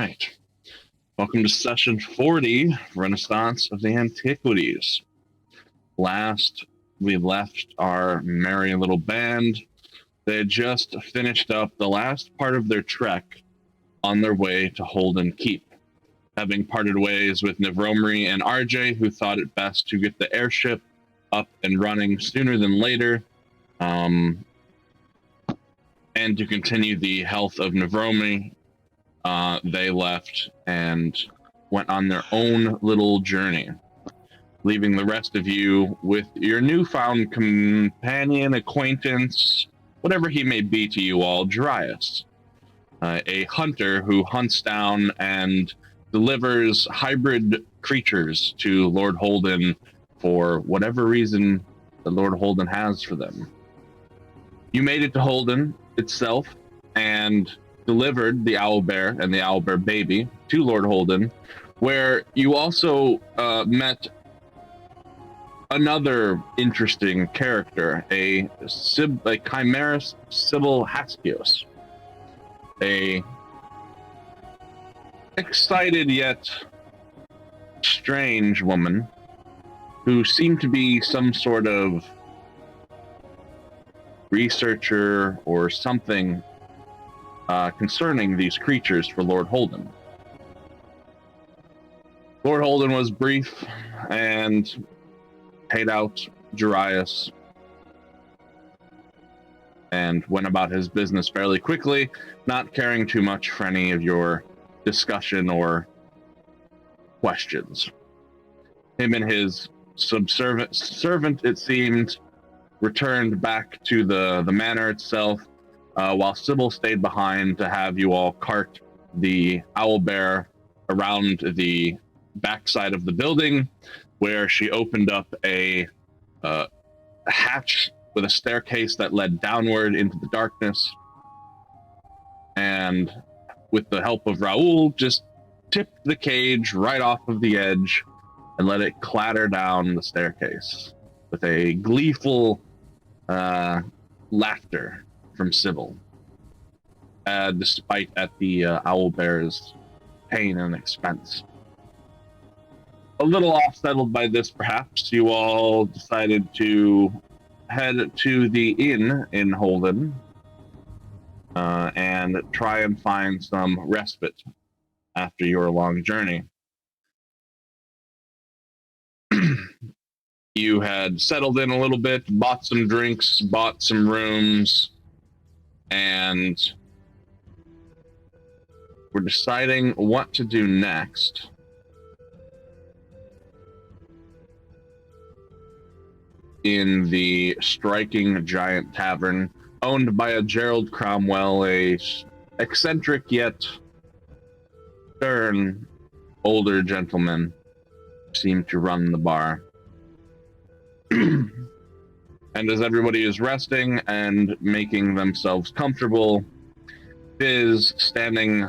right. Welcome to session 40, Renaissance of the Antiquities. Last, we left our merry little band. They had just finished up the last part of their trek on their way to Holden Keep, having parted ways with Nevromri and RJ, who thought it best to get the airship up and running sooner than later, and to continue the health of Nevromri. They left and went on their own little journey, leaving the rest of you with your newfound companion, acquaintance, whatever he may be to you all, Dryas, a hunter who hunts down and delivers hybrid creatures to Lord Holden for whatever reason that Lord Holden has for them. You made it to Holden itself and delivered the owlbear and the owlbear baby to Lord Holden, where you also met another interesting character, a chimerous Sybil Haskios, a excited yet strange woman who seemed to be some sort of researcher or something concerning these creatures for Lord Holden. Lord Holden was brief and paid out Darius and went about his business fairly quickly, not caring too much for any of your discussion or questions. Him and his servant, it seemed, returned back to the manor itself, while Sybil stayed behind to have you all cart the owlbear around the backside of the building, where she opened up a hatch with a staircase that led downward into the darkness, and with the help of Raoul, just tipped the cage right off of the edge and let it clatter down the staircase with a gleeful laughter from Sybil, despite at the owlbear's pain and expense. A little off-settled by this, perhaps, you all decided to head to the inn in Holden and try and find some respite after your long journey. You had settled in a little bit, bought some drinks, bought some rooms, and we're deciding what to do next. In the Striking Giant Tavern, owned by a Gerald Cromwell, a eccentric yet stern older gentleman, seemed to run the bar. And as everybody is resting and making themselves comfortable, Fizz, standing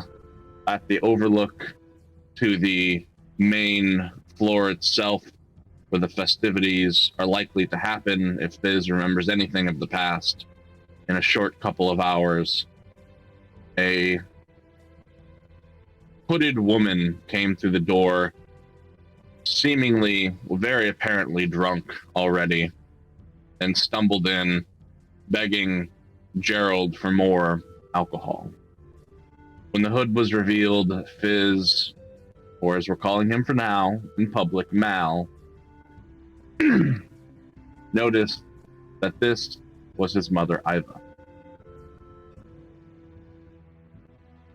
at the overlook to the main floor itself, where the festivities are likely to happen if Fizz remembers anything of the past, in a short couple of hours, a hooded woman came through the door, seemingly very apparently drunk already, and stumbled in, begging Gerald for more alcohol. When the hood was revealed, Fizz, or as we're calling him for now in public, Mal, noticed that this was his mother, Iva.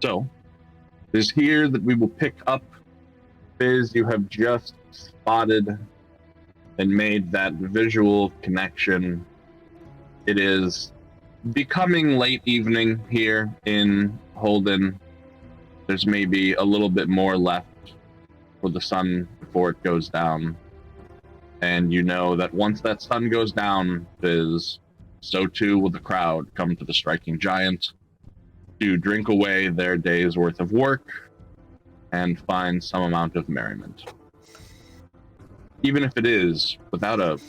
So, it is here that we will pick up. Fizz, you have just spotted and made that visual connection. It is becoming late evening here in Holden. There's maybe a little bit more left for the sun before it goes down. And you know that once that sun goes down, Fizz, so too will the crowd come to the Striking Giant to drink away their day's worth of work and find some amount of merriment. Even if it is without a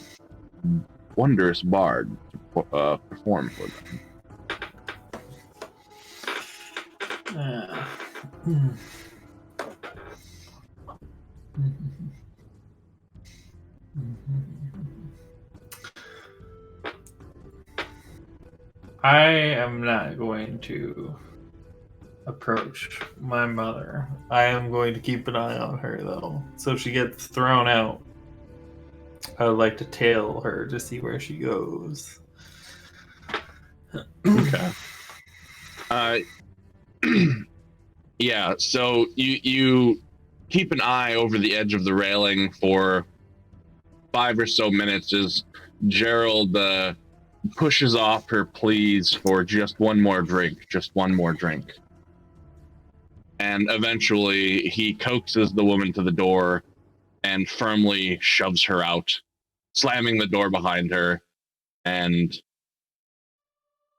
wondrous bard to perform for them. I am not going to approach my mother. I am going to keep an eye on her, though. So if she gets thrown out, I would like to tail her to see where she goes. Okay. Yeah, so you keep an eye over the edge of the railing for 5 or so minutes as Gerald pushes off her pleas for just one more drink, And eventually he coaxes the woman to the door and firmly shoves her out, slamming the door behind her and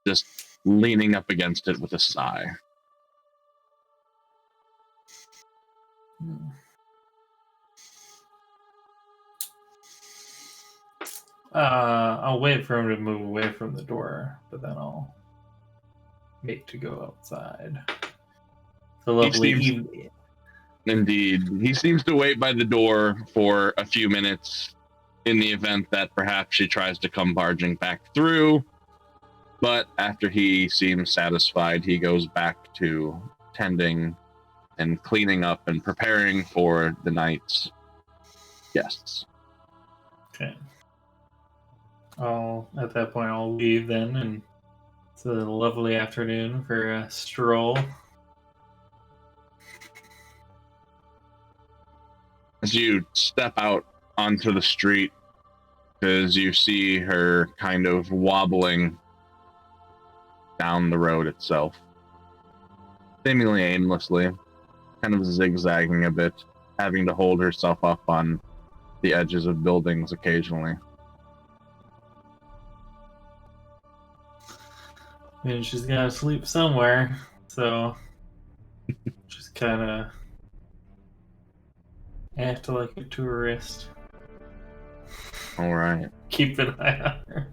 just leaning up against it with a sigh. I'll wait for him to move away from the door, but then I'll make to go outside. The lovely evening. Indeed. He seems to wait by the door for a few minutes in the event that perhaps she tries to come barging back through. But after he seems satisfied, he goes back to tending and cleaning up and preparing for the night's guests. Okay. At that point, I'll leave then, and it's a lovely afternoon for a stroll. As you step out onto the street, because you see her kind of wobbling down the road itself, seemingly aimlessly, kind of zigzagging a bit, having to hold herself up on the edges of buildings occasionally. I mean, she's gonna sleep somewhere, so just kind of act like a tourist. All right. Keep an eye on her.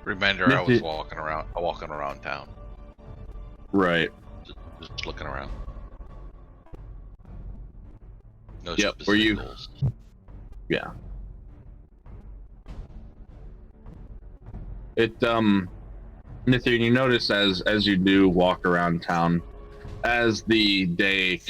Reminder, I was walking around town. Right. Just looking around. No yep. specific Were you? goals. Yeah. Nithir, you notice as you do walk around town, as the day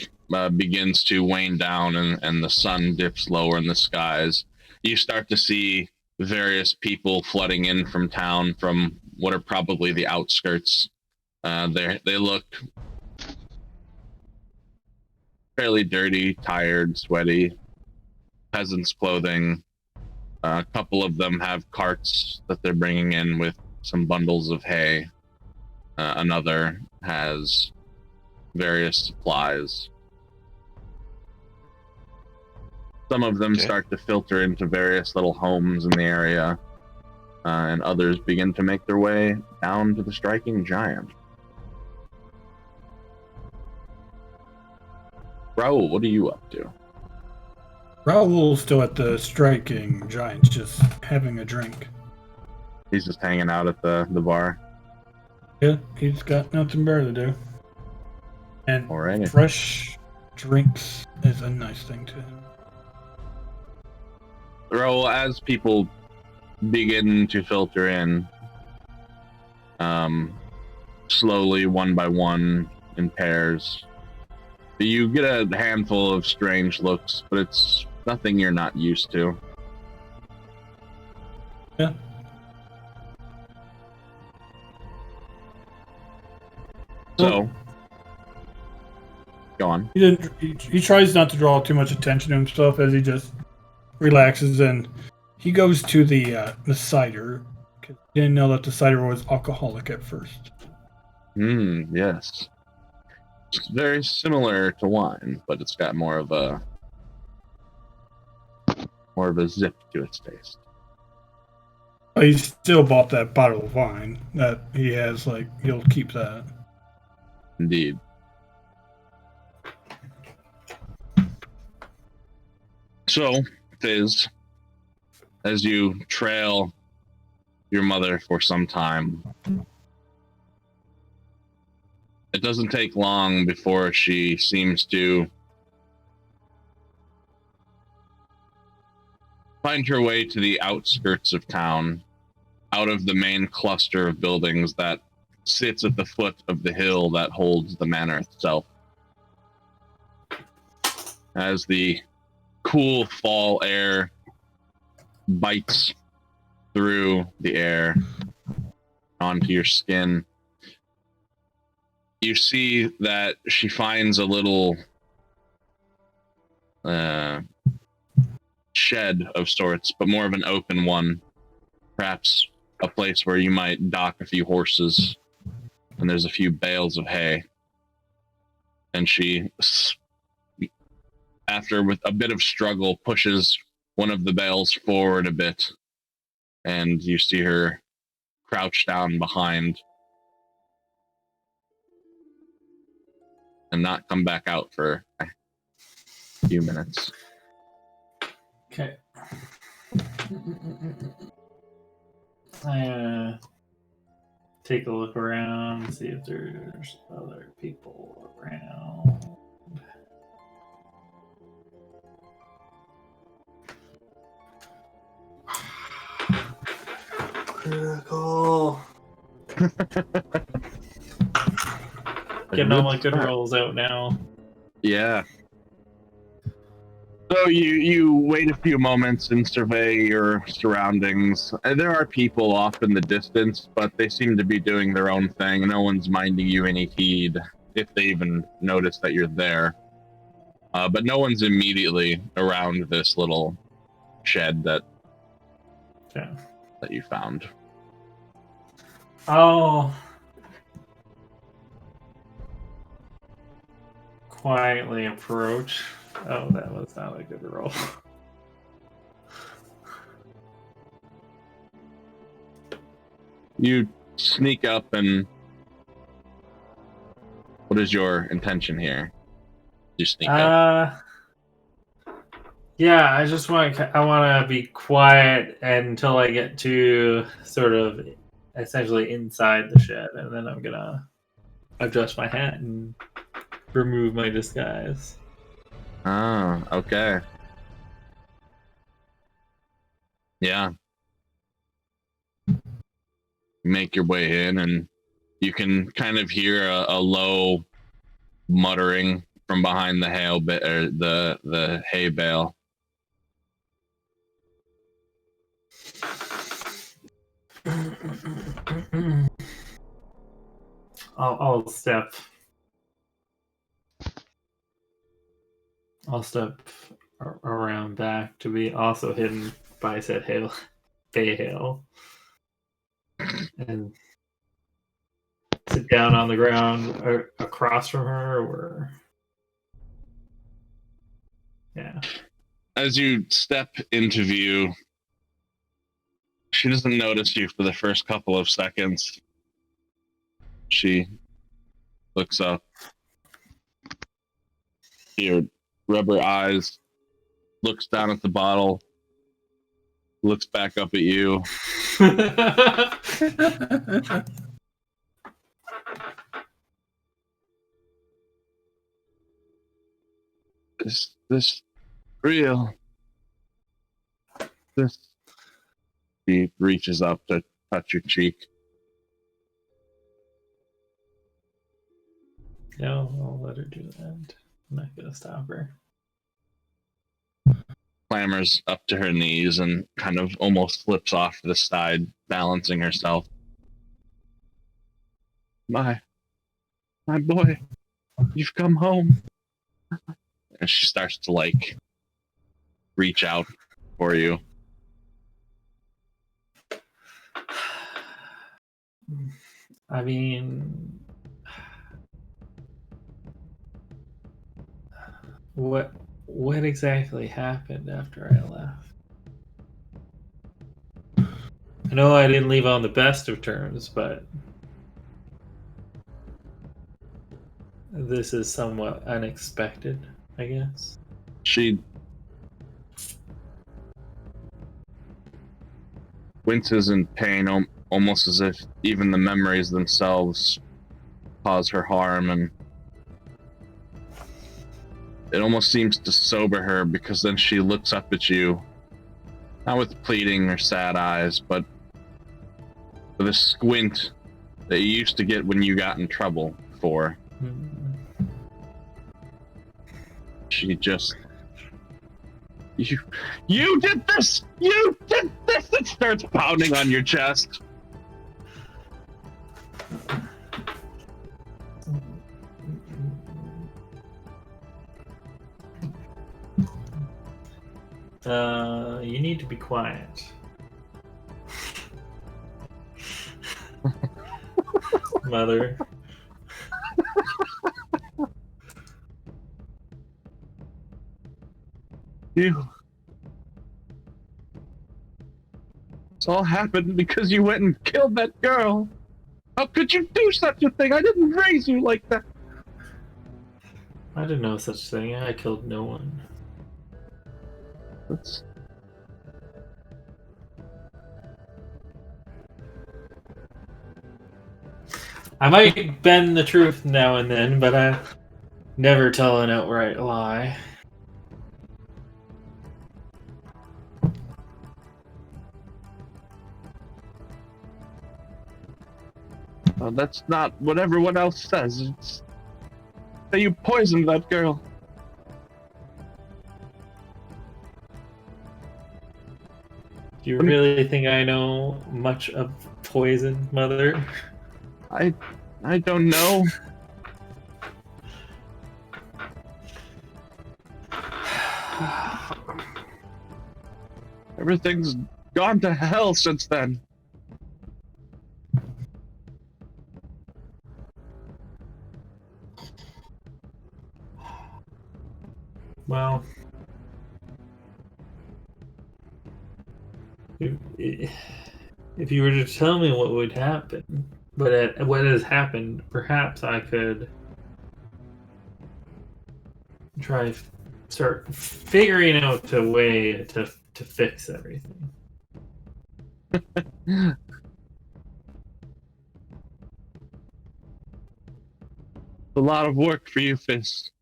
begins to wane down and the sun dips lower in the skies, you start to see various people flooding in from town from what are probably the outskirts. They look fairly dirty, tired, sweaty, peasants' clothing. A couple of them have carts that they're bringing in with some bundles of hay. Another has various supplies. Some of them start to filter into various little homes in the area, and others begin to make their way down to the striking giant. Raoul, what are you up to? Raoul's still at the striking giant, just having a drink. He's just hanging out at the bar. Yeah, he's got nothing better to do. And Alrighty. fresh drinks is a nice thing to him. Raoul, as people begin to filter in, slowly, one by one, in pairs, you get a handful of strange looks, but it's nothing you're not used to. Yeah. So, go on. He tries not to draw too much attention to himself as he just relaxes, and he goes to the cider. He didn't know that the cider was alcoholic at first. Yes. It's very similar to wine, but it's got more of a zip to its taste. He still bought that bottle of wine that he has, he'll keep that. Indeed. So, Fizz, as you trail your mother for some time. It doesn't take long before she seems to find her way to the outskirts of town, out of the main cluster of buildings that sits at the foot of the hill that holds the manor itself. As the cool fall air bites through the air onto your skin, you see that she finds a little shed of sorts, but more of an open one. Perhaps a place where you might dock a few horses, and there's a few bales of hay. And she, after with a bit of struggle, pushes one of the bales forward a bit, and you see her crouch down behind and not come back out for a few minutes. Okay. I take a look around, see if there's other people around. Critical. Getting all my good rolls out now. Yeah. So you wait a few moments and survey your surroundings. There are people off in the distance, but they seem to be doing their own thing. No one's minding you any heed, if they even notice that you're there. But no one's immediately around this little shed that you found. I'll quietly approach. Oh, that was not a good roll. You sneak up, and what is your intention here? You sneak up. Yeah, I just want to be quiet until I get to sort of essentially inside the shed, and then I'm gonna adjust my hat and remove my disguise. Oh, okay. Yeah. Make your way in, and you can kind of hear a low muttering from behind the the hay bale. I'll step around back to be also hidden by said bay hail, and sit down on the ground across from her, or yeah. As you step into view, she doesn't notice you for the first couple of seconds. She looks up. Your rubber eyes, looks down at the bottle, looks back up at you. Is this real? This. He reaches up to touch your cheek. No, I'll let her do that. I'm not gonna stop her. Clambers up to her knees and kind of almost flips off to the side, balancing herself. My boy, you've come home. And she starts to reach out for you. I mean, what exactly happened after I left? I know I didn't leave on the best of terms, but this is somewhat unexpected, I guess. She winces in pain, almost as if even the memories themselves cause her harm, and it almost seems to sober her, because then she looks up at you, not with pleading or sad eyes, but with a squint that you used to get when you got in trouble before. She just, you did this! You did this! It starts pounding on your chest. You need to be quiet. Mother. You. This all happened because you went and killed that girl. How could you do such a thing? I didn't raise you like that. I didn't know such thing. I killed no one. That's... I might bend the truth now and then, but I never tell an outright lie. Well, that's not what everyone else says. It's that you poisoned that girl. Do you really think I know much of poison, Mother? I don't know. Everything's gone to hell since then. Well, if you were to tell me what would happen, what has happened, perhaps I could start figuring out a way to fix everything. A lot of work for you, Fist.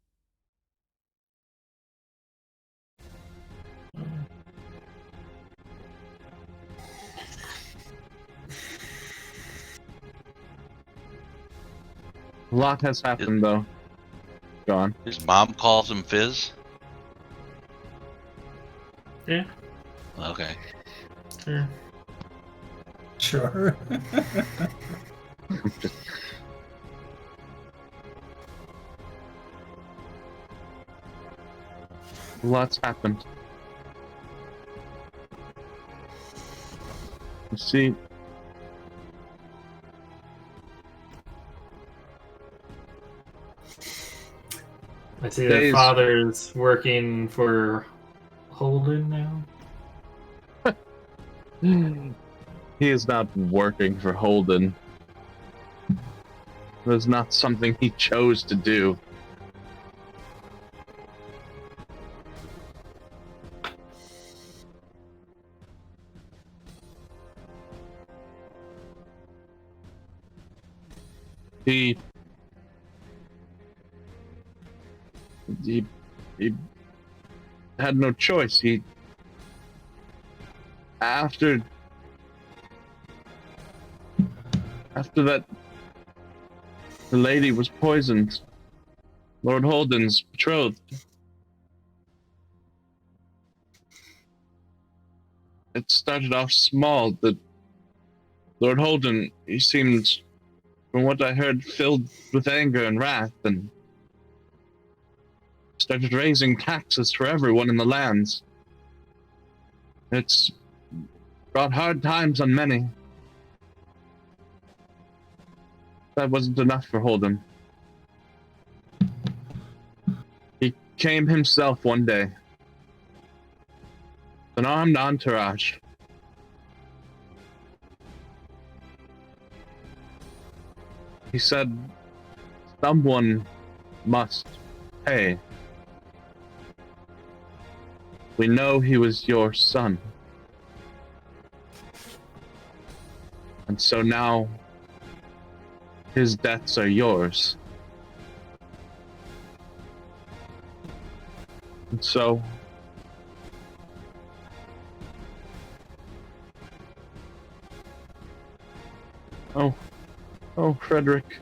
A lot has happened, though. Go on. His mom calls him Fizz? Yeah. Okay. Sure. Sure. A lot's happened. You see, I see that Days. father's working for Holden now. he is not working for Holden. It was not something he chose to do. He had no choice. After that, the lady was poisoned. Lord Holden's betrothed. It started off small. The Lord Holden, he seemed, from what I heard, filled with anger and wrath, and started raising taxes for everyone in the lands. It's brought hard times on many. That wasn't enough for Holden. He came himself one day. An armed entourage. He said, someone must pay. We know he was your son. And so now his debts are yours. And so oh, Frederick.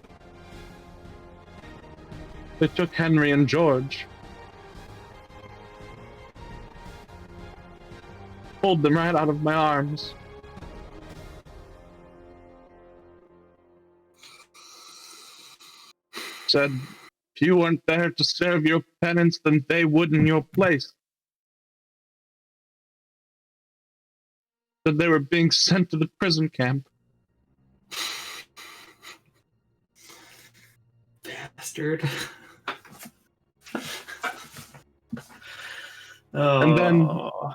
They took Henry and George. Pulled them right out of my arms. Said, if you weren't there to serve your penance, then they would in your place. Said they were being sent to the prison camp. Bastard. And then, Oh.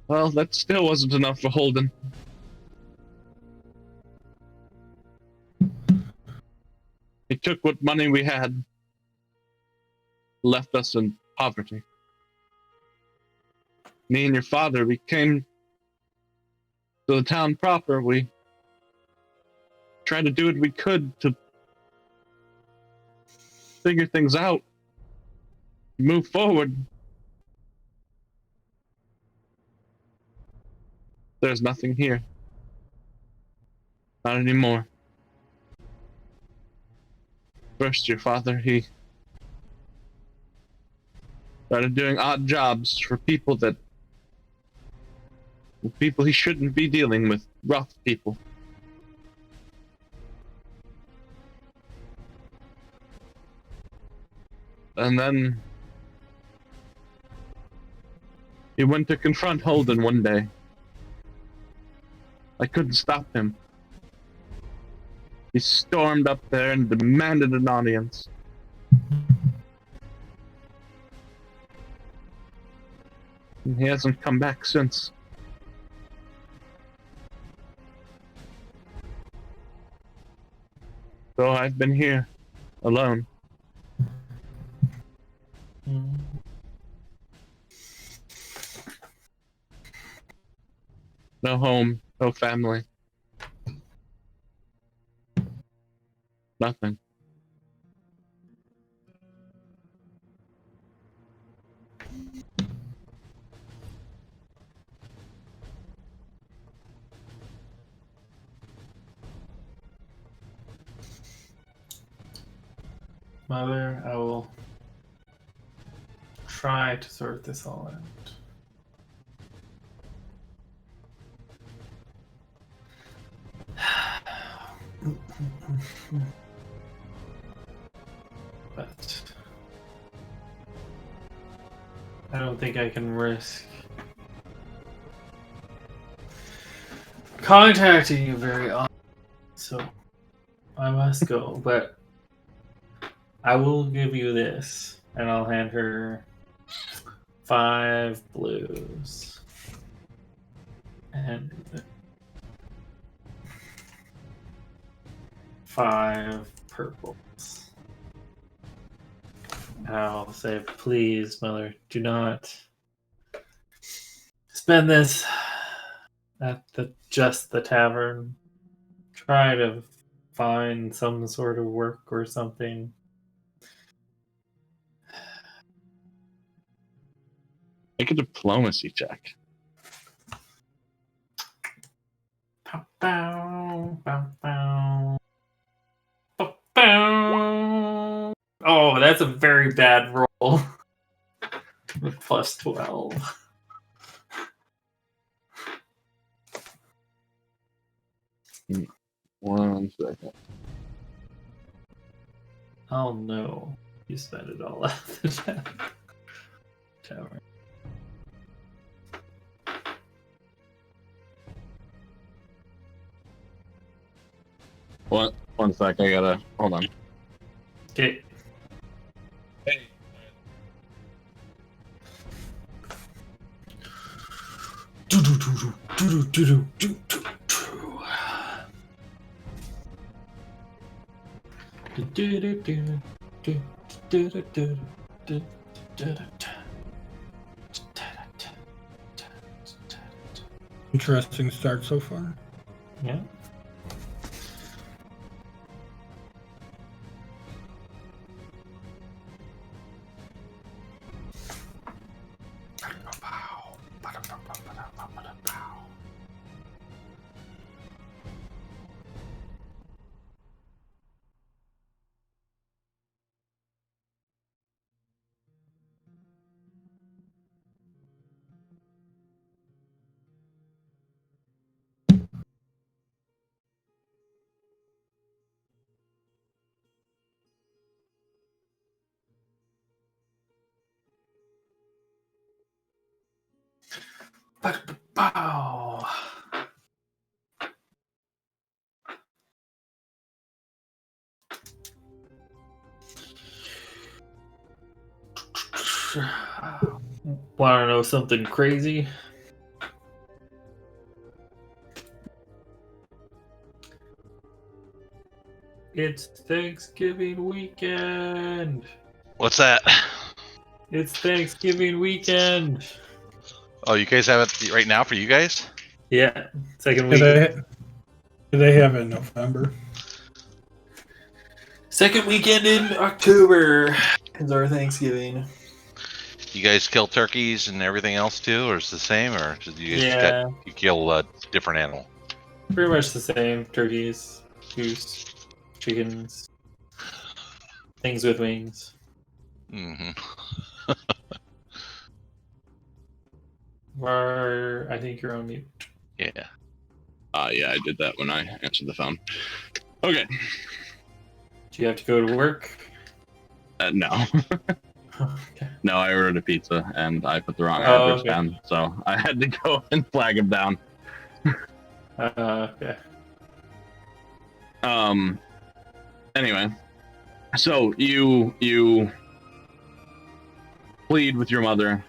well, that still wasn't enough for Holden. He took what money we had, left us in poverty. Me and your father, we came to the town proper. We tried to do what we could to figure things out, move forward. There's nothing here. Not anymore. First, your father, he started doing odd jobs for people he shouldn't be dealing with, rough people. And then he went to confront Holden one day. I couldn't stop him. He stormed up there and demanded an audience. And he hasn't come back since. So I've been here, alone. No home, no family. Nothing. Mother, I will try to sort this all out. But I don't think I can risk contacting you very often, so I must go. But I will give you this, and I'll hand her 5 blues and 5 purples. And I'll say, please, mother, do not spend this at just the tavern. Try to find some sort of work or something. Make a diplomacy check. Bow, bow, bow, bow. Bow, bow. Oh, that's a very bad roll. With plus 12. One second. Oh no. You spent it all at the tavern. One sec, I gotta hold on. Okay. Hey. Interesting start so far. Yeah. Bow. Want to know something crazy? It's Thanksgiving weekend. What's that? It's Thanksgiving weekend. Oh, you guys have it right now for you guys? Yeah, second Did week. they have it in November? Second weekend in October is our Thanksgiving. You guys kill turkeys and everything else too, or is it the same, or do you Yeah. you kill a different animal? Pretty much the same. Turkeys, goose, chickens, things with wings. Mm-hmm. I think you're on mute. Yeah. Yeah, I did that when I answered the phone. Okay. Do you have to go to work? No. Okay. No, I ordered a pizza and I put the wrong Oh, address okay. down, so I had to go and flag him down. Okay. Anyway, so you plead with your mother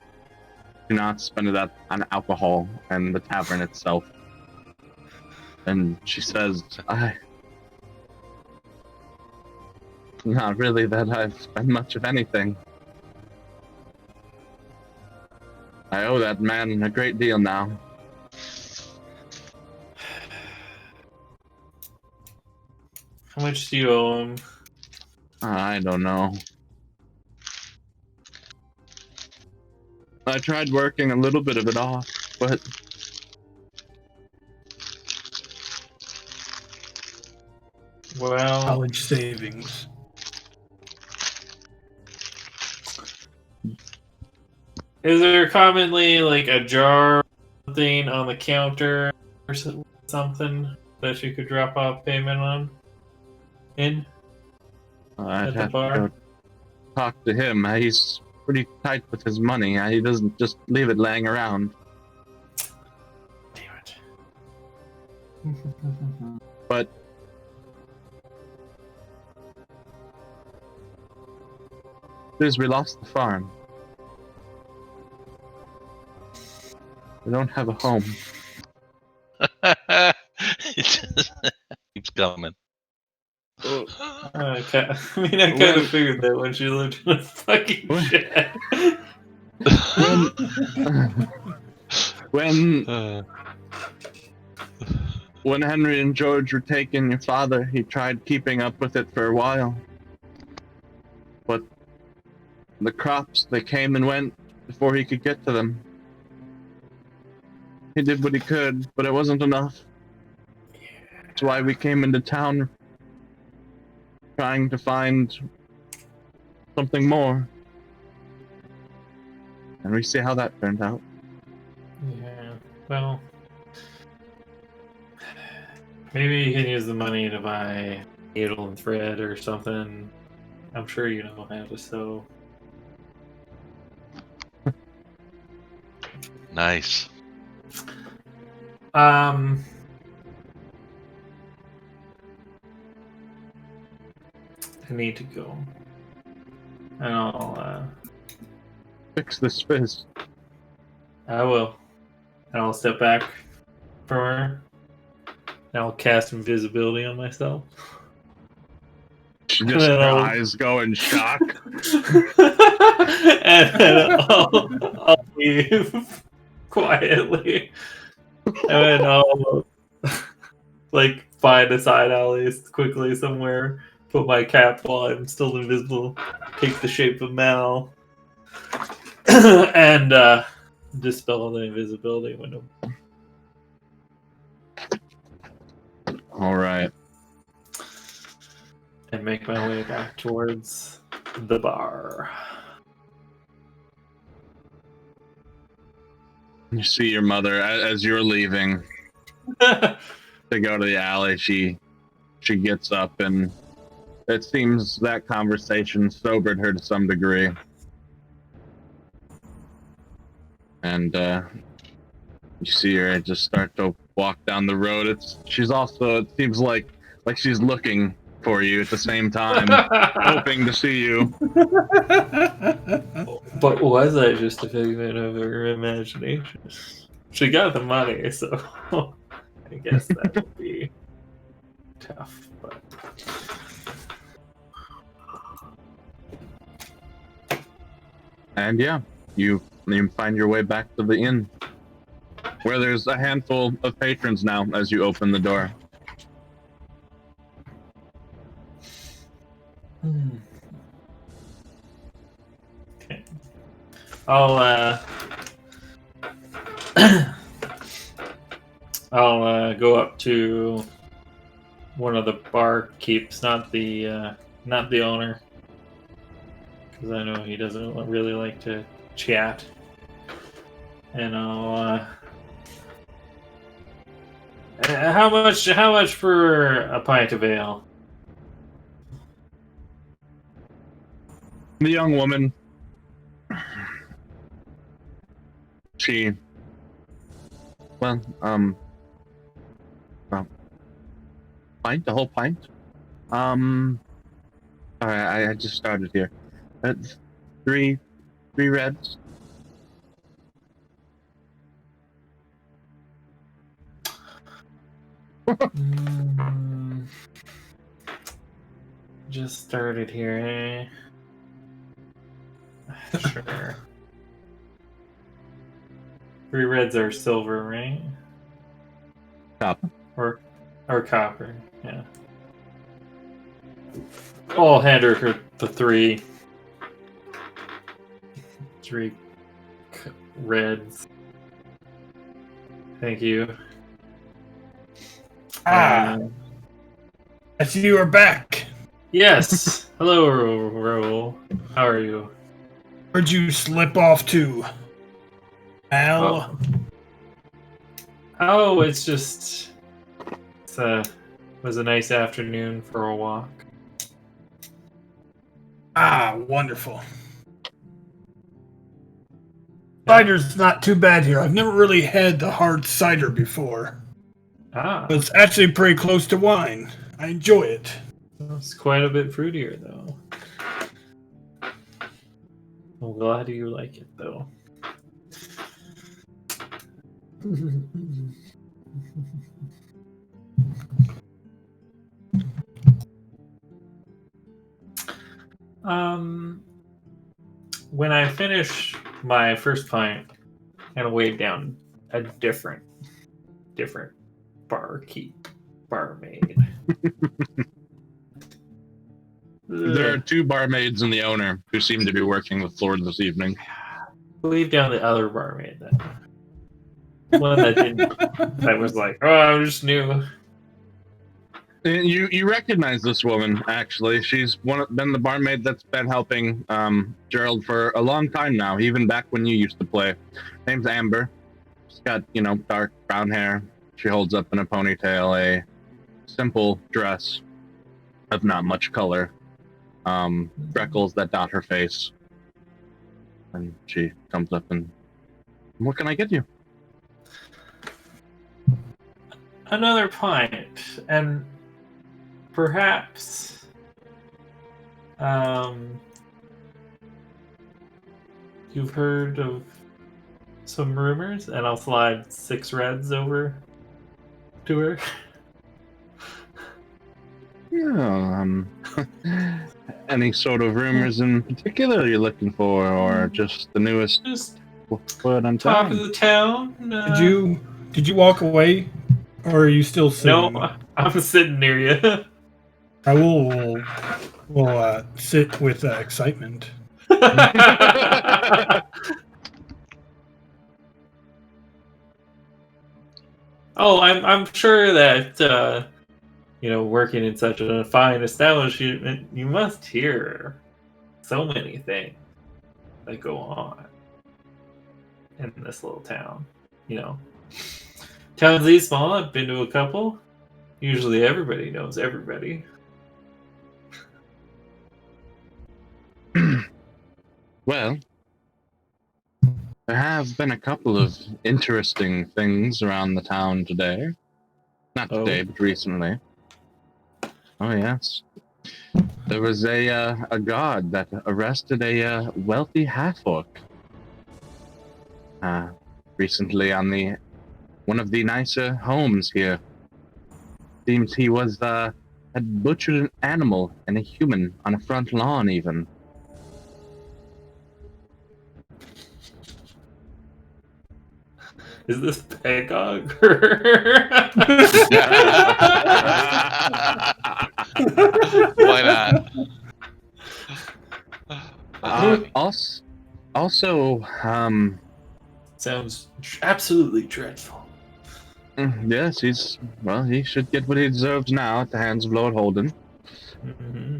to not spend it on alcohol and the tavern itself, and she says, not really that I've spent much of anything. I owe that man a great deal now. How much do you owe him? I don't know. I tried working a little bit of it off, but Well, College savings. is there commonly like a jar or something on the counter or something that you could drop off payment on? In I'd at the have to bar? go talk to him. He's pretty tight with his money. He doesn't just leave it laying around. Damn it. But we lost the farm. We don't have a home. It just keeps coming. Okay. I mean, I kind of figured that when she lived in a fucking shed. When Henry and George were taking your father, he tried keeping up with it for a while. But the crops, they came and went before he could get to them. He did what he could, but it wasn't enough. That's why we came into town, trying to find something more. And we see how that turned out. Yeah, well, maybe you can use the money to buy needle and thread or something. I'm sure you know how to sew. Nice. I need to go. And I'll, Fix this fizz. I will. And I'll step back from her. And I'll cast invisibility on myself. Just her eyes go in shock. And then I'll leave quietly. And then I'll like find a side alley quickly somewhere, put my cap while I'm still invisible, take the shape of Mal, and dispel the invisibility window. All right. And make my way back towards the bar. You see your mother as you're leaving to go to the alley. She gets up, and it seems that conversation sobered her to some degree. And you see her just start to walk down the road. She's also, it seems like she's looking for you at the same time, hoping to see you. But was I just a figment of her imagination? She got the money, so I guess that would be tough. But And yeah, you find your way back to the inn, where there's a handful of patrons now as you open the door. okay, I'll I'll go up to one of the barkeeps, not the owner, because I know he doesn't really like to chat. And I'll how much for a pint of ale? The young woman, she, well, pint, the whole pint. All right, I just started here. That's three reds. Just started here, eh? Sure. 3 reds are silver, right? Copper. Or copper, yeah. I'll hand her the 3 reds. Thank you. I see you are back. Yes. Hello, Raoul. How are you? Where'd you slip off to? Al? Oh, it's just was a nice afternoon for a walk. Wonderful. Cider's not too bad here. I've never really had the hard cider before. But it's actually pretty close to wine. I enjoy it. It's quite a bit fruitier, though. I'm glad you like it, though. When I finish my first pint, I'm gonna wave down a different barmaid. There are 2 barmaids and the owner who seem to be working with Lord this evening. Wave down the other barmaid then. One that didn't. That was like, oh, I'm just new. You recognize this woman, actually. She's been the barmaid that's been helping Gerald for a long time now, even back when you used to play. Name's Amber. She's got, dark brown hair. She holds up in a ponytail a simple dress of not much color. Freckles that dot her face. And she comes up and, what can I get you? Another pint, and perhaps you've heard of some rumors, and I'll slide 6 reds over to her. Yeah, any sort of rumors in particular you're looking for, or just the newest Just word on top town? of the town. Did you walk away, or are you still sitting? No, I'm sitting near you. I will sit with excitement. Oh, I'm sure that working in such a fine establishment, you must hear so many things that go on in this little town. Towns these small, I've been to a couple. Usually everybody knows everybody. Well, there have been a couple of interesting things around the town today. Not today, but recently. Oh yes, there was a guard that arrested a wealthy half-orc recently on one of the nicer homes here. Seems he had butchered an animal and a human on a front lawn, even. Is this Pegog? Why not? Also, Sounds absolutely dreadful. yes, he should get what he deserves now at the hands of Lord Holden. Mm-hmm.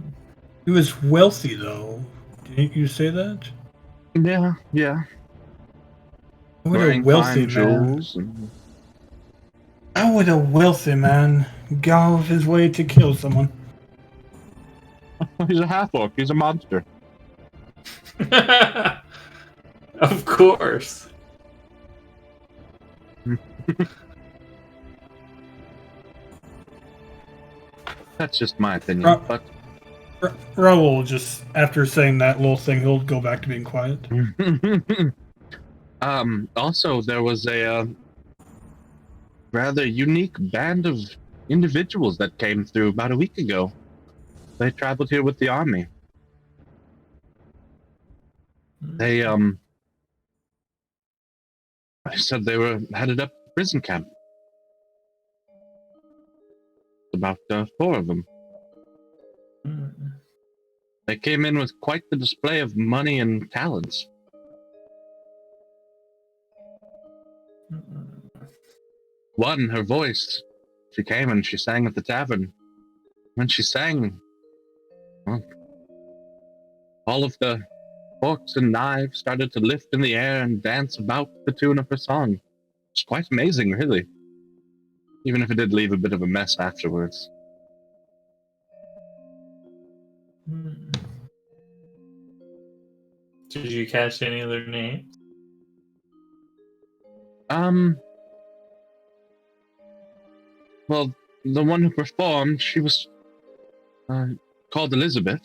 He was wealthy, though. Didn't you say that? Yeah. What a Wearing wealthy fine man. jewels. How would a wealthy man go out of his way to kill someone? He's a half-orc. He's a monster. Of course. That's just my opinion. But Raoul, just after saying that little thing, he'll go back to being quiet. Also, there was a rather unique band of individuals that came through about a week ago. They traveled here with the army. They said they were headed up to prison camp. About 4 of them. They came in with quite the display of money and talents. One, her voice. She came and she sang at the tavern. When she sang, well, all of the forks and knives started to lift in the air and dance about the tune of her song. It's quite amazing, really. Even if it did leave a bit of a mess afterwards. Did you catch any of their names? Well, the one who performed, she was called Elizabeth.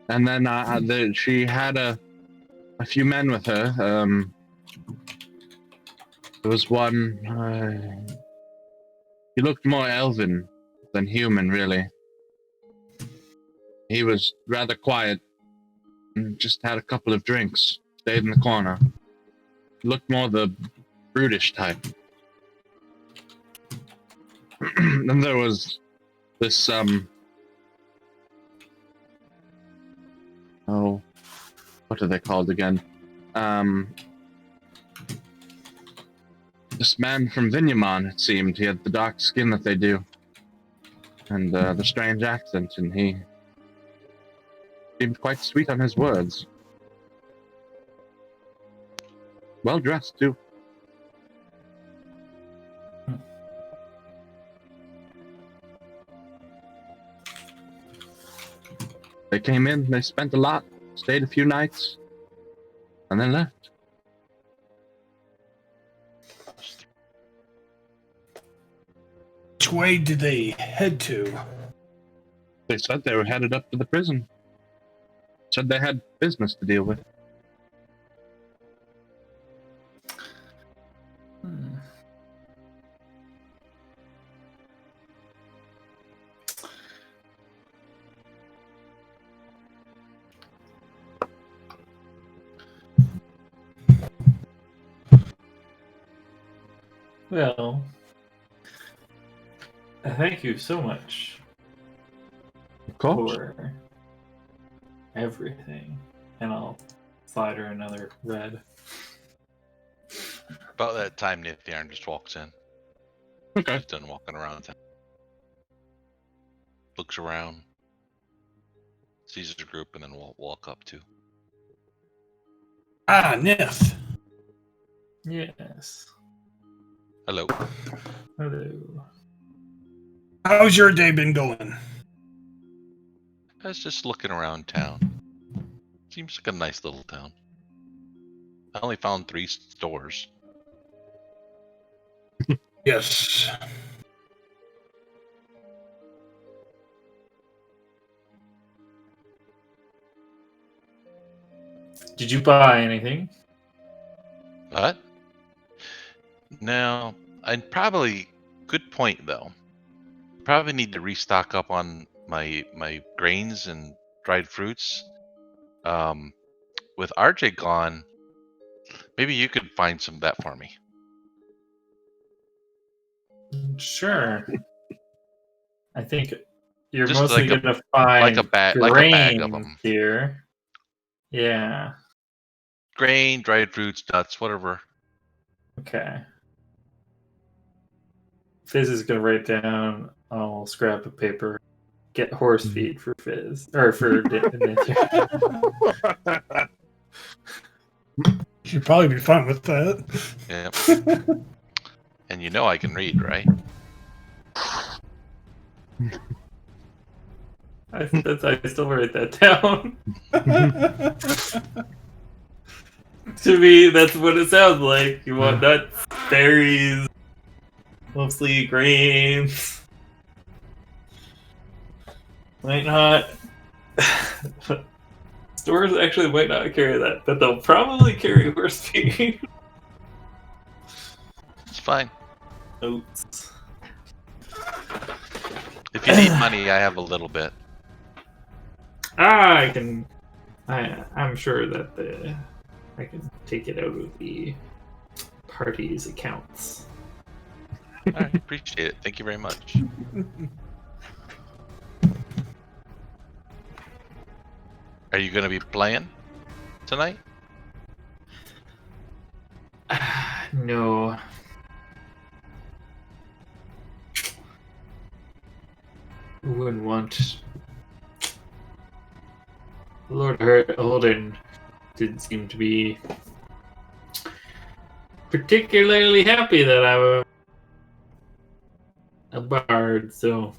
And then she had a few men with her. There was one. He looked more elven than human, really. He was rather quiet and just had a couple of drinks. Stayed in the corner. Looked more the brutish type. Then there was this oh, what are they called again? This man from Vinyamon, it seemed. He had the dark skin that they do. And the strange accent, and he seemed quite sweet on his words. Well dressed, too. They came in, they spent a lot, stayed a few nights, and then left. Which way did they head to? They said they were headed up to the prison. Said they had business to deal with. Well, thank you so much Of course. for everything. And I'll slide her another red. About that time, Nithyan just walks in. Okay. She's done walking around town. Looks around, sees the group, and then walk up to. Ah, Nith. Yes. Hello. Hello. How's your day been going? I was just looking around town. Seems like a nice little town. I only found 3 stores. Yes. Did you buy anything? What? Now, I'd probably... Good point, though. Probably need to restock up on my grains and dried fruits. With RJ gone, maybe you could find some of that for me. Sure. I think you're Just mostly like gonna find a bag of grain them. here. Yeah. Grain, dried fruits, nuts, whatever. Okay. Fizz is gonna write down. I'll scrap a paper. Get horse feed for Fizz or for You'd probably be fine with that. Yep. And you know I can read, right? I still write that down. To me, that's what it sounds like. You want nuts, berries, mostly grains. Might not. Stores actually might not carry that, but they'll probably carry horse feed. It's fine. Oats. If you need money, I have a little bit. I can. I'm sure that I can take it out of the party's accounts. I appreciate it. Thank you very much. Are you going to be playing tonight? No. Wouldn't want. Lord Holden didn't seem to be particularly happy that I'm a bard, so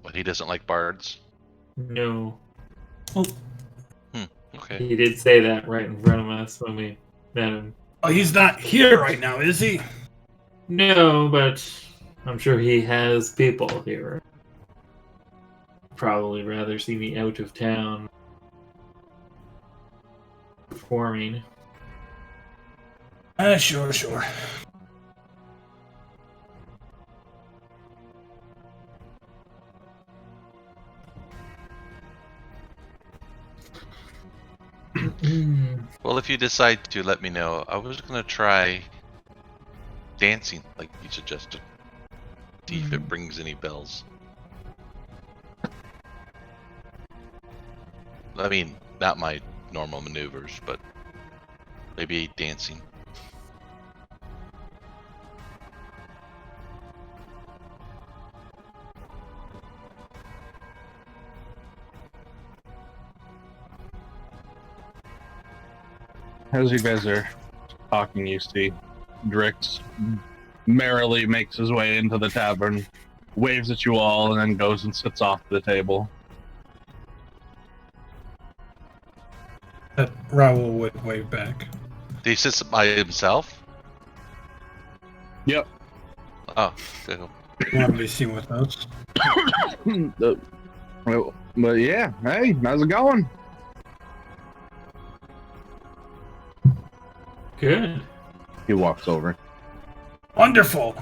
But he doesn't like bards. no. Okay. He did say that right in front of us when we met him. Oh, he's not here right now, is he? No, but I'm sure he has people here. Probably rather see me out of town performing. Sure. Well, if you decide to, let me know. I was going to try dancing, like you suggested. See if it brings any bells. I mean, not my normal maneuvers, but maybe dancing. As you guys are talking, you see Drix merrily makes his way into the tavern, waves at you all, and then goes and sits off the table. That Raoul would wave back. He sits by himself? Yep. Oh, okay. You want to be seen with us? But yeah, hey, how's it going? Good. He walks over. Wonderful.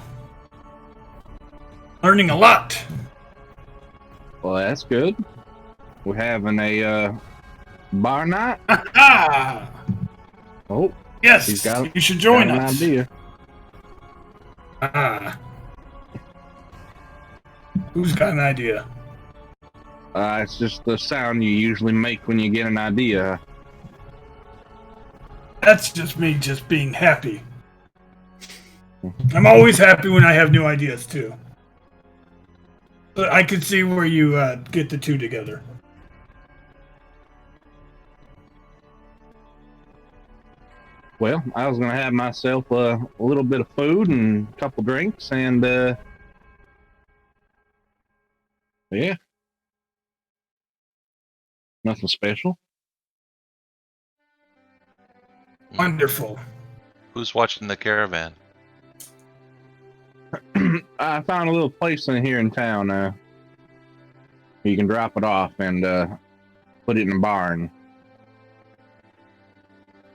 Learning a lot. Well, that's good. We're having a bar night. Ah! Oh, Yes, he's got you should join an us. idea. Ah. Who's got an idea? It's just the sound you usually make when you get an idea. That's just me just being happy. I'm always happy when I have new ideas, too. But I could see where you get the two together. Well, I was going to have myself a little bit of food and a couple drinks, and yeah. Nothing special. Wonderful. Who's watching the caravan? I found a little place in here in town. You can drop it off and put it in a barn.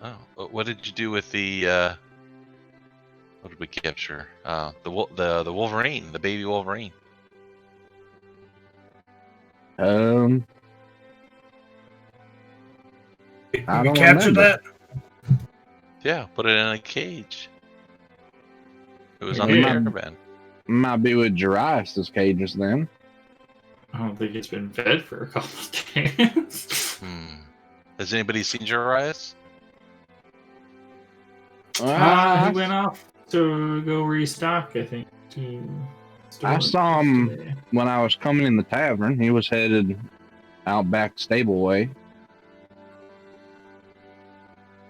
Oh, what did you do with the? What did we capture? The Wolverine, the baby Wolverine. Did I we don't capture remember. that? Yeah, put it in a cage. It was on Yeah. the caravan. Might be with Jarius' cages then. I don't think it's been fed for a couple of days. Has anybody seen Jarius? He went off to go restock, I think. I saw him when I was coming in the tavern. He was headed out back stable way.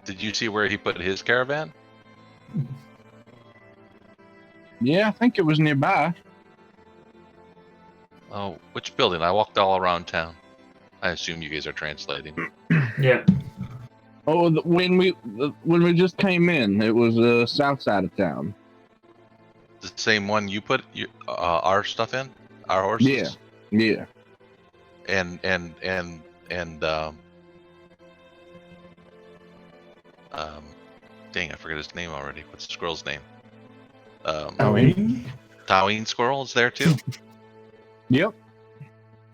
Did you see where he put his caravan? Yeah, I think it was nearby. Oh, which building? I walked all around town. I assume you guys are translating. Yeah. Oh, when we just came in, it was south side of town. The same one you put our stuff in, our horses. Yeah. And dang, I forget his name already. What's the squirrel's name? Taween squirrel is there too. Yep.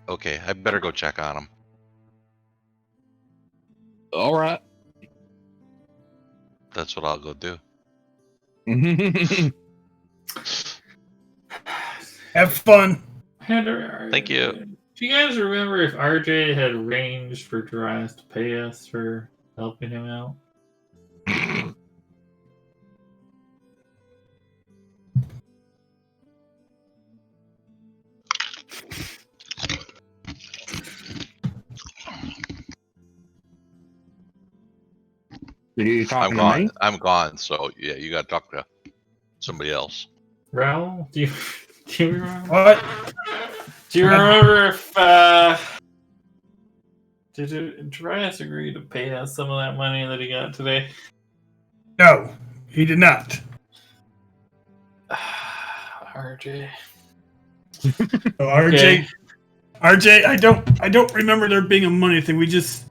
Okay, I better go check on him. All right. That's what I'll go do. Have fun. Thank you. Do you guys remember if RJ had arranged for Darius to pay us for helping him out? Are you talking I'm to gone. me? I'm gone. So yeah, you got to talk to somebody else. Raul, do you remember? What? Do you remember if did Darius agree to pay us some of that money that he got today? No, he did not. RJ. Oh, RJ, I don't remember there being a money thing. We just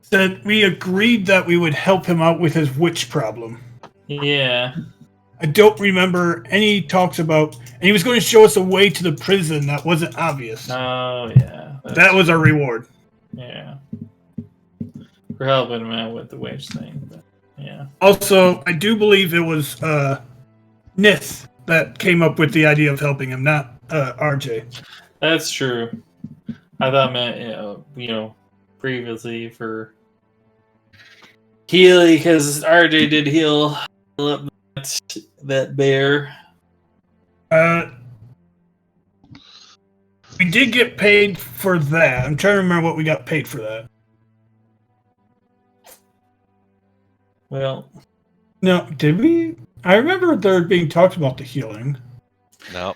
said we agreed that we would help him out with his witch problem. Yeah. I don't remember any talks about, and he was going to show us a way to the prison that wasn't obvious. Oh yeah. That was our reward. Yeah. For helping him out with the wage thing. But, yeah. Also, I do believe it was Nith that came up with the idea of helping him, not RJ. That's true. I thought meant previously for Healy, because RJ did heal up that bear. We did get paid for that. I'm trying to remember what we got paid for that. Well, No, did we? I remember there being talked about the healing. No.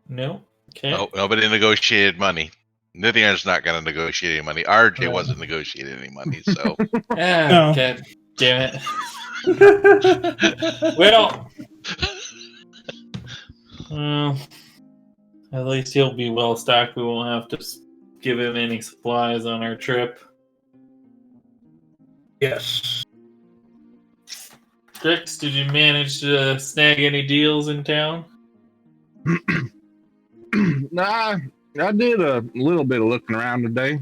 no. Okay. No, nobody negotiated money. Nithian's not going to negotiate any money. RJ wasn't negotiating any money, so. No. God damn it. Well, at least he'll be well stocked. We won't have to give him any supplies on our trip. Yes. Drix, did you manage to snag any deals in town? Nah, I did a little bit of looking around today.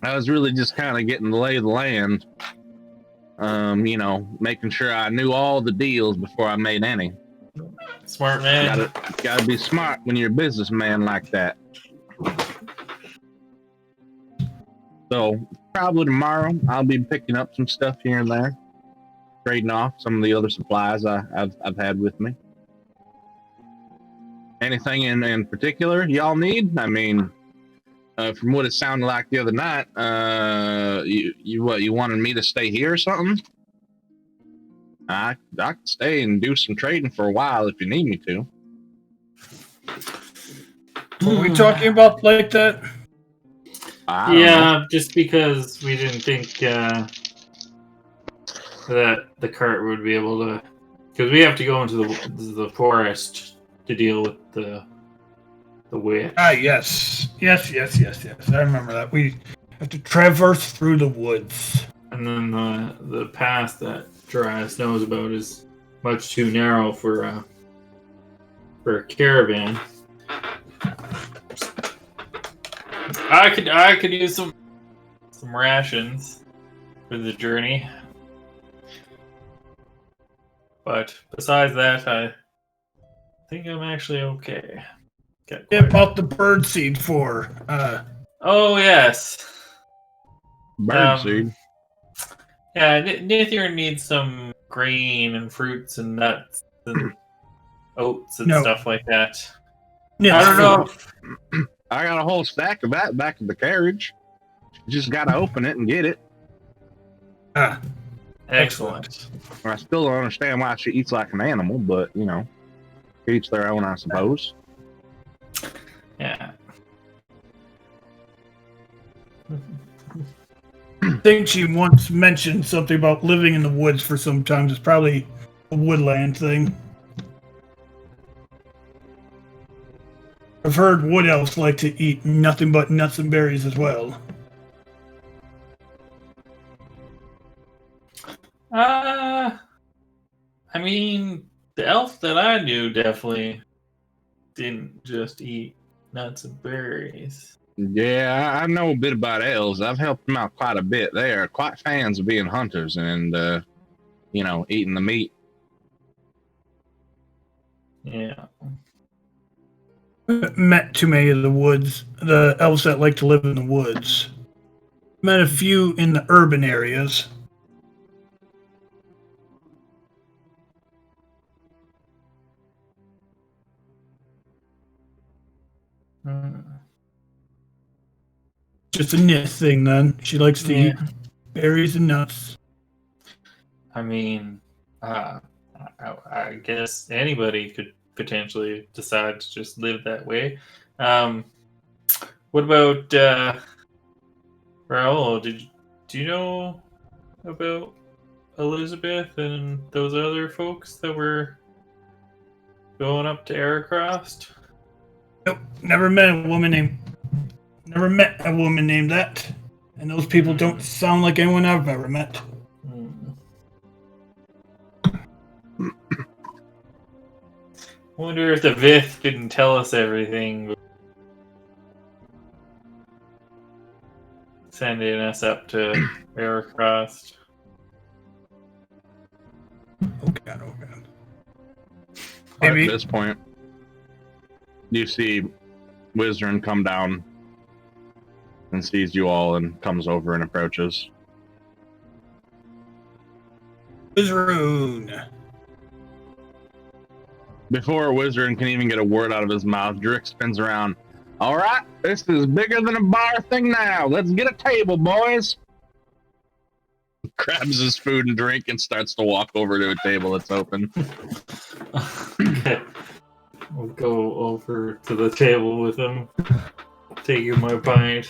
I was really just kind of getting the lay of the land. Making sure I knew all the deals before I made any. Smart man. Gotta be smart when you're a businessman like that. So probably tomorrow I'll be picking up some stuff here and there, trading off some of the other supplies I've had with me. Anything in particular y'all need? I mean, from what it sounded like the other night, you wanted me to stay here or something? I can stay and do some trading for a while if you need me to. Were we talking about like that? I don't know. Just because we didn't think that the cart would be able to, because we have to go into the forest to deal with the witch. Yes. I remember that. We have to traverse through the woods. And then the path that Darius knows about is much too narrow for a caravan. I could use some rations for the journey. But besides that, I think I'm actually okay. Get out the bird seed for. Oh yes. Birdseed. Yeah, Nithir needs some grain and fruits and nuts and oats and stuff like that. Yeah, I don't know. I got a whole stack of that back in the carriage. You just gotta open it and get it. Excellent. I still don't understand why she eats like an animal, but each their own, I suppose. Yeah. I think she once mentioned something about living in the woods for some time. It's probably a woodland thing. I've heard wood elves like to eat nothing but nuts and berries as well. I mean, the elf that I knew definitely didn't just eat nuts and berries. Yeah, I know a bit about elves. I've helped them out quite a bit. They are quite fans of being hunters and, eating the meat. Yeah. Met too many of the elves that like to live in the woods. Met a few in the urban areas. Just a Nith thing then. She likes to eat berries and nuts. I mean, I guess anybody could potentially decide to just live that way. What about Raul? Do you know about Elizabeth and those other folks that were going up to Aracrost? Nope, never met a woman named that. And those people don't sound like anyone I've ever met. Wonder if the Vith didn't tell us everything. Sending us up to Aracrost. Oh god. At this point, you see Wizard come down and sees you all and comes over and approaches. Wizroon. Before Wizard can even get a word out of his mouth, Drick spins around. All right, this is bigger than a bar thing now. Let's get a table, boys. Grabs his food and drink and starts to walk over to a table that's open. Okay. We'll go over to the table with him. Take you my pint.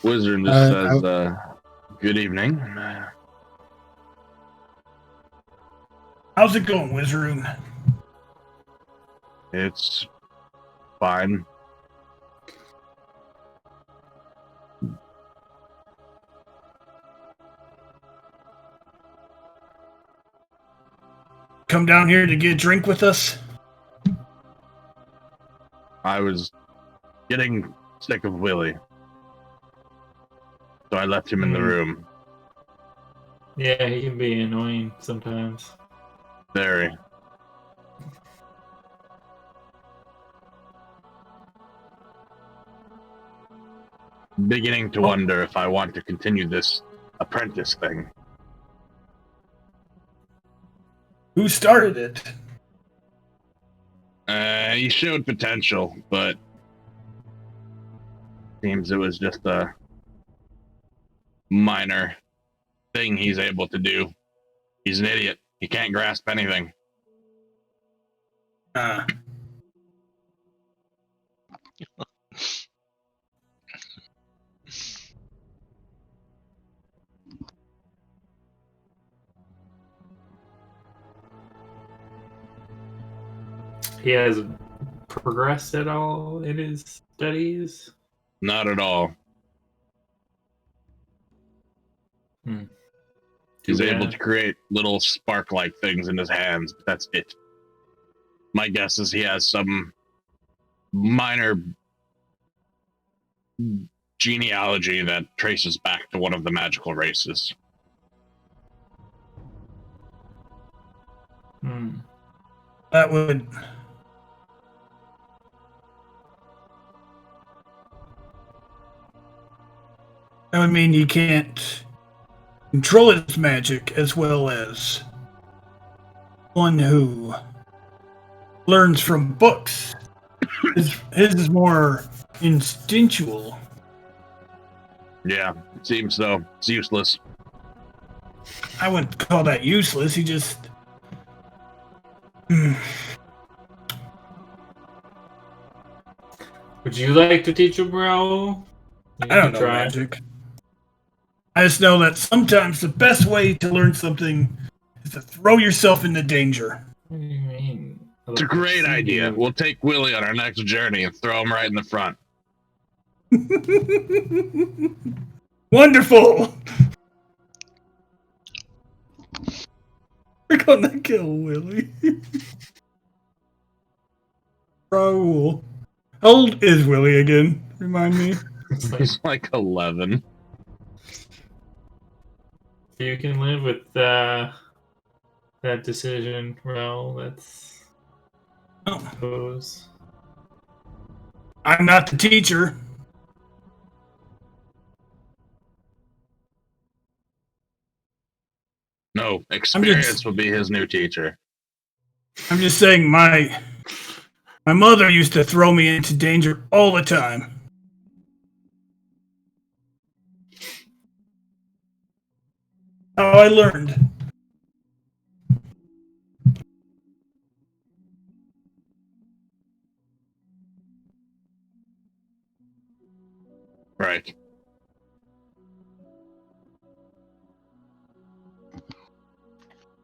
Wizard just says, good evening. How's it going, Wizroon? It's fine. Come down here to get a drink with us? I was getting sick of Willie, so I left him in the room. Yeah, he can be annoying sometimes. Very. Beginning to wonder if I want to continue this apprentice thing. Who started it? He showed potential, but seems it was just a minor thing he's able to do. He's an idiot. He can't grasp anything. He hasn't progressed at all in his studies. Not at all. He's able to create little spark-like things in his hands, but that's it. My guess is he has some minor genealogy that traces back to one of the magical races. That would... That would mean you can't control its magic as well as one who learns from books. His is more instinctual. Yeah, it seems so. It's useless. I wouldn't call that useless. He just... Would you like to teach him, bro? I don't know magic. I just know that sometimes the best way to learn something is to throw yourself into danger. What do you mean? It's a great idea. We'll take Willie on our next journey and throw him right in the front. Wonderful! We're gonna kill Willie. Raoul. How old is Willie again? Remind me. He's like 11. You can live with that decision, Raoul. That's... I suppose. I'm not the teacher. No, experience will be his new teacher. I'm just saying my mother used to throw me into danger all the time. How I learned. Right.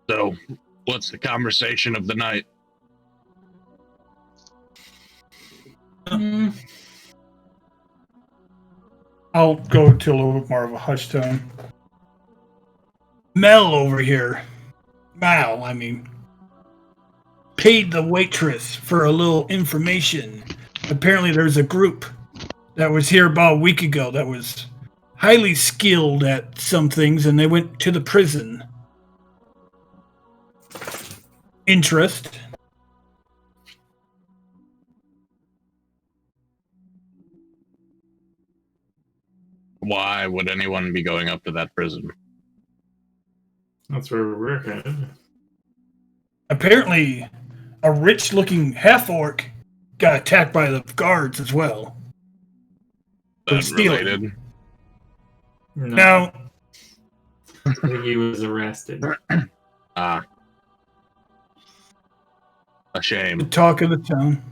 So, what's the conversation of the night? I'll go to a little bit more of a hushed tone. Mel over here. Mal, I mean. Paid the waitress for a little information. Apparently there's a group that was here about a week ago that was highly skilled at some things, and they went to the prison. Interest. Why would anyone be going up to that prison? That's where we're headed. Apparently, a rich-looking half-orc got attacked by the guards as well. That related? No. I think he was arrested. A shame. The talk of the town.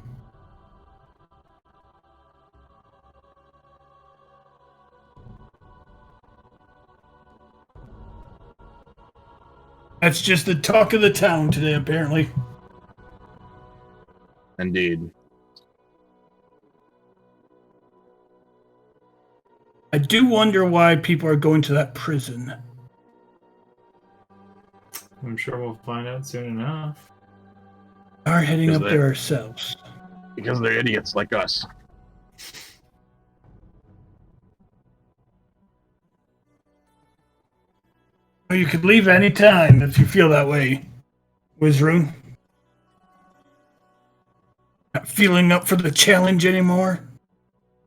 That's just the talk of the town today, apparently. Indeed. I do wonder why people are going to that prison. I'm sure we'll find out soon enough. We are heading up there ourselves. Because they're idiots like us. Well, you could leave any time if you feel that way, Wizru. Not feeling up for the challenge anymore?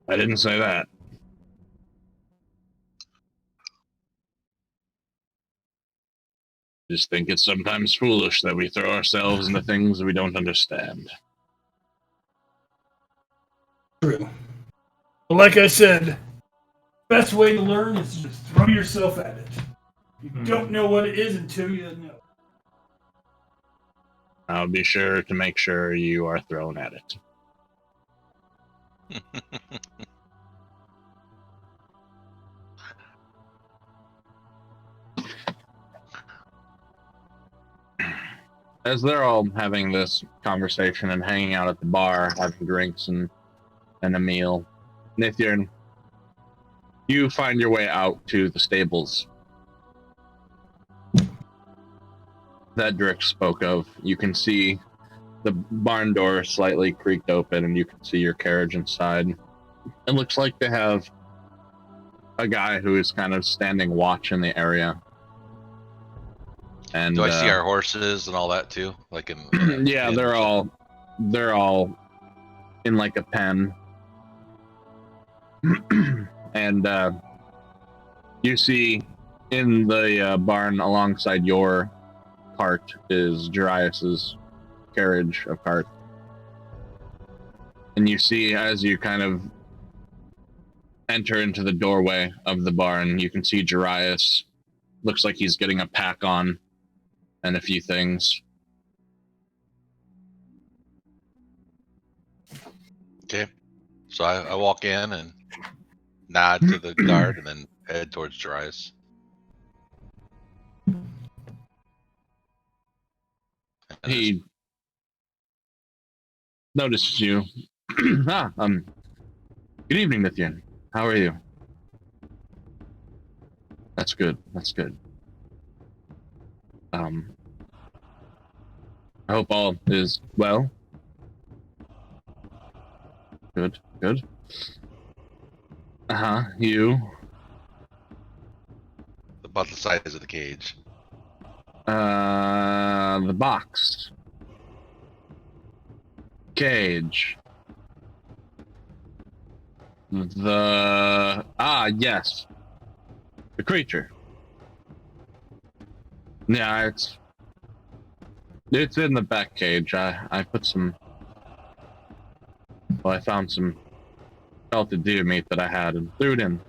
I didn't say that. Just think it's sometimes foolish that we throw ourselves into things we don't understand. True. But like I said, best way to learn is to just throw yourself at it. You don't know what it is until you know. I'll be sure to make sure you are thrown at it. As they're all having this conversation and hanging out at the bar, having drinks and a meal, Nithyan, you find your way out to the stables that Drick spoke of. You can see the barn door slightly creaked open, and you can see your carriage inside. It looks like they have a guy who is kind of standing watch in the area. And do I see our horses and all that too? Like in yeah, they're all in like a pen. And you see in the barn alongside your cart is Jarius's carriage of cart. And you see, as you kind of enter into the doorway of the barn, you can see Jarius. Looks like he's getting a pack on and a few things. Okay. So I walk in and nod to the guard and then head towards Jarius. He notices you. Good evening, Nithyan. How are you? That's good. That's good. I hope all is well. Good, good. You? About the size of the cage. The box. Cage. Yes. The creature. Yeah, it's in the back cage. I put some. Well, I found some salted deer meat that I had and threw it in.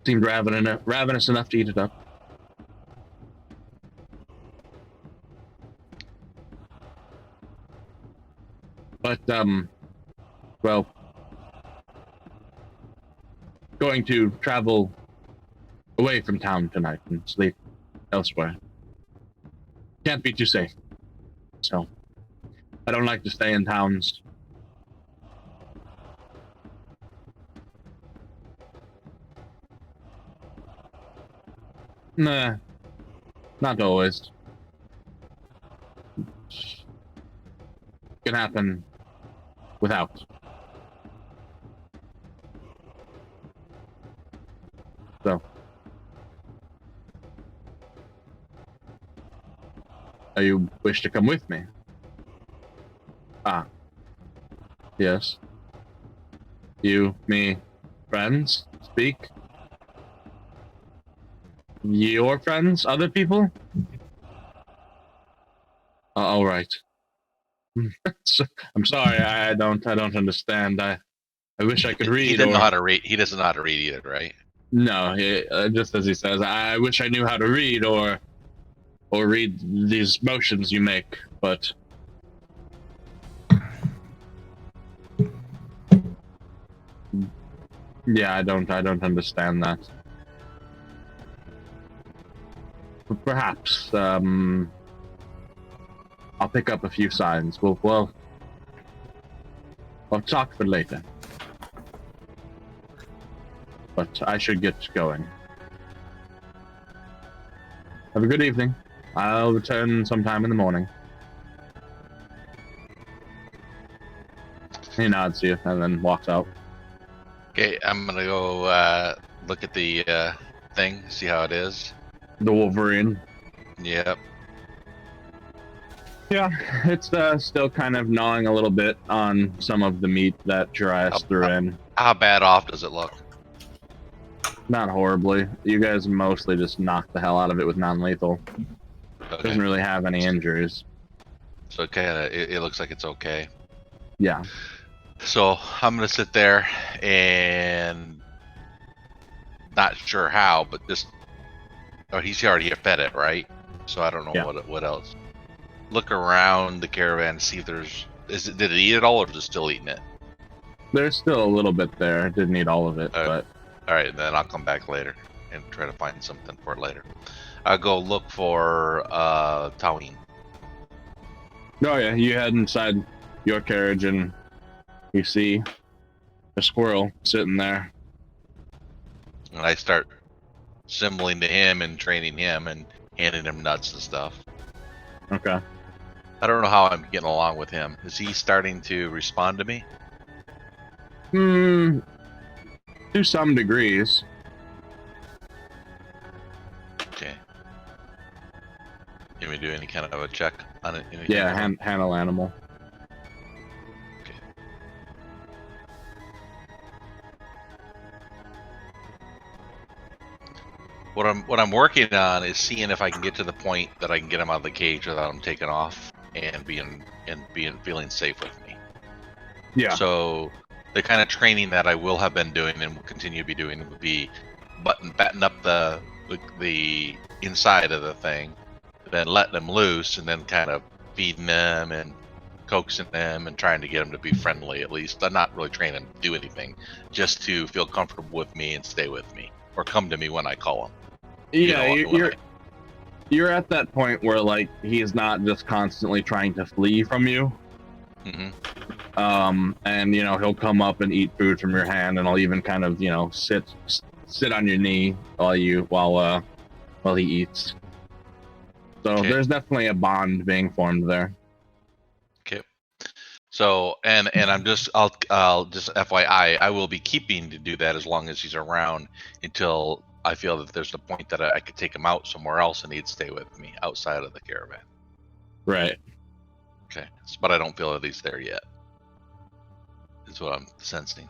Seemed ravenous enough to eat it up. But well, going to travel away from town tonight and sleep elsewhere. Can't be too safe. So, I don't like to stay in towns. Nah, not always. Can happen without. So, you wish to come with me? Yes. You, me, friends, speak? Your friends? Other people? All right. I'm sorry, I don't understand. I wish I could read. He didn't know how to read. He doesn't know how to read either, right? No, just as he says, I wish I knew how to read or read these motions you make, but yeah, I don't understand that. But perhaps I'll pick up a few signs. We'll talk for later. But I should get going. Have a good evening. I'll return sometime in the morning. He nods to you and then walks out. Okay, I'm gonna go look at the thing, see how it is. The Wolverine. Yep. Yeah, it's still kind of gnawing a little bit on some of the meat that Jarius threw in. How bad off does it look? Not horribly. You guys mostly just knocked the hell out of it with non-lethal. Okay. Doesn't really have any injuries. So it looks like it's okay. Yeah. So I'm gonna sit there and not sure how, but just he's already fed it, right? So I don't know what else. Look around the caravan, see if did it eat it all, or is it still eating it? There's still a little bit there. Didn't eat all of it, but all right, then I'll come back later and try to find something for it later. I'll go look for Taween. Oh yeah, you head inside your carriage and you see a squirrel sitting there. And I start symboling to him and training him and handing him nuts and stuff. Okay. I don't know how I'm getting along with him. Is he starting to respond to me? To some degrees. Okay. You want me to do any kind of a check on it? Yeah, handle animal. Okay. What I'm working on is seeing if I can get to the point that I can get him out of the cage without him taking off and feeling safe with me. Yeah. So the kind of training that I will have been doing and will continue to be doing would be batten up the inside of the thing, then letting them loose, and then kind of feeding them and coaxing them and trying to get them to be friendly. At least I'm not really training them to do anything, just to feel comfortable with me and stay with me, or come to me when I call them. Yeah, you're at that point where like he's not just constantly trying to flee from you. Mm-hmm. And he'll come up and eat food from your hand, and I'll even kind of sit on your knee while he eats. So Okay. There's definitely a bond being formed there. Okay. So and I'll just FYI, I will be keeping to do that as long as he's around until I feel that there's a point that I could take him out somewhere else and he'd stay with me outside of the caravan. Right. Okay. But I don't feel that he's there yet. Is what I'm sensing.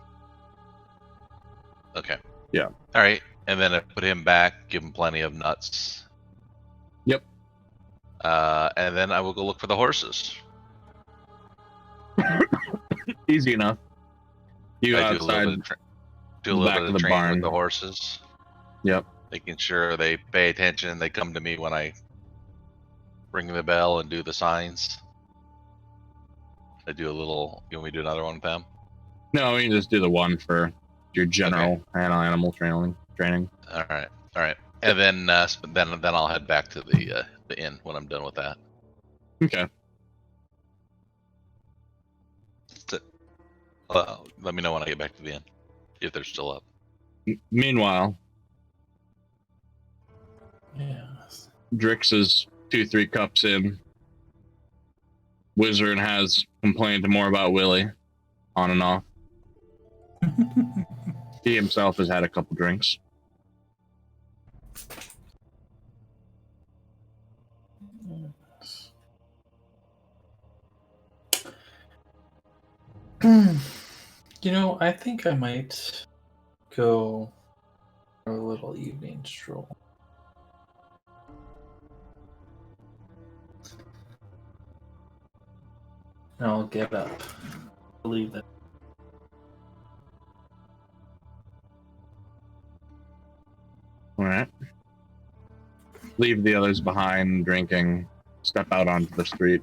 Okay. Yeah. All right. And then I put him back, give him plenty of nuts. Yep. And then I will go look for the horses. Easy enough. You I outside do a little bit of the training barn with the horses. Yep. Making sure they pay attention. They come to me when I ring the bell and do the signs. I do a little. You want me to do another one, Pam? No, you can just do the one for your general animal training. All right. And then I'll head back to the inn when I'm done with that. Okay. That's it. Let me know when I get back to the inn if they're still up. Meanwhile, Yes. Drix is 2-3 cups in. Wizard has complained more about Willie, on and off. He himself has had a couple drinks. I think I might go for a little evening stroll. And I'll get up. Leave that. All right. Leave the others behind drinking. Step out onto the street.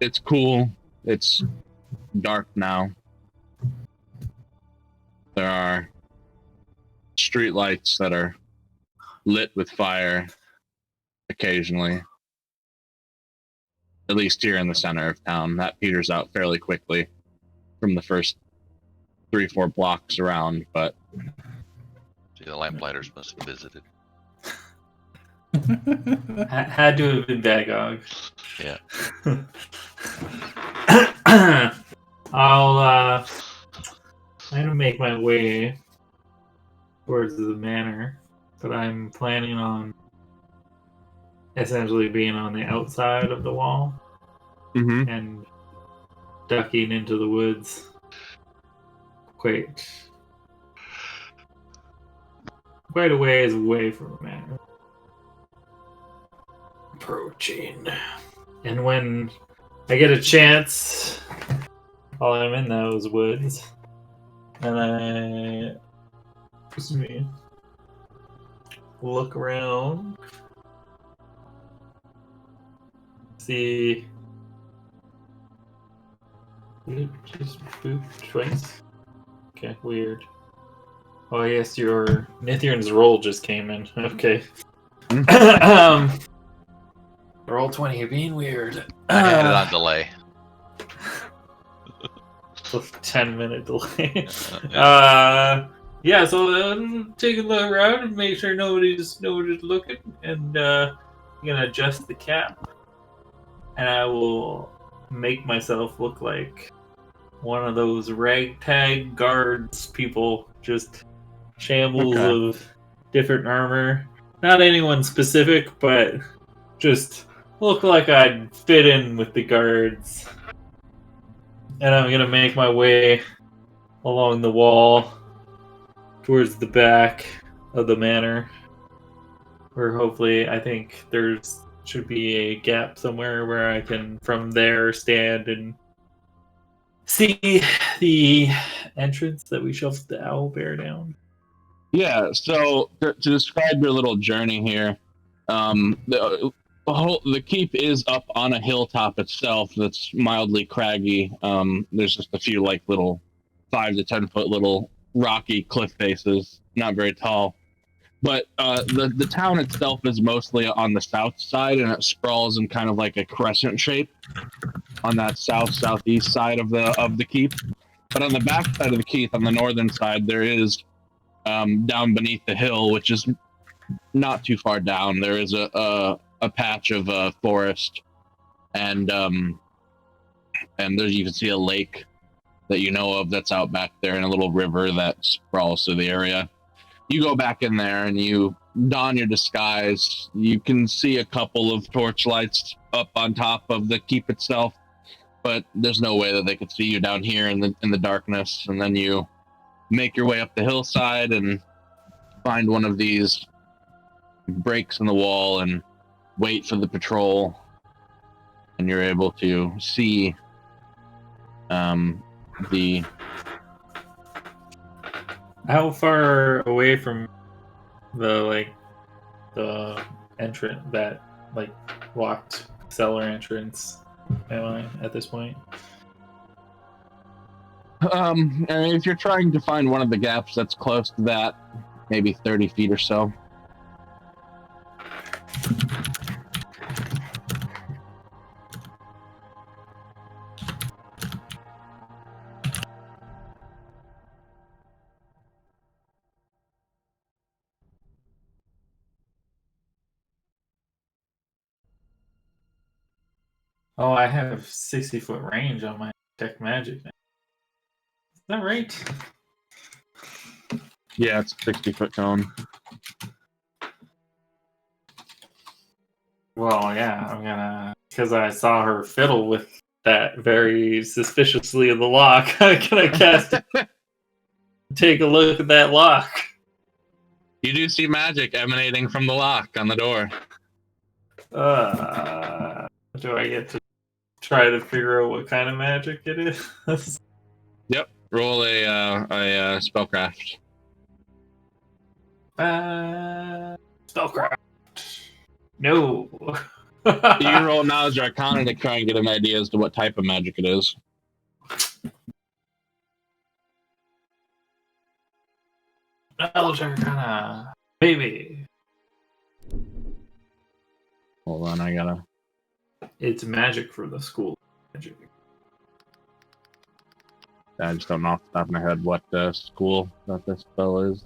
It's cool. It's dark now. There are street lights that are lit with fire occasionally. At least here in the center of town. That peters out fairly quickly from the first 3-4 blocks around, but See, the lamplighters must have visited. Had to have been Dagog. Yeah. I'll I'm gonna make my way towards the manor. but I'm planning on essentially being on the outside of the wall Mm-hmm. and ducking into the woods quite a ways away from the manor. Approaching. And when I get a chance, while I'm in those woods, and look around, see. Just boop twice. Okay, weird. Oh, yes, your Nithyan's roll just came in. Okay. Roll 20, you're being weird. I had it on delay. 10-minute delay. Yeah. Yeah, so take a look around and make sure nobody's looking, and I'm gonna adjust the cap, and I will make myself look like one of those ragtag guards people, just shambles of different armor. Not anyone specific, but just look like I'd fit in with the guards. And I'm gonna make my way along the wall towards the back of the manor, where hopefully I think there's should be a gap somewhere where I can from there stand and see the entrance that we shoved the owl bear down. Yeah, so to describe your little journey here, the keep is up on a hilltop itself that's mildly craggy. There's just a few like little 5 to 10 foot little rocky cliff faces, not very tall. But the town itself is mostly on the south side, and it sprawls in kind of like a crescent shape on that southeast side of the keep. But on the back side of the keep, on the northern side, there is down beneath the hill, which is not too far down. There is a patch of forest, and there you can see a lake that you know of that's out back there, and a little river that sprawls through the area. You go back in there and you don your disguise. You can see a couple of torchlights up on top of the keep itself, but there's no way that they could see you down here in the darkness. And then you make your way up the hillside and find one of these breaks in the wall and wait for the patrol, and you're able to see the How far away from the entrance, that locked cellar entrance, am I at this point? I mean, if you're trying to find one of the gaps that's close to that, maybe 30 feet or so. Oh, I have 60-foot range on my Tech Magic now. Is that right? Yeah, it's a 60-foot cone. Well, yeah, I'm gonna, because I saw her fiddle with that very suspiciously of the lock. I'm gonna cast it. Take a look at that lock. You do see magic emanating from the lock on the door. Do I get to try to figure out what kind of magic it is? Yep. Roll a spellcraft. Spellcraft. No. You roll knowledge arcana to try and get an idea as to what type of magic it is. Knowledge arcana. Maybe. Hold on, I gotta. It's magic for the school. Magic. I just don't know off the top of my head what school that this spell is.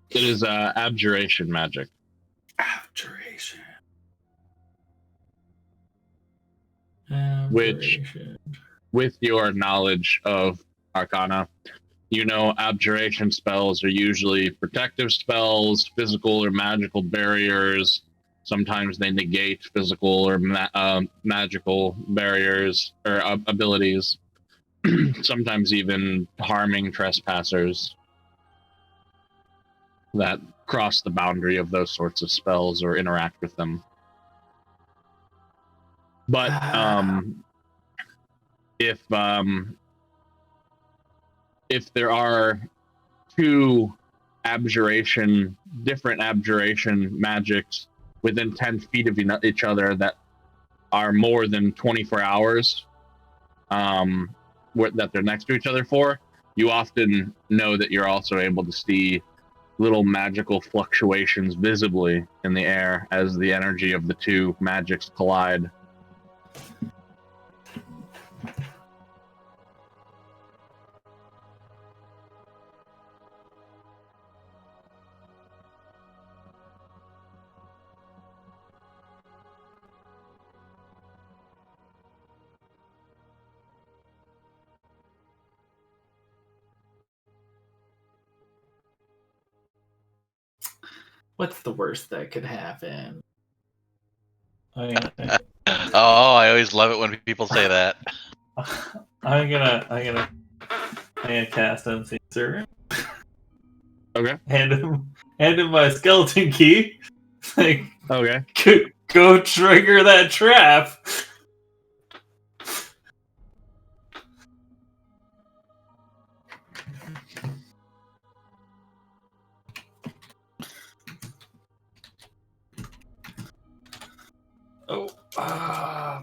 It is abjuration magic. Abjuration. Which, with your knowledge of Arcana, abjuration spells are usually protective spells, physical or magical barriers. Sometimes they negate physical or magical barriers or abilities. Sometimes even harming trespassers that cross the boundary of those sorts of spells or interact with them. But if there are two different abjuration magics within 10 feet of each other that are more than 24 hours, that they're next to each other for, you often know that you're also able to see little magical fluctuations visibly in the air as the energy of the two magics collide. What's the worst that could happen? Oh, I always love it when people say that. I'm gonna cast Unseen Servant. Okay. Hand him my skeleton key. Like, okay. Go trigger that trap.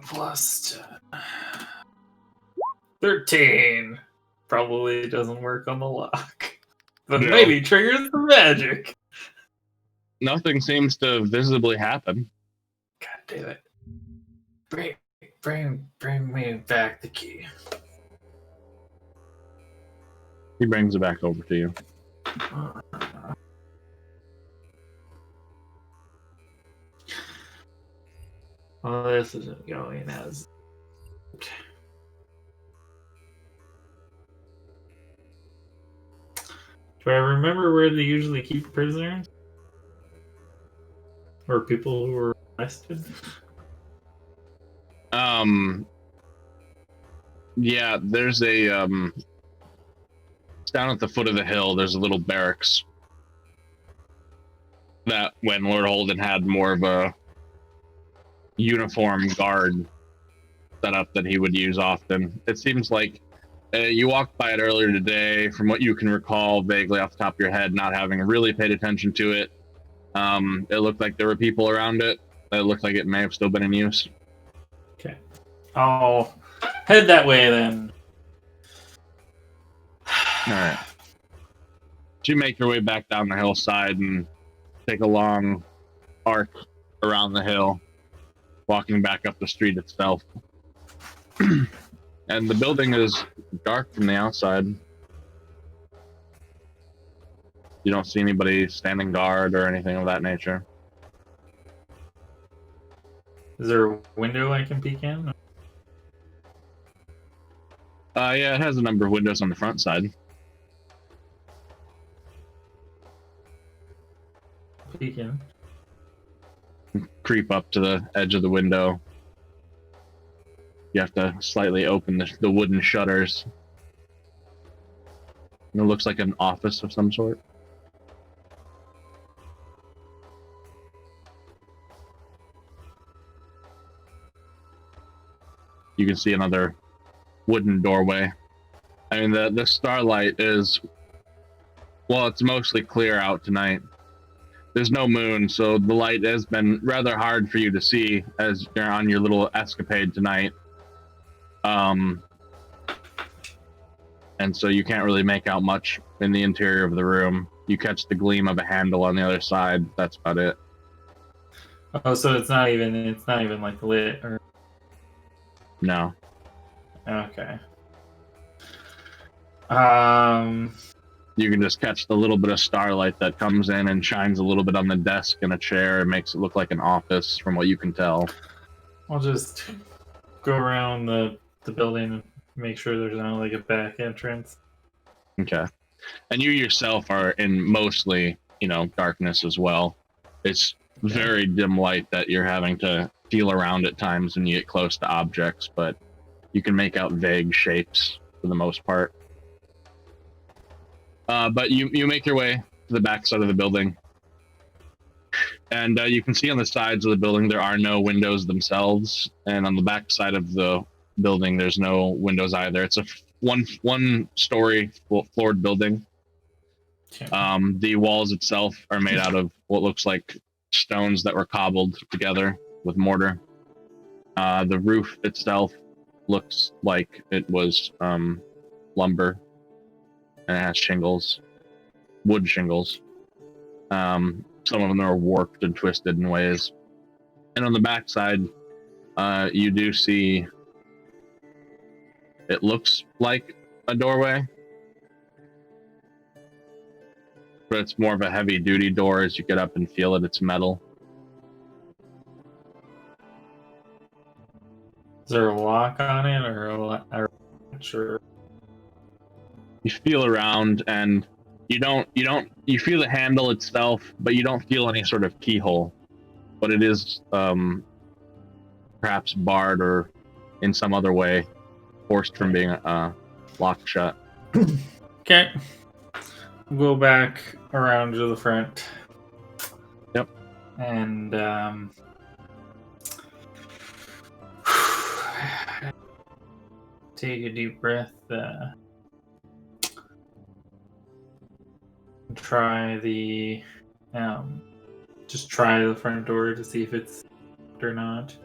Plus 13. Probably doesn't work on the lock. But No. maybe triggers the magic. Nothing seems to visibly happen. God damn it. Bring me back the key. He brings it back over to you. Well, this isn't going as... Do I remember where they usually keep prisoners? Or people who were arrested? Yeah, there's a down at the foot of the hill, there's a little barracks that when Lord Holden had more of a uniform guard set up that he would use often. It seems like you walked by it earlier today, from what you can recall vaguely off the top of your head, not having really paid attention to it. It looked like there were people around it. It looked like it may have still been in use. Okay. I'll head that way then. Alright. So you make your way back down the hillside and take a long arc around the hill, walking back up the street itself. And the building is dark from the outside. You don't see anybody standing guard or anything of that nature. Is there a window I can peek in? Yeah, it has a number of windows on the front side. Peek in. Creep up to the edge of the window. You have to slightly open the wooden shutters. It looks like an office of some sort. You can see another wooden doorway. I mean, the starlight is, well, it's mostly clear out tonight. There's no moon, so the light has been rather hard for you to see as you're on your little escapade tonight. And so you can't really make out much in the interior of the room. You catch the gleam of a handle on the other side. That's about it. Oh, so it's not even like lit or... No. Okay. You can just catch the little bit of starlight that comes in and shines a little bit on the desk and a chair and makes it look like an office from what you can tell. I'll just go around the building and make sure there's not like a back entrance. Okay. And you yourself are in mostly, darkness as well. It's very dim light that you're having to feel around at times when you get close to objects, but you can make out vague shapes for the most part. But you make your way to the back side of the building. And you can see on the sides of the building there are no windows themselves, and on the back side of the building there's no windows either. It's a one-story floored building. The walls itself are made out of what looks like stones that were cobbled together with mortar. The roof itself looks like it was lumber, and it has shingles, wood shingles. Some of them are warped and twisted in ways. And on the backside, you do see it looks like a doorway, but it's more of a heavy-duty door. As you get up and feel it, it's metal. Is there a lock on it, or sure? You feel around, and you feel the handle itself, but you don't feel any sort of keyhole. But it is perhaps barred or in some other way forced from being locked shut. Okay. We'll go back around to the front. Yep. And take a deep breath. Try the just try the front door to see if it's locked or not.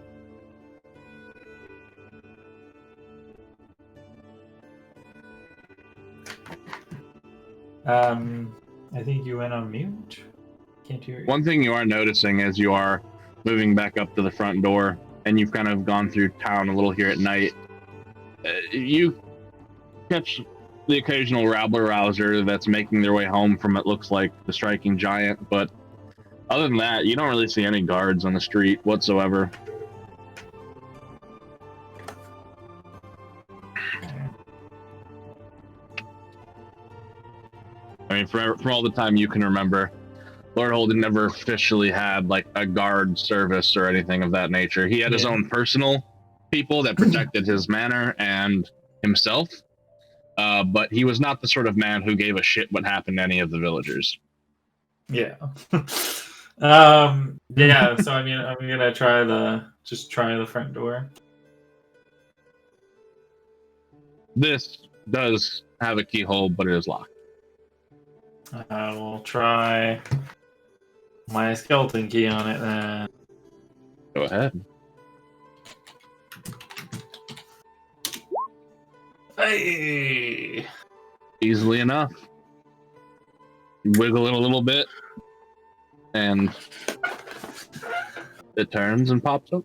I think you went on mute. Can't hear you. One thing you are noticing as you are moving back up to the front door, and you've kind of gone through town a little here at night, you catch the occasional rabble-rouser that's making their way home from, it looks like, the Striking Giant, but other than that, you don't really see any guards on the street whatsoever. I mean, from all the time you can remember, Lord Holden never officially had like a guard service or anything of that nature. He had his own personal people that protected his manor and himself, but he was not the sort of man who gave a shit what happened to any of the villagers. Yeah. Yeah, so I mean, I'm gonna try the front door. This does have a keyhole, but it is locked. I will try my skeleton key on it then. Go ahead. Hey! Easily enough. You wiggle it a little bit, and it turns and pops up.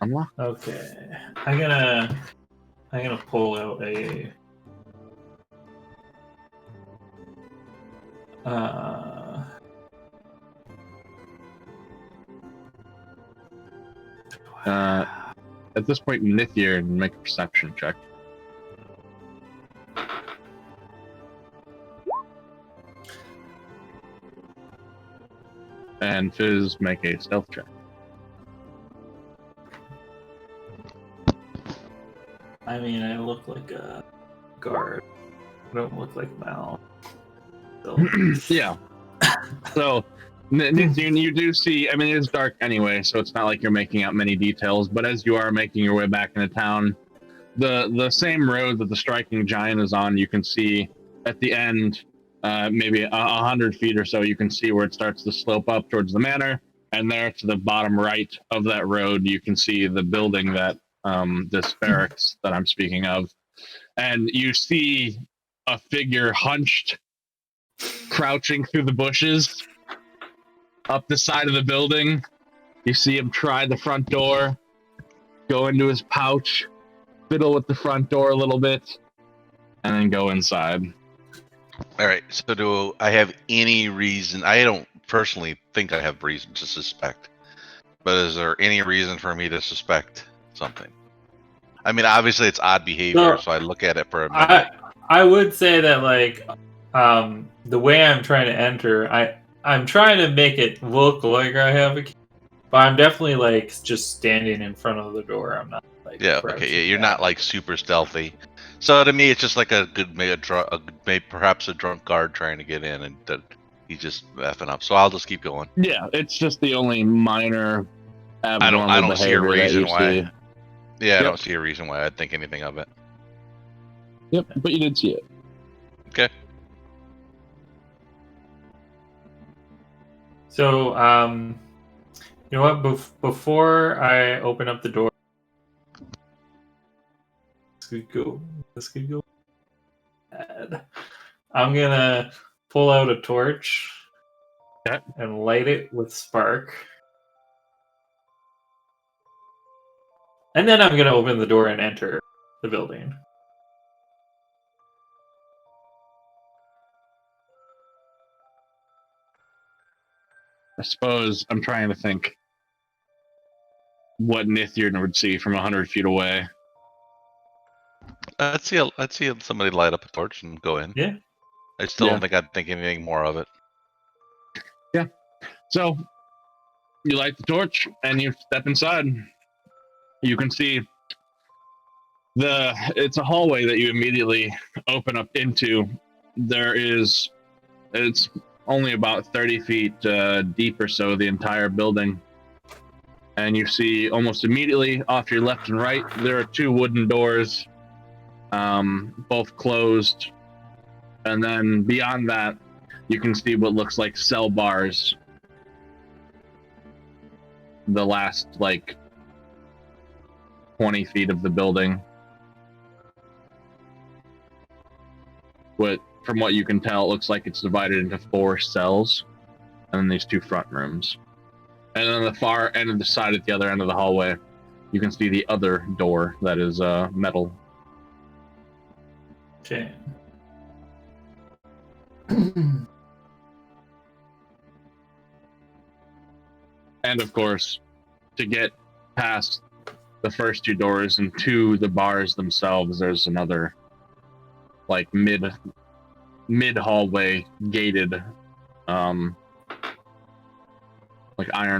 Unlocked. Okay, I'm gonna pull out a at this point, Nithir, make a perception check. And Fizz, make a stealth check. I mean, I look like a guard. I don't look like Mal. So. Yeah. So, you do see, I mean, it is dark anyway, so it's not like you're making out many details, but as you are making your way back into town, the same road that the Striking Giant is on, you can see at the end, maybe 100 feet or so, you can see where it starts to slope up towards the manor, and there to the bottom right of that road, you can see the building that, this barracks that I'm speaking of, and you see a figure hunched, crouching through the bushes up the side of the building. You see him try the front door, go into his pouch, fiddle with the front door a little bit, and then go inside. All right, so do I have any reason? I don't personally think I have reason to suspect, but is there any reason for me to suspect something? I mean, obviously it's odd behavior, so I look at it for a minute. I would say that like the way I'm trying to enter, I'm trying to make it look like I have a key, but I'm definitely like just standing in front of the door. I'm not like Yeah, okay. crouching Yeah, you're down. not like super stealthy. So to me, it's just like a good, perhaps a drunk guard trying to get in, and he's just effing up. So I'll just keep going. Yeah, it's just the only minor abnormal I don't see a behavior that you reason why. see. Yeah, I Yep. don't see a reason why I'd think anything of it. Yep, but you did see it. Okay. So you know what? Before I open up the door, This could go bad. I'm gonna pull out a torch Okay. and light it with spark. And then I'm gonna open the door and enter the building. I suppose I'm trying to think what Nithyrn would see from 100 feet away. I'd see somebody light up a torch and go in. Yeah. I still Yeah. don't think I'd think anything more of it. So you light the torch and you step inside. You can see it's a hallway that you immediately open up into. It's only about 30 feet deep or so, the entire building. And you see almost immediately off your left and right, there are two wooden doors, both closed. And then beyond that, you can see what looks like cell bars. The last, 20 feet of the building. From what you can tell, it looks like it's divided into 4 cells, and then these 2 front rooms. And on the far end of the side, at the other end of the hallway, you can see the other door that is metal. Okay. And of course, to get past the first 2 doors and to the bars themselves, there's another mid hallway gated iron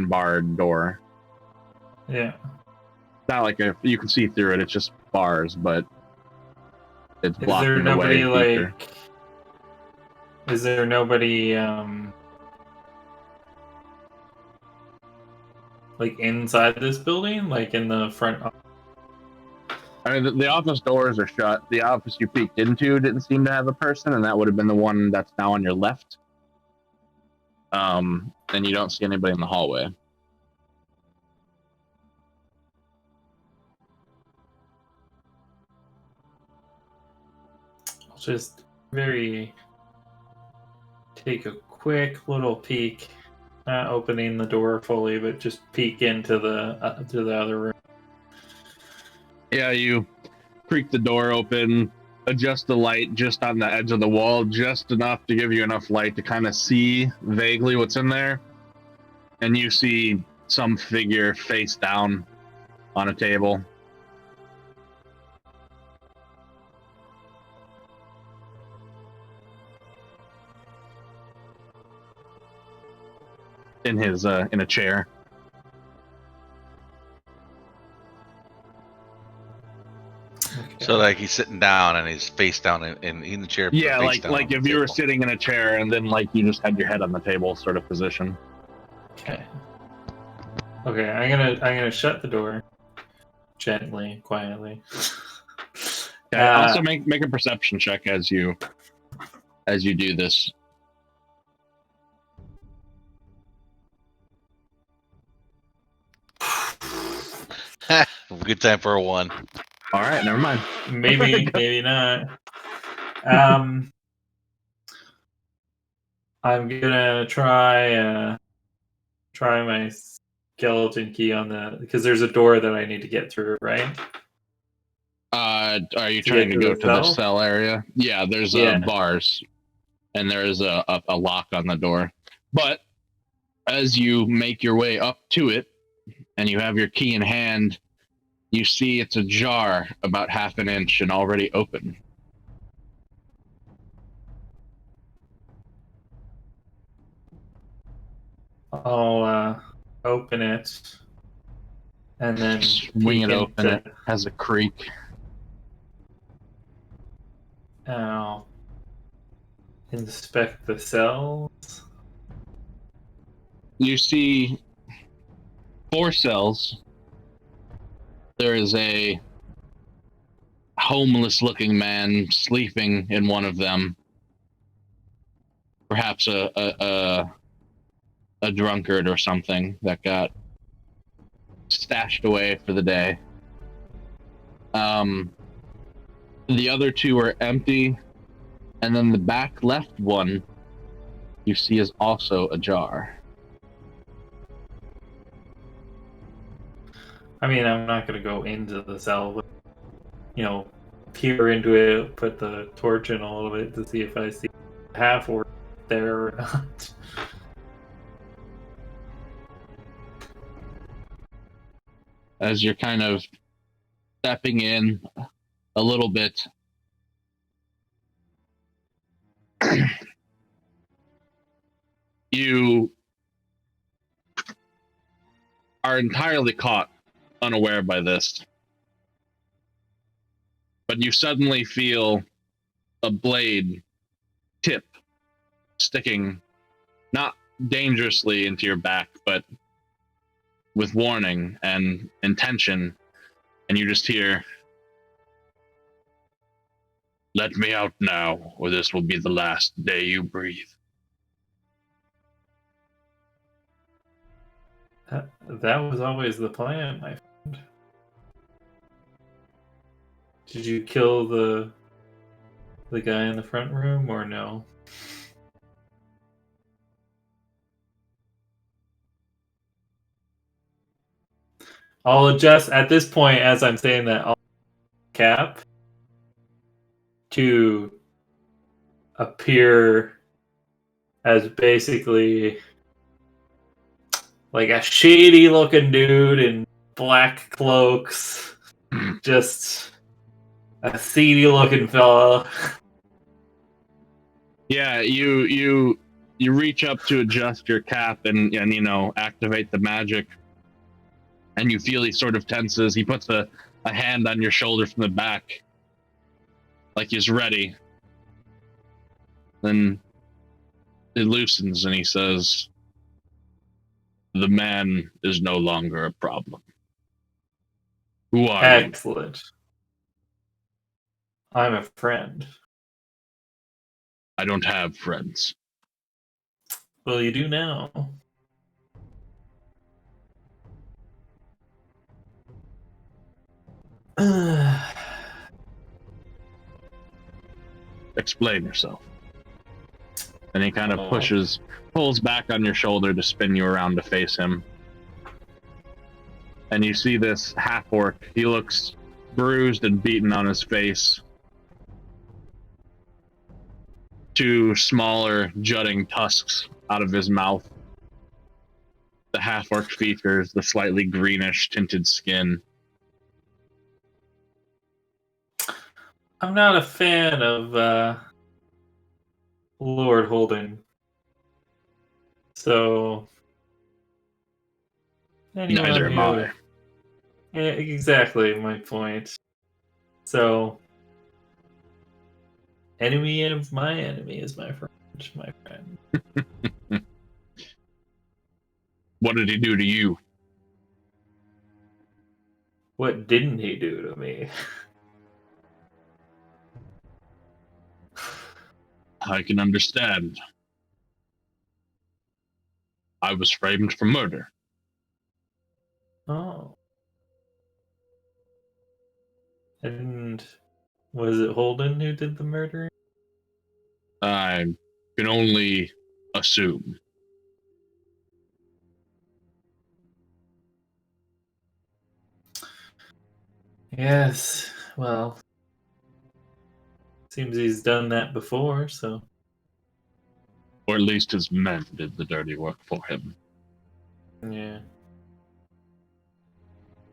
barred door. Yeah. Not you can see through it, it's just bars, but it's Is there blocking the nobody way deeper. Is there nobody inside this building, in the front? I mean, the office doors are shut. The office you peeked into didn't seem to have a person, and that would have been the one that's now on your left. And you don't see anybody in the hallway. I'll just take a quick little peek, not opening the door fully, but just peek into the other room. Yeah, you creak the door open, adjust the light just on the edge of the wall, just enough to give you enough light to kind of see vaguely what's in there. And you see some figure face down on a table. In a chair. So he's sitting down and he's face down in the chair. Yeah, face down like on if the you were table. sitting in a chair and then you just had your head on the table sort of position. Okay. Okay, I'm gonna shut the door gently, quietly. Okay, also make a perception check as you do this. Good time for a 1. All right, never mind. Maybe not. I'm gonna try my skeleton key on because there's a door that I need to get through, right? Are you To trying get to to go the to the cell? cell area? Yeah, there's bars, and there is a lock on the door. But as you make your way up to it, and you have your key in hand, you see it's ajar about half an inch and already open. I'll open it and then Swing peek it open. into- It has a creak. I'll inspect the cells. You see 4 cells. There is a homeless-looking man sleeping in one of them. Perhaps a drunkard or something that got stashed away for the day. The other 2 are empty, and then the back left one you see is also ajar. I mean, I'm not going to go into the cell, but, peer into it, put the torch in a little bit to see if I see half or there or not. As you're kind of stepping in a little bit, you are entirely caught unaware by this. But you suddenly feel a blade tip sticking, not dangerously into your back, but with warning and intention. And you just hear, "Let me out now, or this will be the last day you breathe." That was always the plan, my friend. Did you kill the guy in the front room, or no? I'll adjust at this point as I'm saying that. I'll cap to appear as basically like a shady looking dude in black cloaks, just a seedy looking fella. Yeah, you reach up to adjust your cap and activate the magic, and you feel he sort of tenses. He puts a hand on your shoulder from the back, like he's ready. Then it loosens and he says, "The man is no longer a problem. Who are you?" Excellent. I'm a friend. "I don't have friends." Well, you do now. "Explain yourself." And he kind of Oh. pulls back on your shoulder to spin you around to face him. And you see this half-orc. He looks bruised and beaten on his face. 2 smaller, jutting tusks out of his mouth. The half-orc features, the slightly greenish tinted skin. I'm not a fan of Lord Holden. So anyone Neither am I. Yeah, exactly my point. So enemy of my enemy is my friend. My friend. What did he do to you? What didn't he do to me? I can understand. I was framed for murder. Oh. And was it Holden who did the murdering? I can only assume. Yes. Well, seems he's done that before, so. Or at least his men did the dirty work for him. Yeah.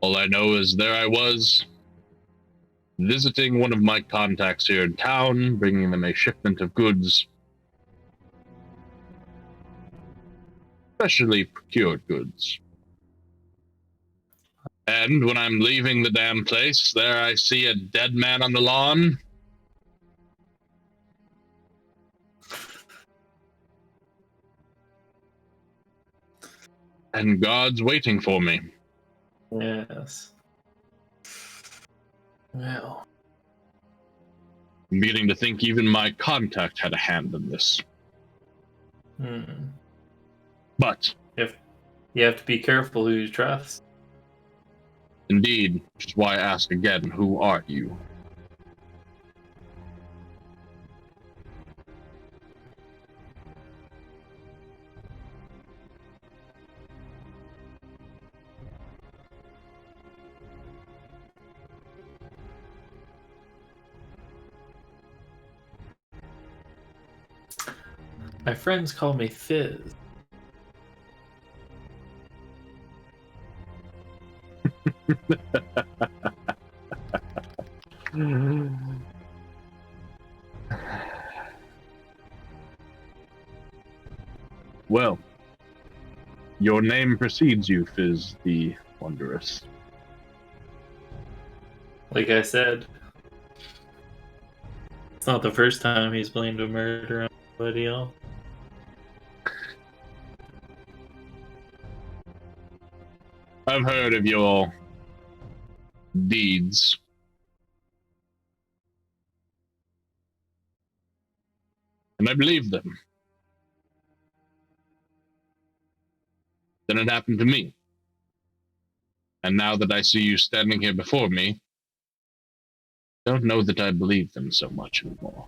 All I know is there I was, visiting one of my contacts here in town, bringing them a shipment of goods. specially procured goods. And when I'm leaving the damn place, there I see a dead man on the lawn. And God's waiting for me. Yes. Well. I'm beginning to think even my contact had a hand in this. But You have to be careful who you trust. indeed, which is why I ask again, who are you? My friends call me Fizz. Well, your name precedes you, Fizz the Wondrous. Like I said, it's not the first time he's blamed a murder on somebody else. I've heard of your deeds. And I believe them. Then it happened to me. And now that I see you standing here before me, I don't know that I believe them so much anymore.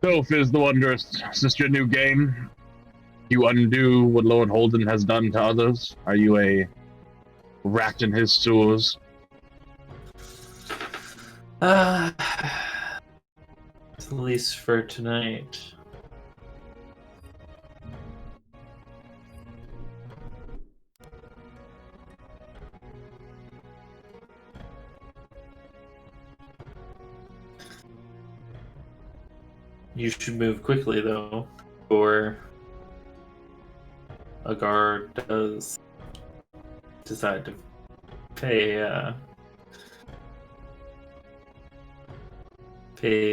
So, Fizz the Wondrous, is this your new game? You undo what Lord Holden has done to others? Are you a rat in his sewers? At least for tonight. You should move quickly, though, or a guard does decide to pay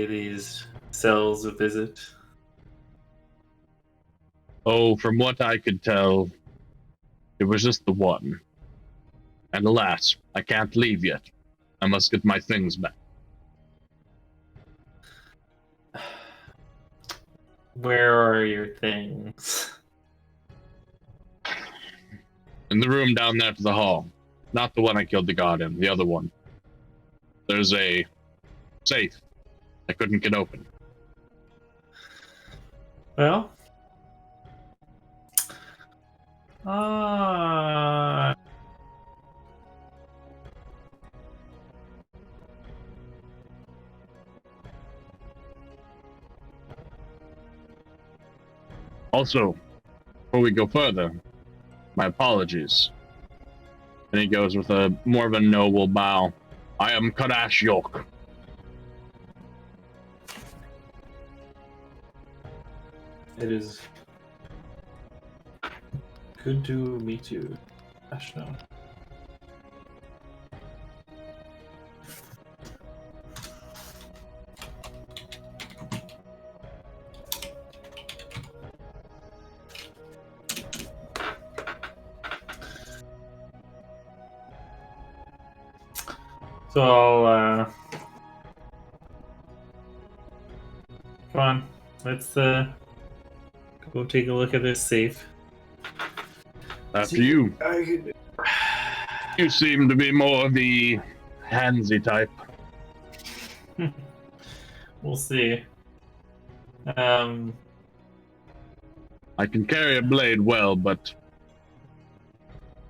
these cells a visit. Oh, from what I could tell, it was just the one. And alas, I can't leave yet. I must get my things back. Where are your things? In the room down there to the hall. Not the one I killed the god in, the other one. There's a safe I couldn't get open. Well, Also, before we go further, my apologies. And he goes with a more of a noble bow. I am Kadash York. it is good to meet you, Ashna. So I'll come on. Let's go take a look at this safe. After you. You seem to be more of the handsy type. We'll see. I can carry a blade well, but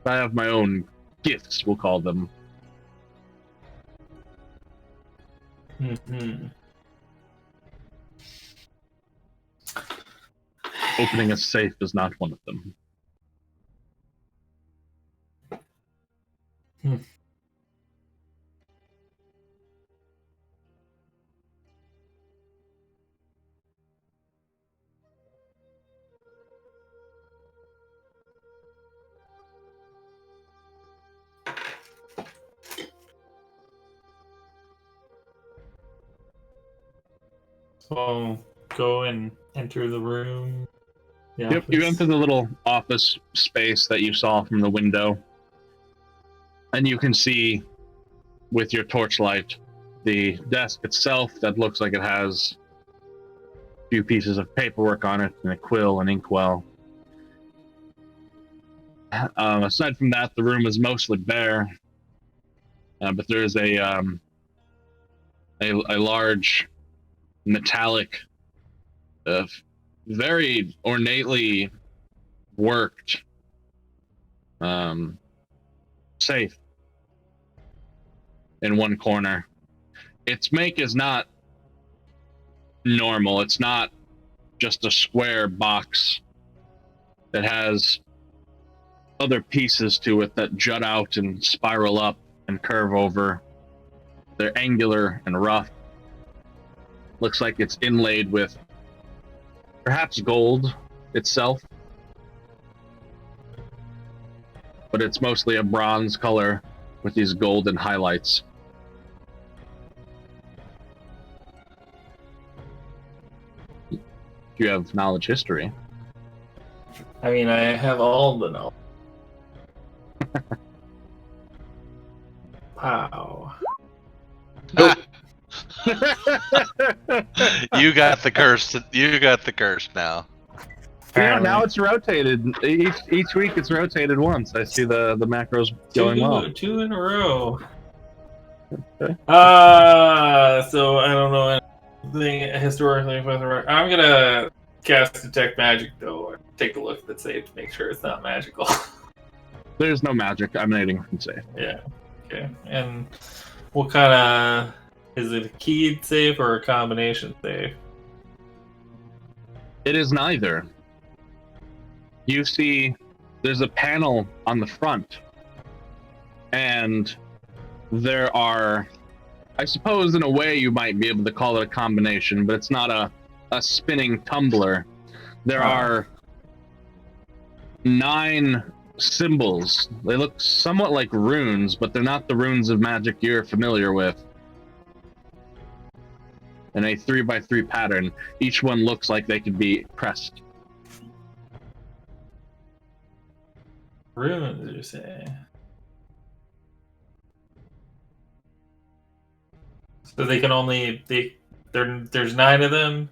I have my own gifts, we'll call them. Opening a safe is not one of them. So go and enter the room. The Yep, you office. enter the little office space that you saw from the window, and you can see with your torchlight the desk itself that looks like it has a few pieces of paperwork on it and a quill and inkwell. Aside from that, the room is mostly bare, but there is a large metallic, very ornately worked safe in one corner. Its make is not normal. It's not just a square box. It has other pieces to it that jut out and spiral up and curve over. They're angular and rough. Looks like it's inlaid with perhaps gold itself, but it's mostly a bronze color with these golden highlights. You have knowledge history. I mean, I have all the knowledge. Wow. Ah, you got the curse. You got the curse now. Yeah, Apparently. now it's rotated. Each week it's rotated once. I see the macros going well. Two in a row. Okay. So I don't know anything historically. I'm gonna cast detect magic though, or take a look at the safe to make sure it's not magical. There's no magic emanating from safe. Yeah. Okay. And what kind of is it? A keyed safe or a combination safe? It is neither. You see, there's a panel on the front, and there are, I suppose in a way you might be able to call it a combination, but it's not a spinning tumbler. There are 9 symbols. They look somewhat like runes, but they're not the runes of magic you're familiar with. In a 3x3 pattern, each one looks like they could be pressed. Runes, you say? So they can only there's 9 of them,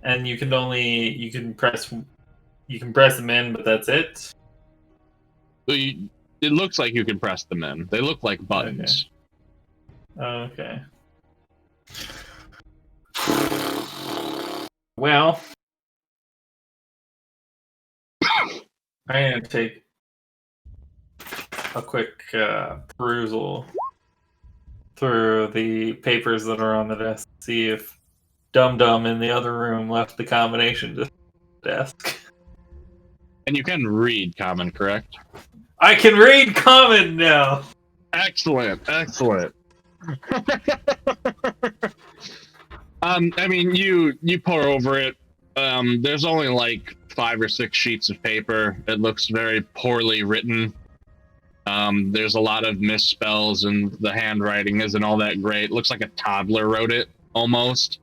and you can press them in, but that's it. So it looks like you can press them in. They look like buttons. Okay. Well, I'm gonna take a quick perusal through the papers that are on the desk, see if Dum Dum in the other room left the combination to the desk. And you can read common, correct? I can read common now. Excellent. I mean, you pour over it. There's only like 5 or 6 sheets of paper. It looks very poorly written. There's a lot of misspells, and the handwriting isn't all that great. It looks like a toddler wrote it, almost.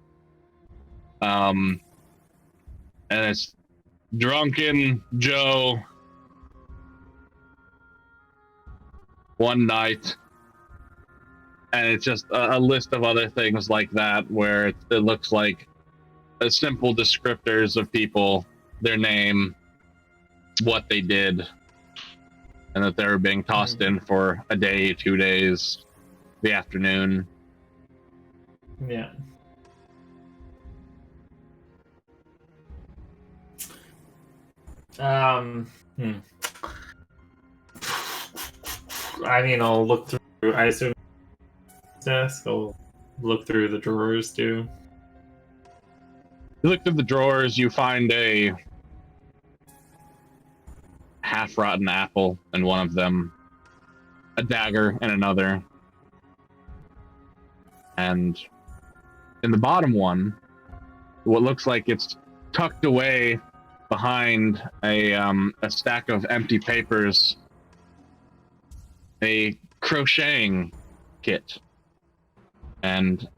And it's Drunken Joe, one night. And it's just a list of other things like that, where it looks like a simple descriptors of people, their name, what they did, and that they were being tossed in for a day, 2 days, the afternoon. Yeah. I mean, I'll look through. I assume desk. I'll look through the drawers too. You look through the drawers, you find a half-rotten apple in one of them, a dagger in another, and in the bottom one, what looks like it's tucked away behind a stack of empty papers, a crocheting kit and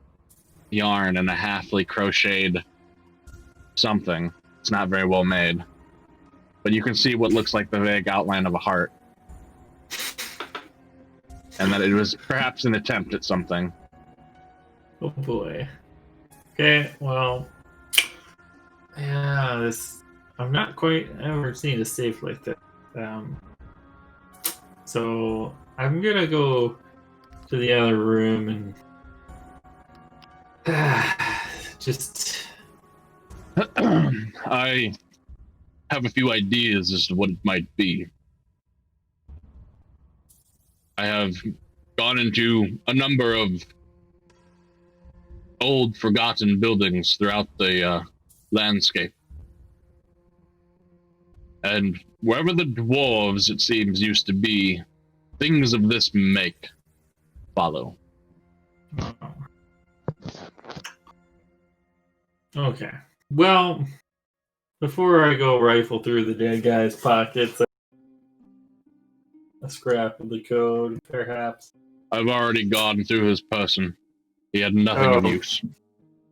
yarn and a halfly crocheted something. It's not very well made. But you can see what looks like the vague outline of a heart. And that it was perhaps an attempt at something. Oh boy. Okay, well, yeah, I've never seen a safe like that. So I'm gonna go to the other room and just. I have a few ideas as to what it might be. I have gone into a number of old, forgotten buildings throughout the landscape. And wherever the dwarves, it seems, used to be, things of this make follow. Okay. Well, before I go rifle through the dead guy's pockets, a scrap of the code, perhaps. I've already gone through his person. He had nothing of use.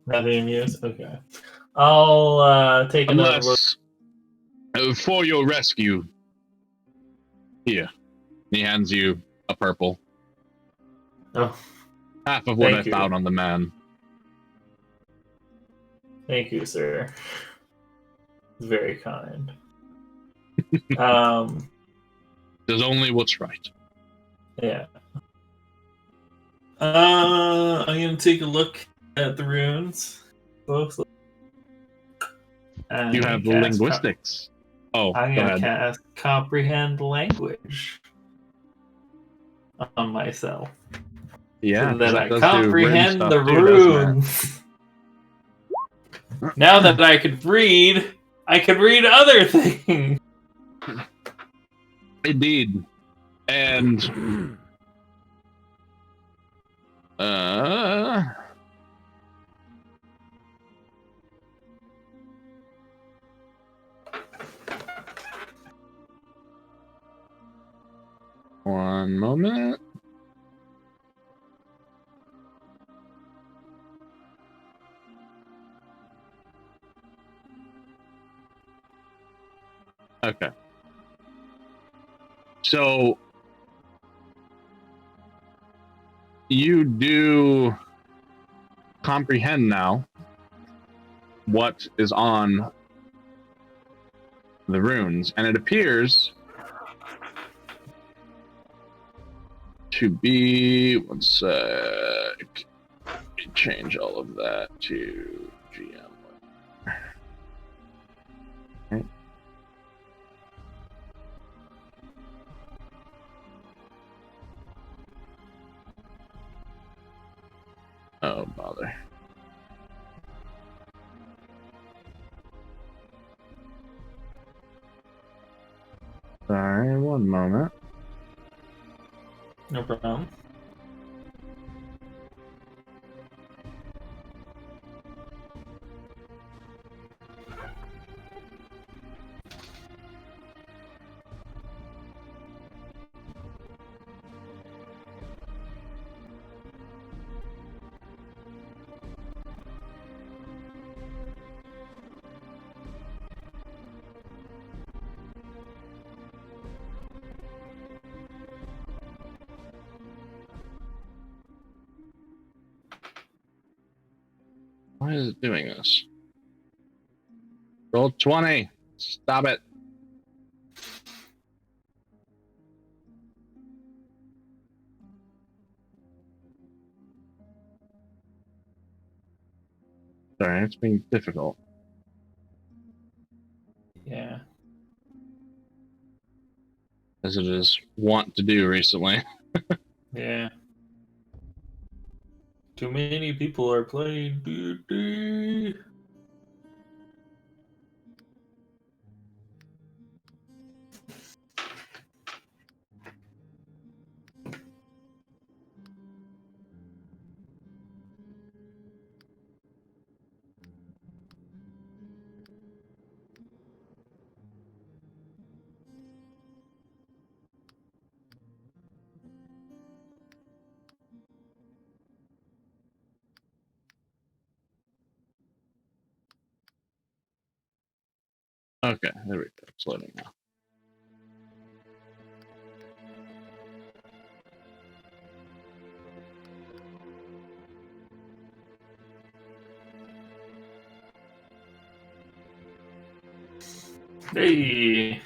Nothing in use? Okay. I'll take another look. Unless, for your rescue, here. He hands you a purple. Oh, Half of what I thank you. found on the man. Thank you, sir. Very kind. There's only what's right. Yeah. I'm gonna take a look at the runes, folks. You have linguistics. I'm go gonna ahead. cast comprehend language on myself. Yeah, So that I does do rim comprehend stuff the too, doesn't it? runes. Now that I could read other things. Indeed. And one moment. Okay. So you do comprehend now what is on the runes, and it appears to be, one sec, change all of that to GM. Okay. Oh, bother. Sorry, one moment. No problem. Why is it doing this? Roll 20. Stop it. Sorry, it's being difficult. Yeah. As it is wont to do recently. Yeah. Too many people are playing D&D. Okay, there we go. It's loading now. Hey.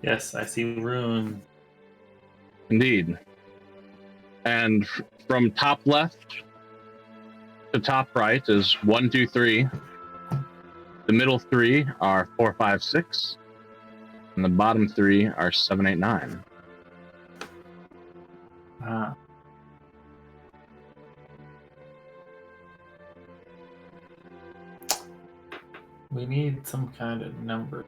Yes, I see ruin. Indeed. And from top left to top right is 1, 2, 3. The middle 3 are 4, 5, 6. And the bottom 3 are 7, 8, 9. Ah. We need some kind of number.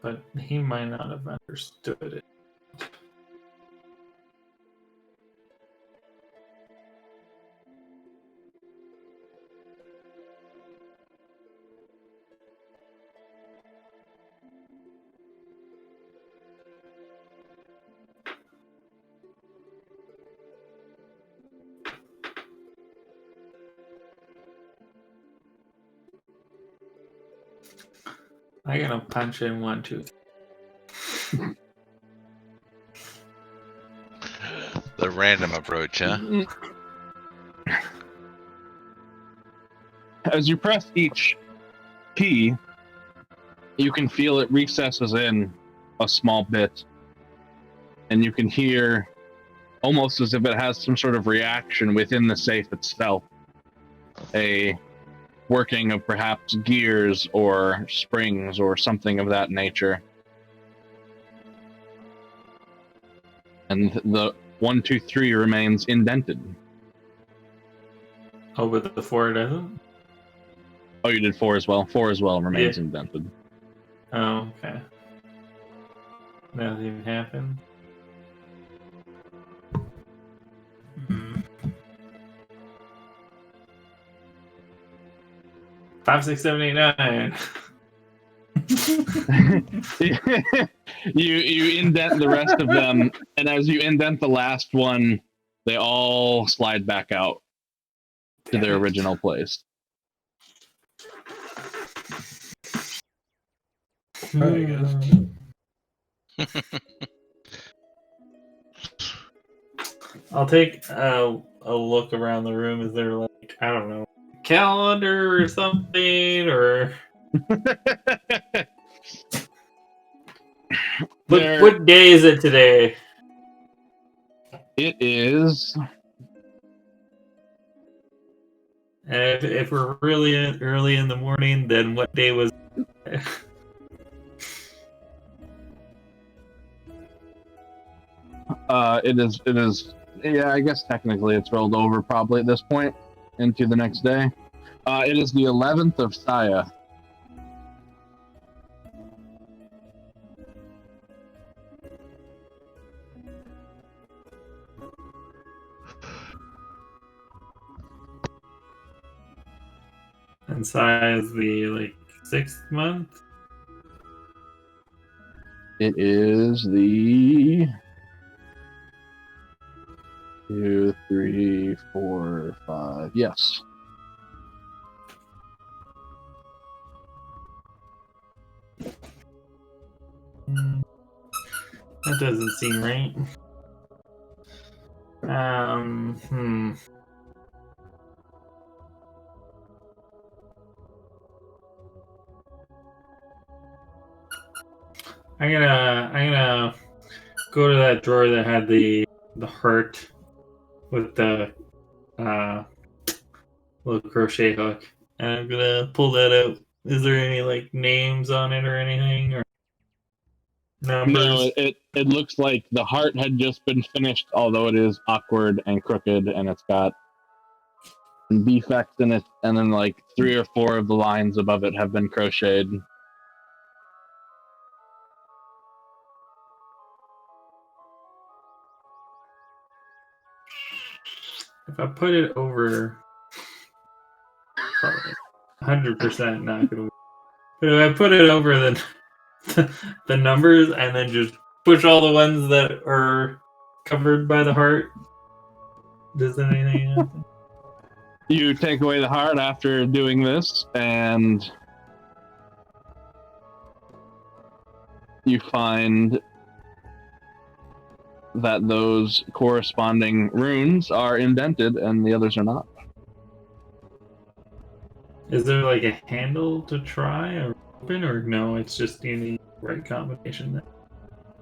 But he might not have understood it. I'm gonna punch in 1, 2, 3. The random approach, huh? As you press each key, you can feel it recesses in a small bit. And you can hear, almost as if it has some sort of reaction within the safe itself, a working of perhaps gears or springs or something of that nature. And the 1, 2, 3 remains indented. Oh, but the 4 doesn't? Oh, you did 4 as well? 4 as well remains Yeah. indented. Oh, okay. Nothing happened. Mm. 5, 6, 7, 8, 9. you indent the rest of them, and as you indent the last one, they all slide back out to their original place. Alright, guys. I'll take a look around the room. Is there, like, I don't know, calendar or something? Or what day is it today? It is. And if we're really early in the morning, then what day was it? It is. Yeah, I guess technically it's rolled over probably at this point into the next day. It is the 11th of Saya. And size the, like, 6th month? It is the 2, 3, 4, 5. Yes. That doesn't seem right. I'm gonna go to that drawer that had the heart with the little crochet hook, and I'm gonna pull that out. Is there any, like, names on it or anything, or numbers? No, it looks like the heart had just been finished, although it is awkward and crooked, and it's got defects in it, and then like 3 or 4 of the lines above it have been crocheted. If I put it over, probably 100% not gonna. But if I put it over the numbers and then just push all the ones that are covered by the heart? Does anything happen? You take away the heart after doing this, and you find that those corresponding runes are indented and the others are not. Is there like a handle to try or open, or no? It's just you need the right combination. There.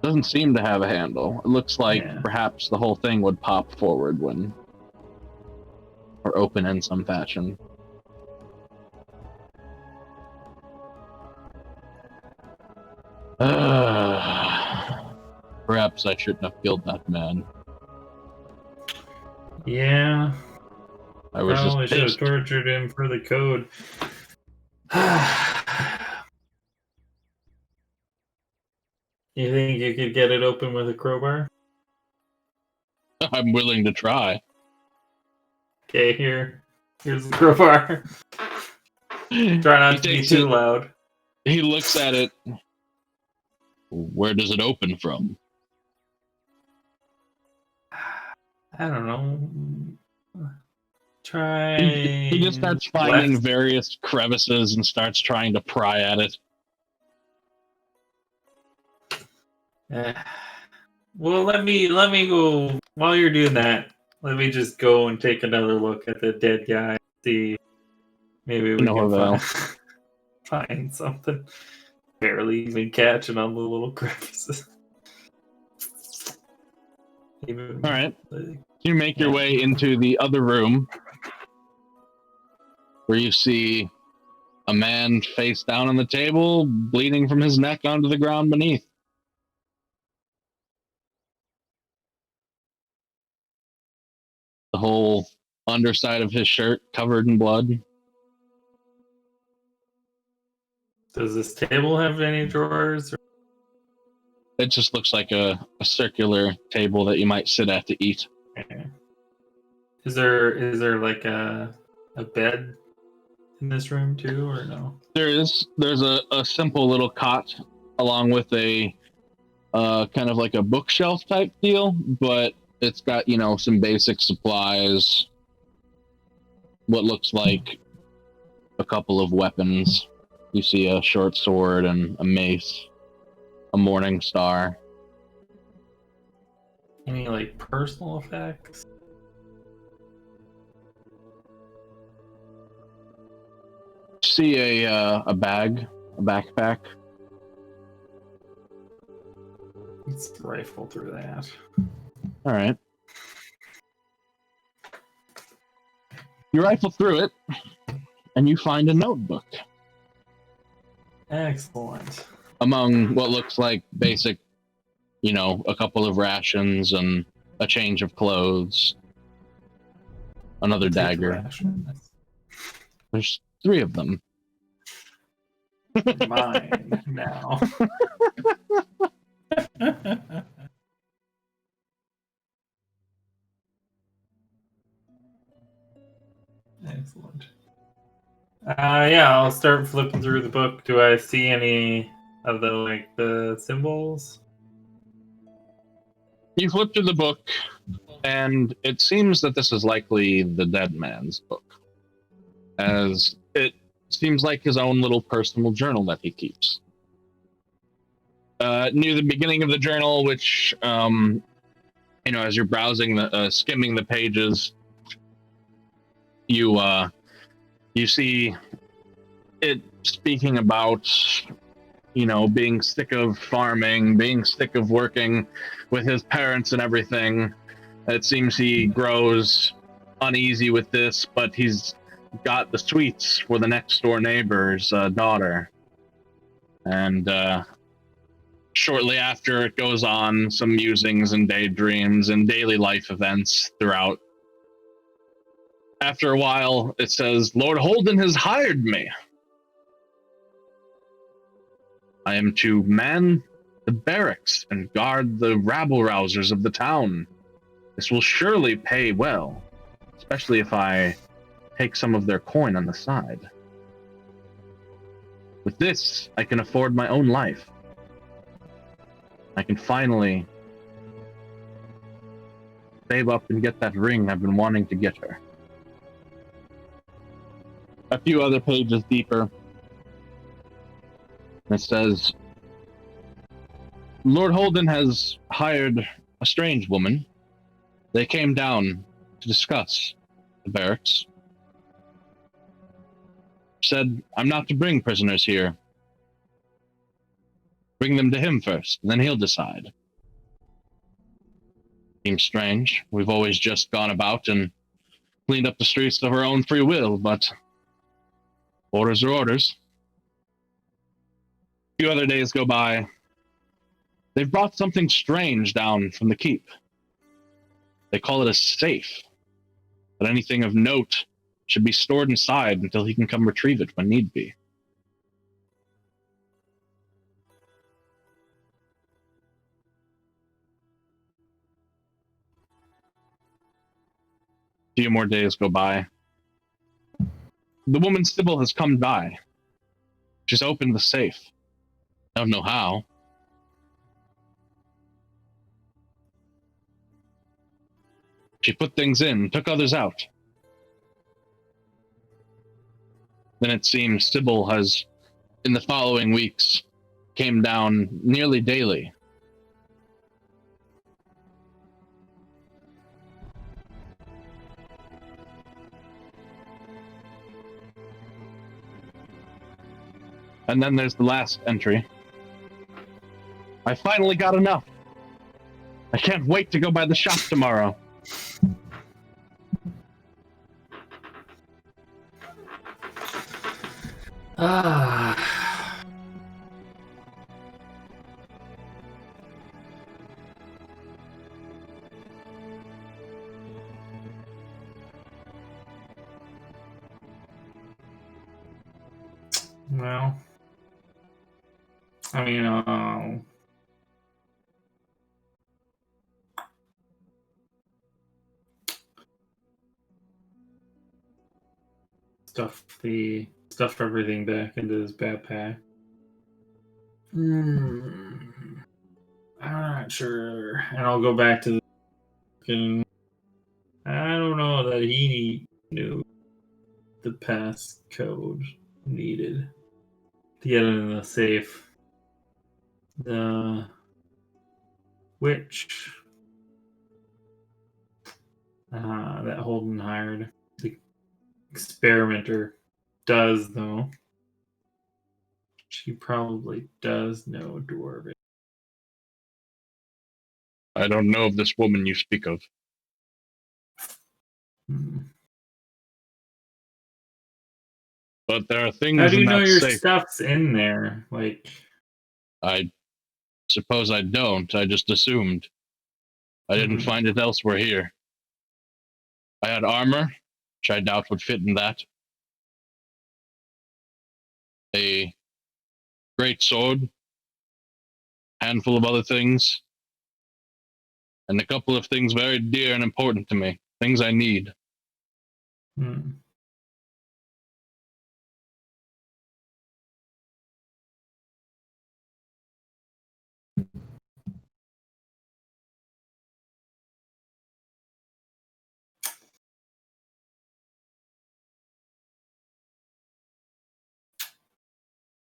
Doesn't seem to have a handle. It looks like Yeah. perhaps the whole thing would pop forward when, or open in some fashion. Perhaps I shouldn't have killed that man. Yeah. I was Probably just should have pissed. tortured him for the code. You think you could get it open with a crowbar? I'm willing to try. Okay, here's the crowbar. Try not He to be takes too it. loud. He looks at it. Where does it open from? I don't know. Try. He just starts finding left. various crevices and starts trying to pry at it. Well, let me go. While you're doing that, let me just go and take another look at the dead guy. See, maybe we No can avail. find something. Barely even catching on the little crevices. Even, All right. like, You make your Yeah. way into the other room where you see a man face down on the table, bleeding from his neck onto the ground beneath. The whole underside of his shirt covered in blood. Does this table have any drawers? It just looks like a circular table that you might sit at to eat. Okay. Is there like a bed in this room too, or no? There's a simple little cot along with a kind of like a bookshelf type deal, but it's got, some basic supplies, what looks like a couple of weapons. You see a short sword and a mace, a morning star. Any like personal effects? See a bag, a backpack. Let's rifle through that. All right. You rifle through it, and you find a notebook Excellent. among what looks like basic, a couple of rations and a change of clothes, another Take the dagger. rations. There's 3 of them. Mine now. Excellent. Yeah, I'll start flipping through the book. Do I see any of the symbols? You flip through the book, and it seems that this is likely the dead man's book, as it seems like his own little personal journal that he keeps. Near the beginning of the journal, which, as you're browsing, skimming the pages, you see it speaking about, being sick of farming, being sick of working with his parents and everything. It seems he grows uneasy with this, but he's got the sweets for the next door neighbor's daughter. And shortly after, it goes on some musings and daydreams and daily life events throughout. After a while, it says, Lord Holden has hired me. I am to man the barracks and guard the rabble-rousers of the town. This will surely pay well, especially if I take some of their coin on the side. With this, I can afford my own life. I can finally save up and get that ring I've been wanting to get her. A few other pages deeper, it says, Lord Holden has hired a strange woman. They came down to discuss the barracks. Said, I'm not to bring prisoners here. Bring them to him first, and then he'll decide. Seems strange. We've always just gone about and cleaned up the streets of our own free will, but orders are orders. A few other days go by. They've brought something strange down from the keep. They call it a safe, but anything of note should be stored inside until he can come retrieve it when need be. A few more days go by. The woman Sybil has come by. She's opened the safe. I don't know how. She put things in, took others out. Then it seems Sybil has, in the following weeks, came down nearly daily. And then there's the last entry. I finally got enough. I can't wait to go by the shop tomorrow. Ah. Well, I mean, stuffed everything back into his backpack. I'm not sure, and I'll go back to the. I don't know that he knew the passcode needed to get in the safe. The witch that Holden hired, the experimenter, does though. She probably does know Dwarven. I don't know of this woman you speak of. But there are things How do you in know that your safe. stuff's in there? Like, I suppose I don't. I just assumed. I didn't find it elsewhere here. I had armor, which I doubt would fit in that. A great sword, handful of other things, and a couple of things very dear and important to me. Things I need.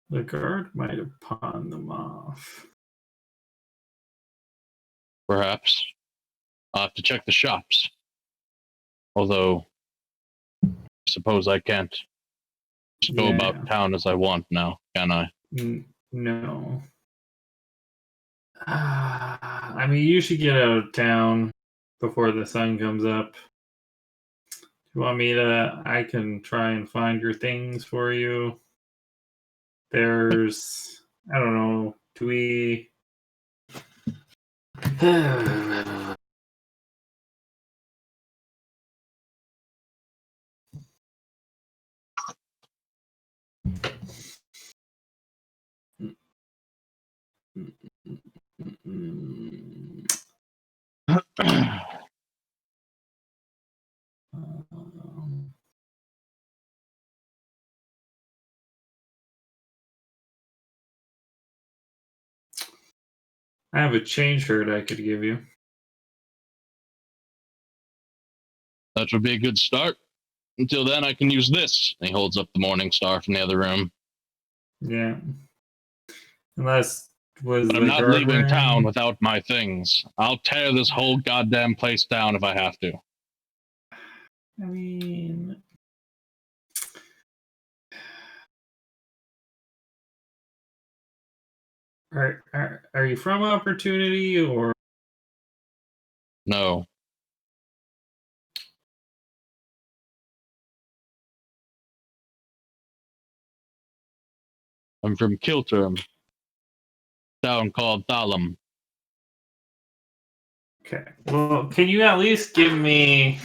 The guard might have pawned them off. Perhaps. I'll have to check the shops. Although, I suppose I can't just go about town as I want now, can I? No. I mean, you should get out of town before the sun comes up. You want me to? I can try and find your things for you. There's, I don't know, do we? I have a chain shirt I could give you. That would be a good start. Until then, I can use this. And he holds up the Morning Star from the other room. Yeah. Unless was But the I'm not guard leaving wearing- town without my things. I'll tear this whole goddamn place down if I have to. I mean, are you from Opportunity or? No. I'm from Kilterm, town called Thalum. Okay. Well, can you at least give me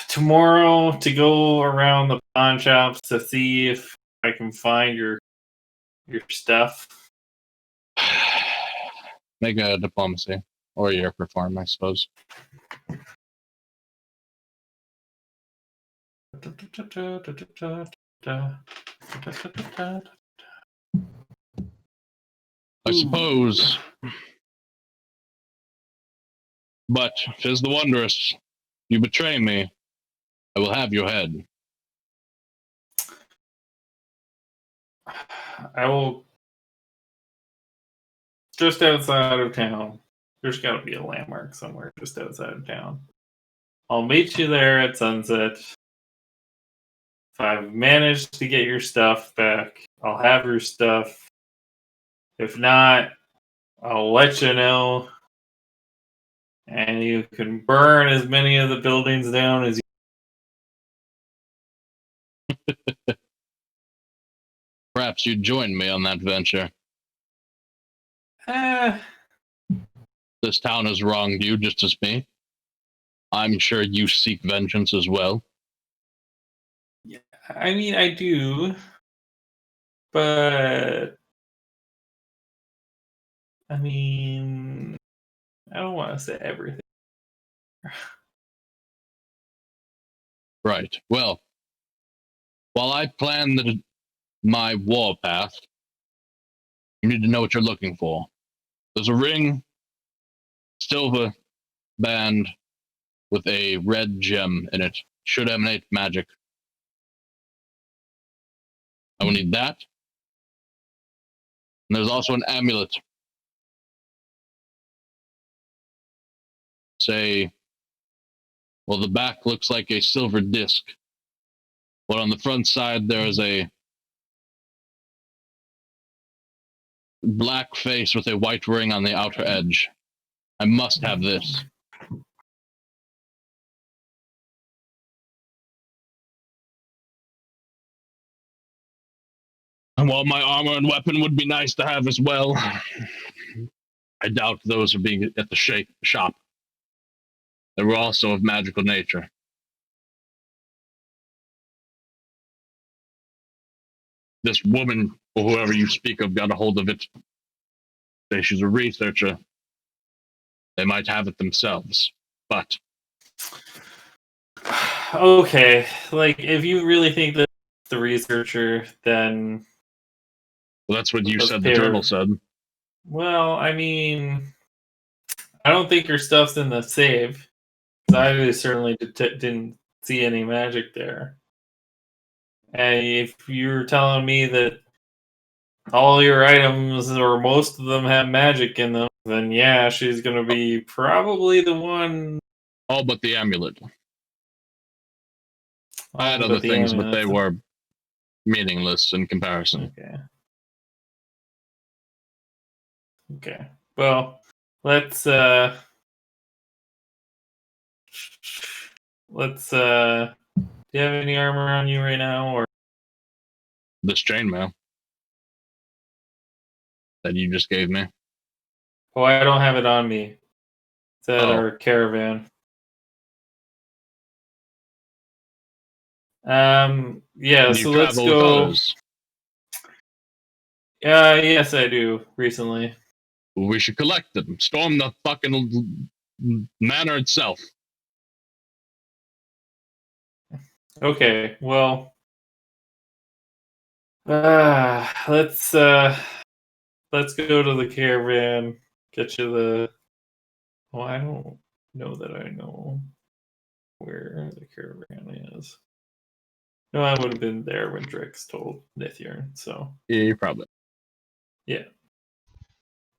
tomorrow to go around the pawn shops to see if I can find your stuff? Make a diplomacy. Or your perform, I suppose. I suppose. But, 'tis the wondrous. You betray me, I will have your head. I will just outside of town. There's got to be a landmark somewhere just outside of town. I'll meet you there at sunset. If I've managed to get your stuff back, I'll have your stuff. If not, I'll let you know. And you can burn as many of the buildings down as you. Perhaps you'd join me on that venture. This town has wronged you just as me. I'm sure you seek vengeance as well. Yeah, I mean, I do. But I mean, I don't want to say everything. Right. Well, while I plan my war path, you need to know what you're looking for. There's a ring, silver band with a red gem in it. Should emanate magic. I will need that. And there's also an amulet. Say, well, the back looks like a silver disc, but on the front side there is a black face with a white ring on the outer edge. I must have this. And while my armor and weapon would be nice to have as well, I doubt those are being at the shop. They were also of magical nature. This woman, or whoever you speak of, got a hold of it. Say she's a researcher. They might have it themselves, but Okay, like if you really think that the researcher, then well, that's what you let's said. pay The her. turtle said. Well, I mean, I don't think your stuff's in the safe. 'Cause I certainly didn't see any magic there. And if you're telling me that all your items or most of them have magic in them, then yeah, she's gonna be probably the one. All but the amulet. I had But other the things, but they amulet. were meaningless in comparison. Okay. Well, let's do you have any armor on you right now, or This chainmail that you just gave me. oh, I don't have it on me. It's at Oh. our caravan. Yeah, Do you so let's travel with go. others? Yes, I do. Recently. We should collect them. Storm the fucking manor itself. Okay, well, let's let's go to the caravan. Get you the. Oh, I don't know that I know where the caravan is. No, I would have been there when Drix told Nithir. So Yeah, you probably. yeah,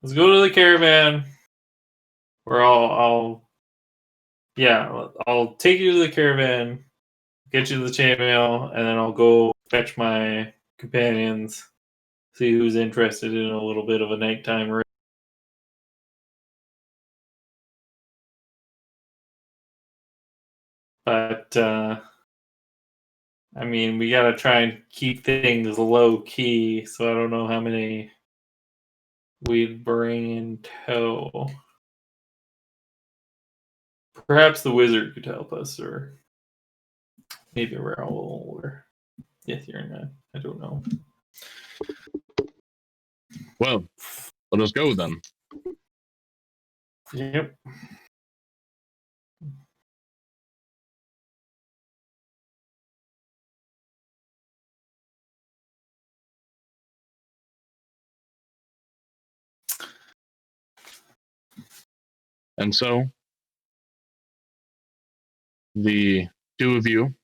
let's go to the caravan. Where I'll take you to the caravan, get you the chainmail, and then I'll go fetch my companions. See who's interested in a little bit of a nighttime raid. But I mean, we gotta try and keep things low key. So I don't know how many we'd bring in tow. Perhaps the wizard could help us, or maybe Raoul or Ithir. I don't know. Well, let us go then. Yep. And so, the two of you,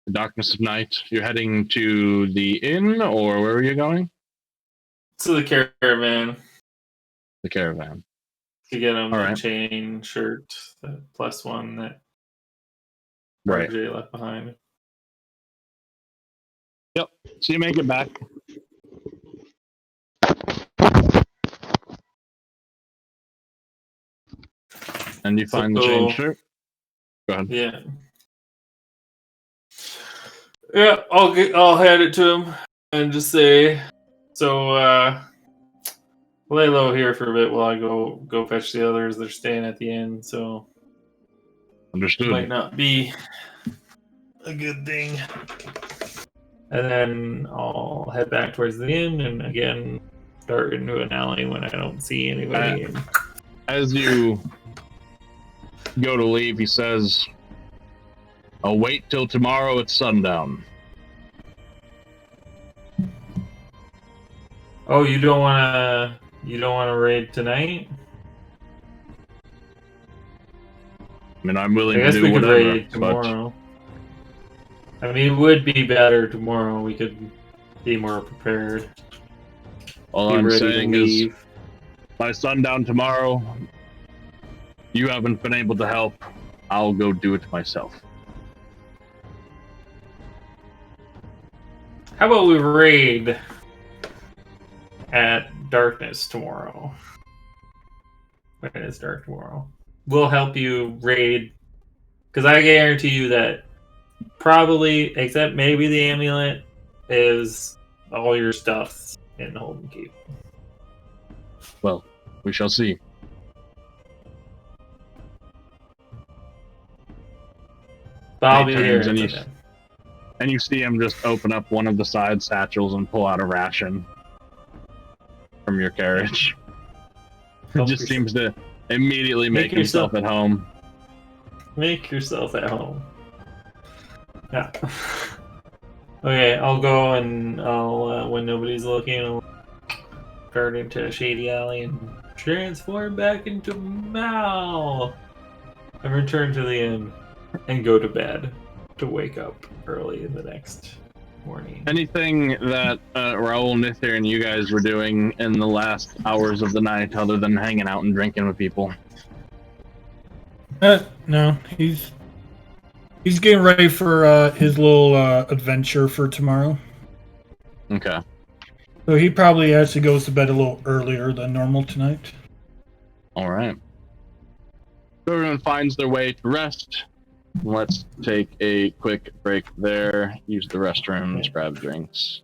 the darkness of night, you're heading to the inn, or where are you going? To the caravan The caravan. to get him All the right. chain shirt, the +1 that Right. RJ left behind. Yep. So you make it back. And you find the chain shirt. Go ahead. Yeah. Yeah, I'll hand it to him and just say, so lay low here for a bit while I go fetch the others. They're staying at the inn, so it Understood. might not be a good thing. And then I'll head back towards the inn and again start into an alley when I don't see anybody. As you go to leave, he says, I'll wait till tomorrow at sundown. Oh, you don't wanna raid tonight? I mean, I'm willing I to guess do we could whatever, raid but tomorrow. I mean, it would be better tomorrow. We could be more prepared. all Be I'm ready to saying is leave. by sundown tomorrow, you haven't been able to help. I'll go do it myself. How about we raid at darkness tomorrow? When it's dark tomorrow. We'll help you raid. Because I guarantee you that probably, except maybe the amulet, is all your stuff's in the Holden Keep. Well, we shall see. But I'll He be here turns and until then. And you see him just open up one of the side satchels and pull out a ration from your carriage. He just seems to immediately make himself at home. Make yourself at home. Yeah. Okay, I'll go and I'll, when nobody's looking, I'll dart into a shady alley and transform back into Mal. And return to the inn and go to bed to wake up early the next morning. Anything that Raoul, Nithir, and you guys were doing in the last hours of the night other than hanging out and drinking with people? No, he's getting ready for his little adventure for tomorrow. Okay. So he probably actually goes to bed a little earlier than normal tonight. All right. So everyone finds their way to rest. Let's take a quick break there, use the restrooms, grab drinks.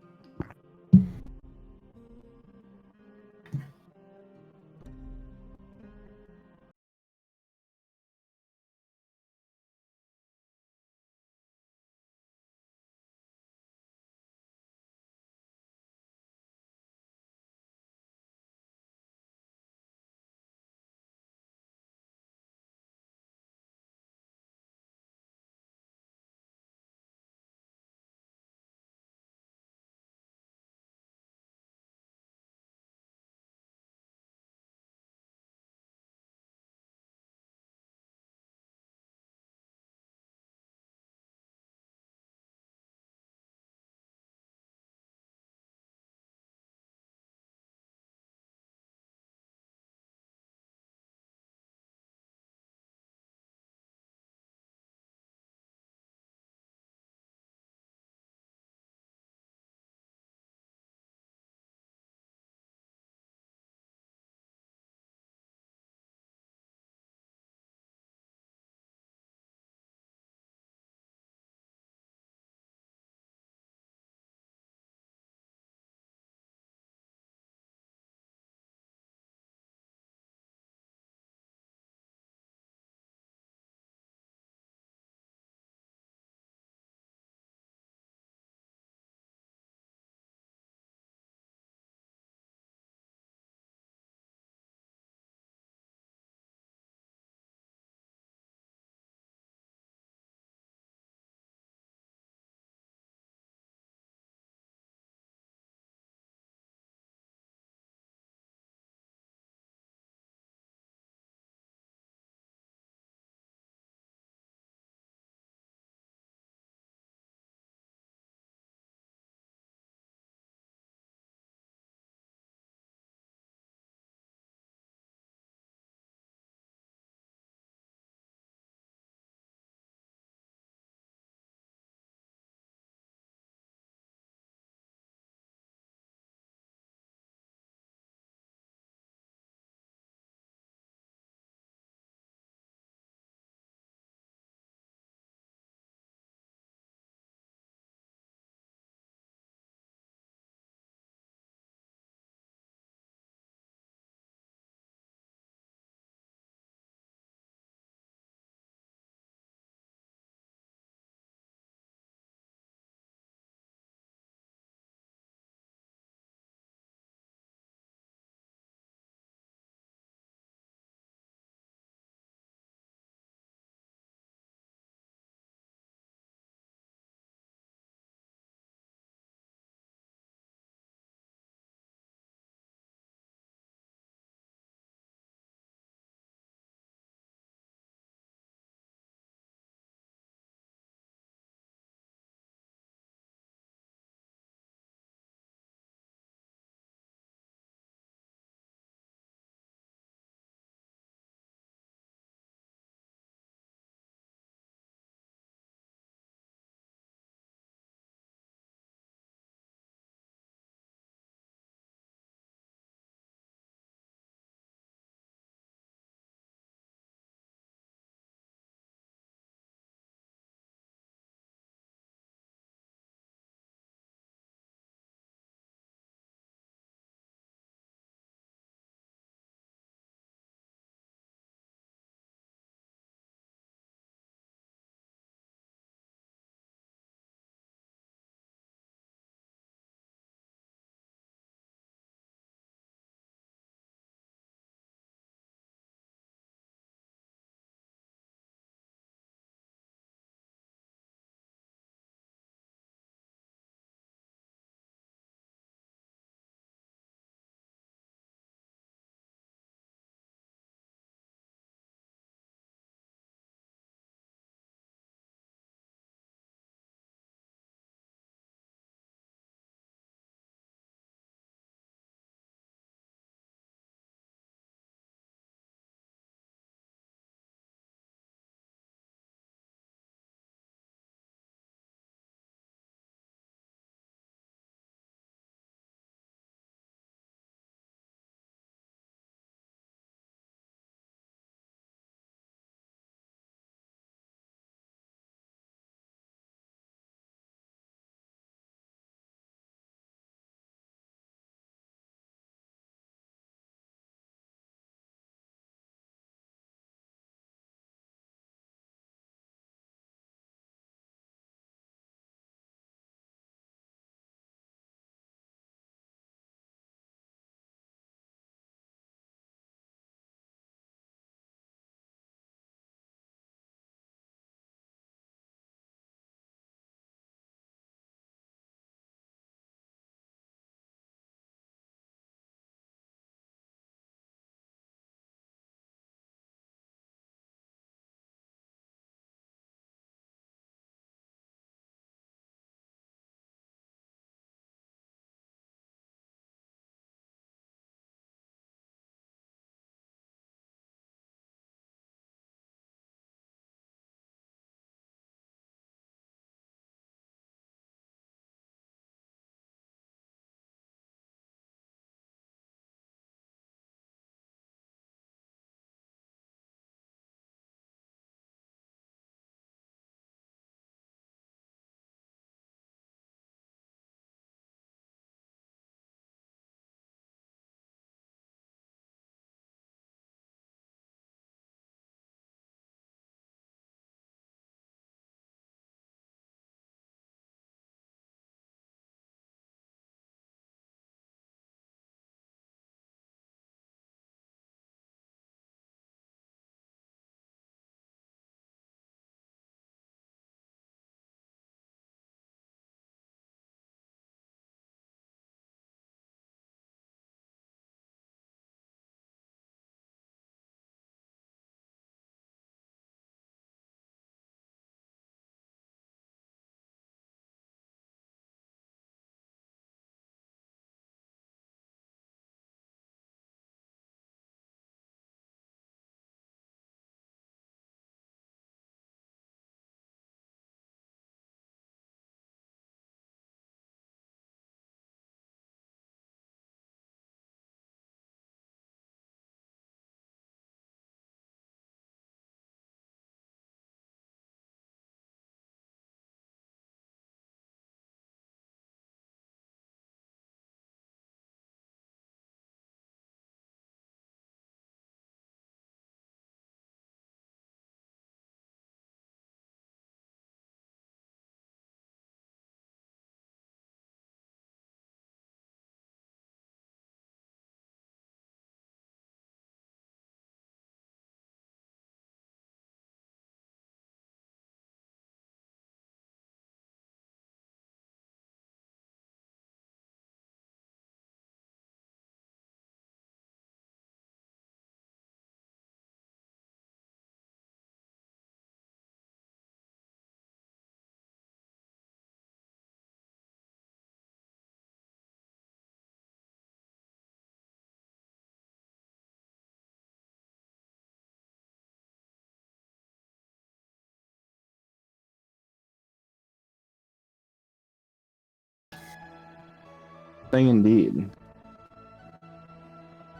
thing indeed.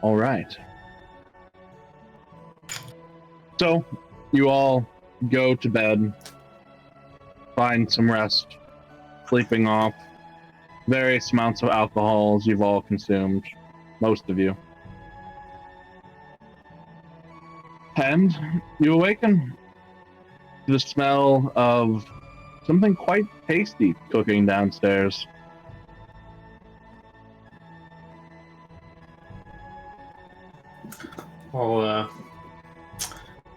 All right. So, you all go to bed, find some rest, sleeping off various amounts of alcohols you've all consumed, most of you. And you awaken to the smell of something quite tasty cooking downstairs. I'll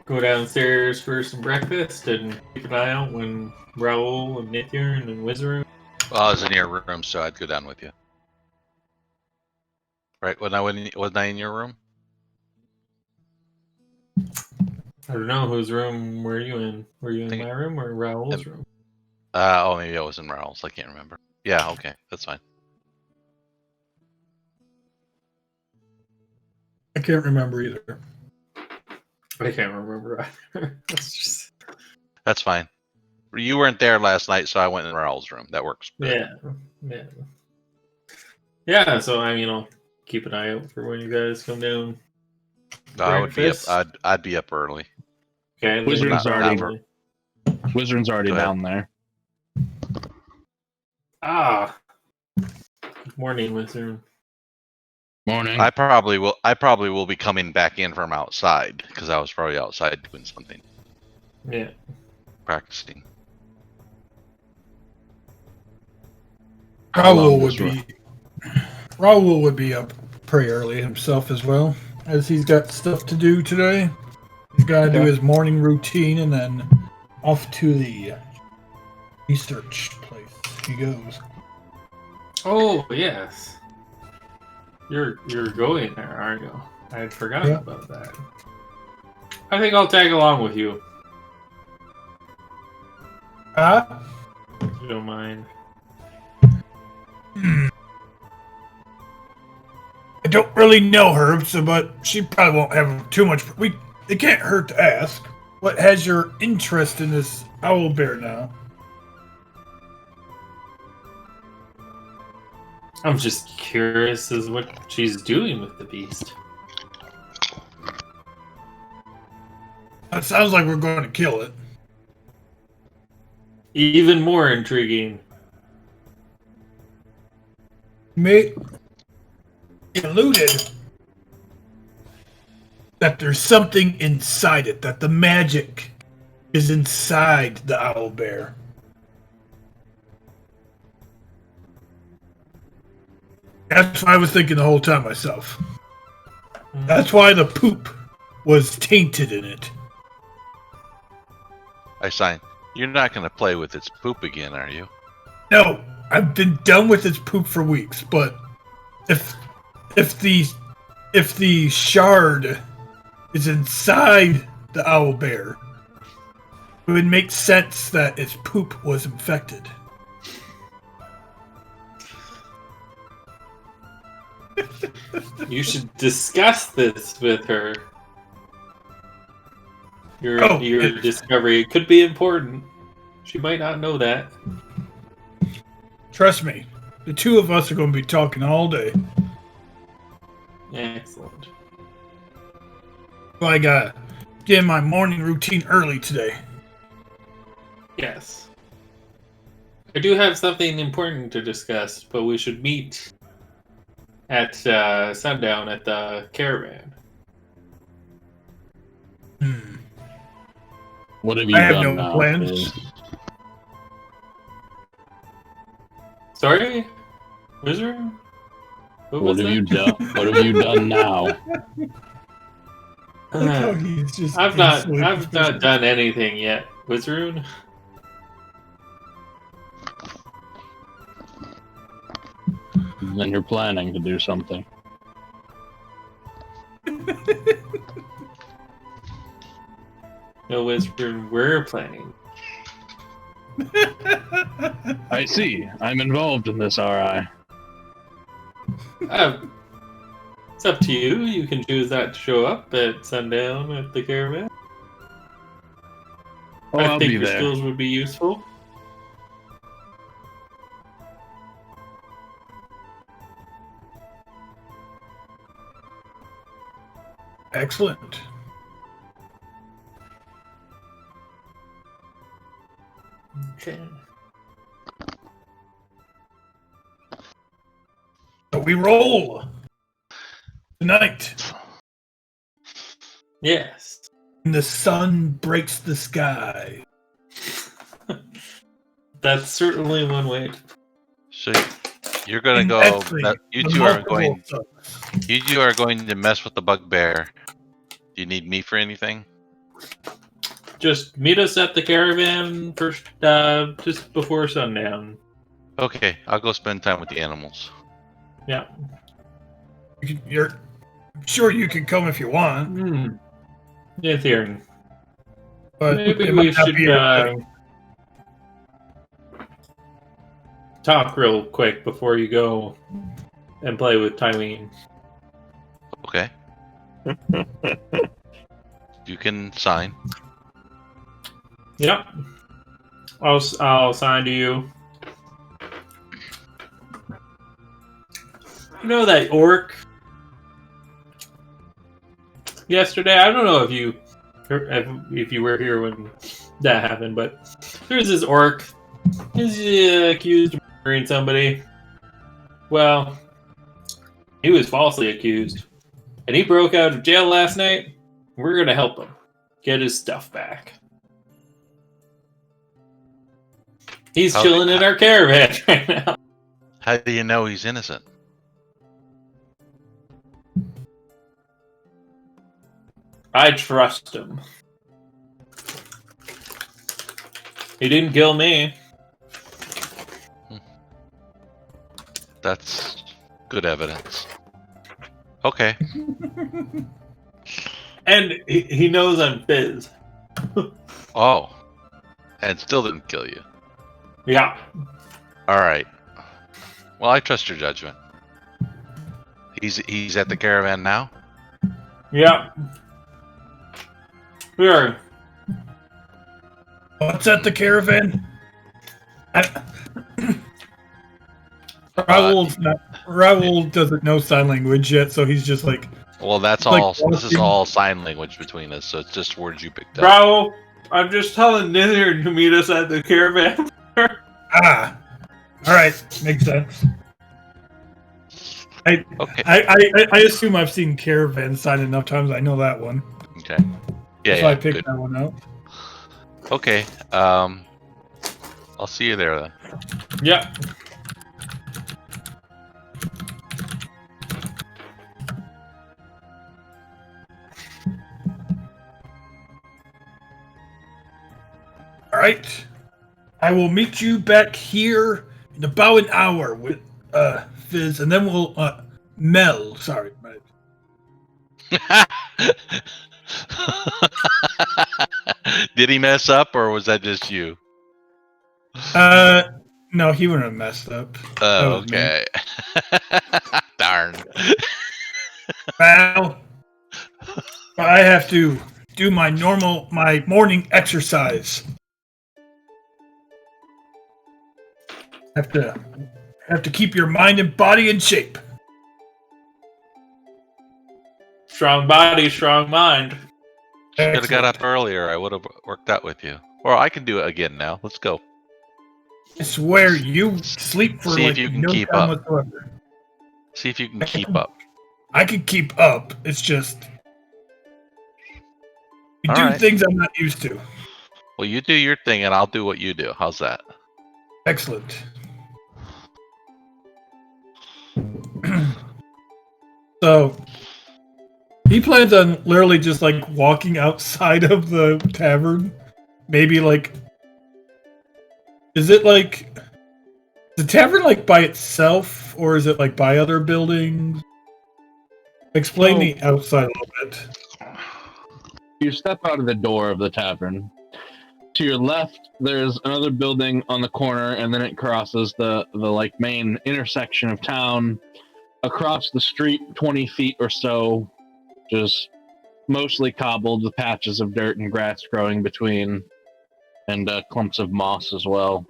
go downstairs for some breakfast and keep an eye out when Raoul and Nithurn and Wizard. Well, I was in your room, so I'd go down with you. Right? Wasn't I in your room? I don't know whose room were you in. Were you in Think- my room or Raoul's room? Oh, maybe I was in Raoul's. I can't remember. Yeah, okay, that's fine. I can't remember either. I can't remember either. That's fine. You weren't there last night, so I went in Raoul's room. That works. Good. Yeah. So I'll keep an eye out for when you guys come down. I would be up. Breakfast? I'd be up early. Okay. Wizard's Not already for- Wizard's already Go ahead. down there. Good morning, Wizard. Morning. I probably will be coming back in from outside because I was probably outside doing something, Yeah. practicing. Raoul this would be up pretty early himself as well, as he's got stuff to do today. He's got to do Okay. his morning routine and then off to the research place he goes. Oh yes. You're going there, aren't you? I had forgotten Yeah. about that. I think I'll tag along with you. If you don't mind. I don't really know her, but she probably won't have too much. It can't hurt to ask. What has your interest in this owl bear now? I'm just curious as what she's doing with the beast. It sounds like we're going to kill it. Even more intriguing. Mate, alluded that there's something inside it, that the magic is inside the owl bear. That's what I was thinking the whole time myself. That's why the poop was tainted in it. I sign. You're not going to play with its poop again, are you? No, I've been done with its poop for weeks, but if the shard is inside the owl bear, it would make sense that its poop was infected. You should discuss this with her. Oh, Your discovery could be important. She might not know that. Trust me, the two of us are going to be talking all day. Excellent. I gotta get in my morning routine early today. Yes. I do have something important to discuss, but we should meet at sundown at the caravan. What have you I have done no now? plans. Fizz? Sorry? Wizard? What have you done? What have you done now? I've not done anything yet, Wizard. Then you're planning to do something. No, Wizard, we're planning. I see. I'm involved in this, RI. It's up to you. You can choose not to show up at sundown at the caravan. Oh, I I'll think be your there. skills would be useful. Excellent. Okay. So we roll tonight. Yes. And the sun breaks the sky. That's certainly one way. So you're gonna And go. actually, You the two are multiple going. suns. You two are going to mess with the bugbear. Do you need me for anything? Just meet us at the caravan first, just before sundown. Okay, I'll go spend time with the animals. Yeah. You're I'm sure you can come if you want, Yeah, Theron. but Maybe it we might not should be everybody. talk real quick before you go and play with Tyween. Okay. You can sign. Yep. I'll sign to you. You know that orc yesterday? I don't know if you were here when that happened, but there's this orc. He's accused of murdering somebody. Well, he was falsely accused, and he broke out of jail last night. We're gonna help him get his stuff back. He's chilling in our caravan right now. How do you know he's innocent? I trust him. He didn't kill me. That's good evidence. Okay. And he knows I'm Fizz. Oh. And still didn't kill you. Yeah. Alright. Well, I trust your judgment. He's at the caravan now? Yeah. We are. What's at the caravan? Raoul doesn't know sign language yet, so he's just like. Well, that's like all. This is all sign language between us, so it's just words you picked up. Bravo, I'm just telling Nither to meet us at the caravan. Ah, all right, makes sense. Okay. I assume I've seen caravan sign enough times. I know that one. Okay. So I picked that one out. Okay. I'll see you there then. Yeah. All right. I will meet you back here in about an hour with Fizz, and then we'll Mel. Sorry. Did he mess up, or was that just you? No, he wouldn't have messed up. Oh, okay. Darn. Well, I have to do my morning exercise. Have to keep your mind and body in shape. Strong body, strong mind. Should have got up earlier. I would have worked out with you. Or I can do it again now. Let's go. I swear you sleep for See if like you can no keep time up. whatsoever. See if you can keep up. I can keep up. It's just you All do right. things I'm not used to. Well, you do your thing, and I'll do what you do. How's that? Excellent. So he plans on literally just like walking outside of the tavern. Maybe like, is it like the tavern like by itself, or is it like by other buildings? Explain the outside a little bit. You step out of the door of the tavern. To your left, there's another building on the corner, and then it crosses the like main intersection of town. Across the street, 20 feet or so, just mostly cobbled with patches of dirt and grass growing between, and clumps of moss as well.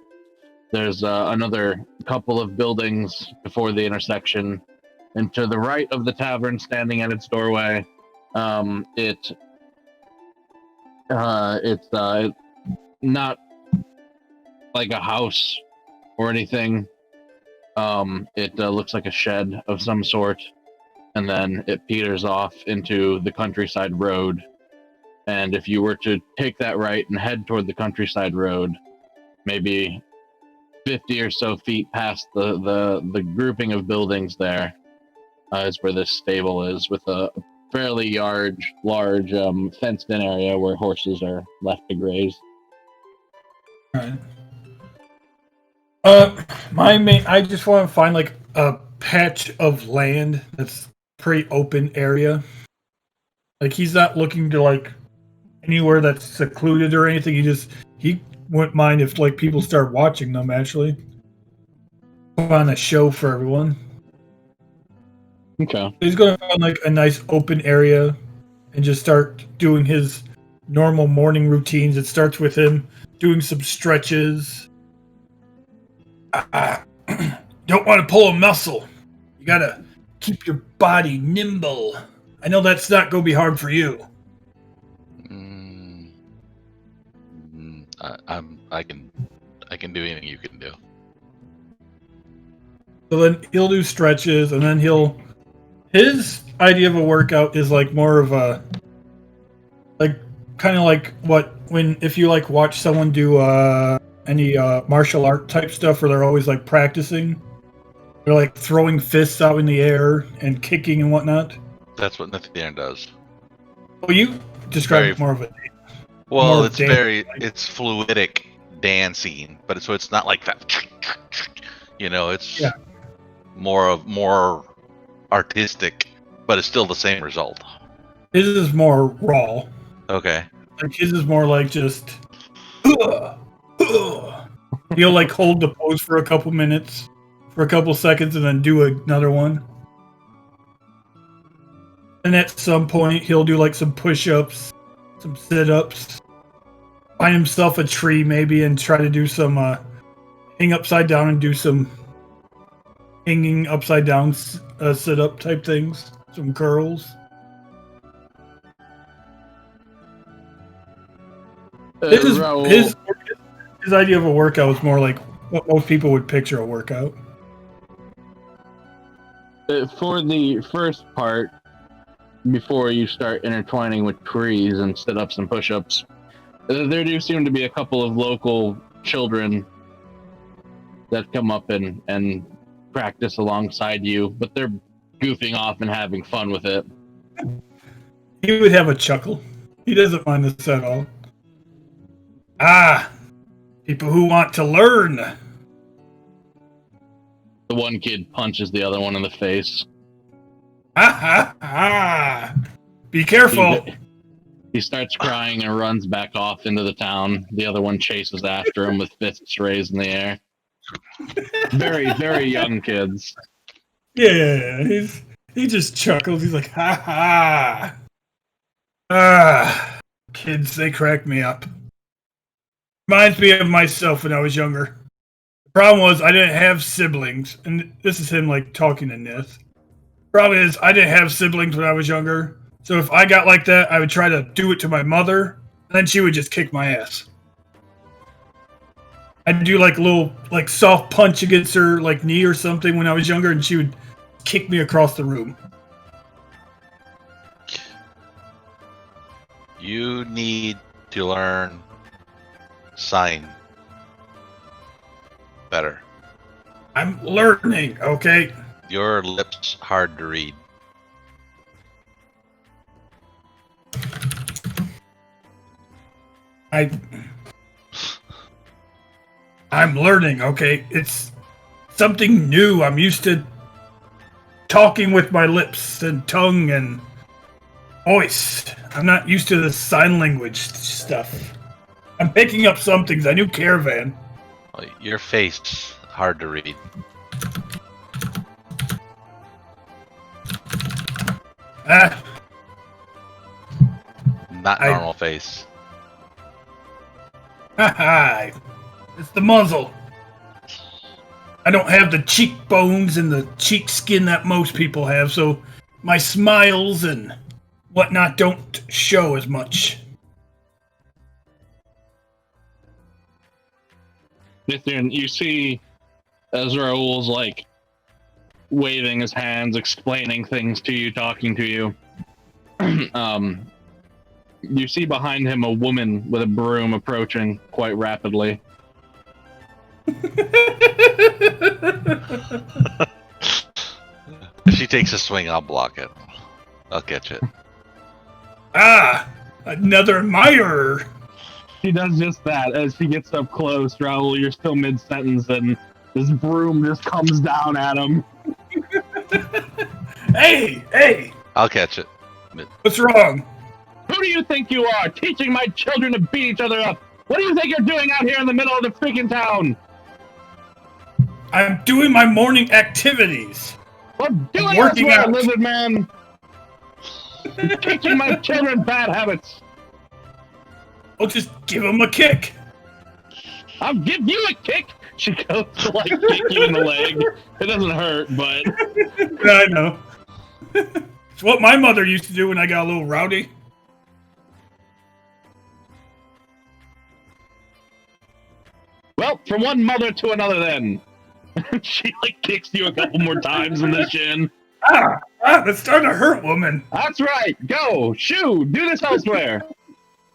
There's another couple of buildings before the intersection, and to the right of the tavern, standing at its doorway, It's not like a house or anything. It looks like a shed of some sort, and then it peters off into the countryside road. And if you were to take that right and head toward the countryside road, maybe 50 or so feet past the grouping of buildings there, is where this stable is, with a fairly large fenced-in area where horses are left to graze. Right. I just want to find like a patch of land that's pretty open area. Like he's not looking to like anywhere that's secluded or anything. He wouldn't mind if like people start watching them. Actually, put on a show for everyone. Okay. He's going to find like a nice open area and just start doing his normal morning routines. It starts with him doing some stretches. Don't want to pull a muscle. You gotta keep your body nimble. I know that's not going to be hard for you. I can do anything you can do. So then he'll do stretches, and then his idea of a workout is like more of a, like, kind of like if you like watch someone do any martial art type stuff where they're always like practicing. They're like throwing fists out in the air and kicking and whatnot. That's what Nathaniel does. Well, you describe it more of a. Well, it's it's fluidic dancing, but it's not like that. It's more artistic, but it's still the same result. His is more raw. Okay. Like his is more like just. He'll like hold the pose for a couple minutes, for a couple seconds, and then do another one. And at some point, he'll do like some push-ups, some sit-ups, find himself a tree maybe, and try to do some hang upside down and do some hanging upside down sit-up type things, some curls. His idea of a workout was more like what most people would picture a workout. For the first part, before you start intertwining with trees and sit-ups and push-ups, there do seem to be a couple of local children that come up and practice alongside you, but they're goofing off and having fun with it. He would have a chuckle. He doesn't mind this at all. People who want to learn. The one kid punches the other one in the face. Be careful. He starts crying and runs back off into the town. The other one chases after him with fists raised in the air. Very, very young kids. Yeah, he just chuckles. He's like, kids, they crack me up. Reminds me of myself when I was younger. The problem was I didn't have siblings, and this is him like talking to Nith. Problem is I didn't have siblings when I was younger, so if I got like that, I would try to do it to my mother, and then she would just kick my ass. I'd do like a little like soft punch against her like knee or something when I was younger, and she would kick me across the room. You need to learn sign better. I'm learning, okay? Your lips hard to read. I'm learning, okay? It's something new. I'm used to talking with my lips and tongue and voice. I'm not used to the sign language stuff. I'm picking up some things. I knew Caravan. Well, your face hard to read. Not normal face. It's the muzzle. I don't have the cheekbones and the cheek skin that most people have, so my smiles and whatnot don't show as much. You see Azrael's like waving his hands, explaining things to you, talking to you. You see behind him a woman with a broom approaching quite rapidly. If she takes a swing, I'll block it. I'll catch it. Ah, another admirer. She does just that. As she gets up close, Raoul, you're still mid-sentence, and this broom just comes down at him. Hey! I'll catch it. What's wrong? Who do you think you are, teaching my children to beat each other up? What do you think you're doing out here in the middle of the freaking town? I'm doing my morning activities. Well, do it Working elsewhere, out. lizard man. You're teaching my children bad habits. I'll just give him a kick. I'll give you a kick. She goes to like kick you in the leg. It doesn't hurt, but Yeah, I know. It's what my mother used to do when I got a little rowdy. well, from one mother to another, then. She like kicks you a couple more times in the shin. Ah, that's starting to hurt, woman. That's right. Go, shoo, do this elsewhere.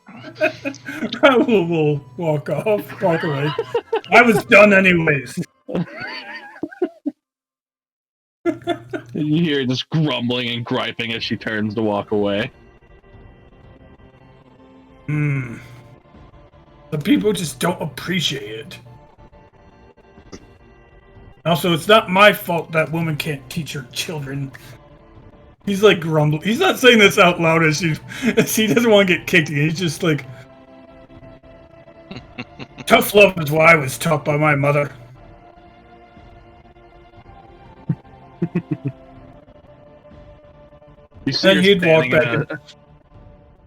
I will walk away. I was done anyways. You hear just grumbling and griping as she turns to walk away. The people just don't appreciate it. Also, it's not my fault that woman can't teach her children. He's like grumbling. He's not saying this out loud as he doesn't want to get kicked. He's just like, tough love is what I was taught by my mother. You see Then her he'd walk standing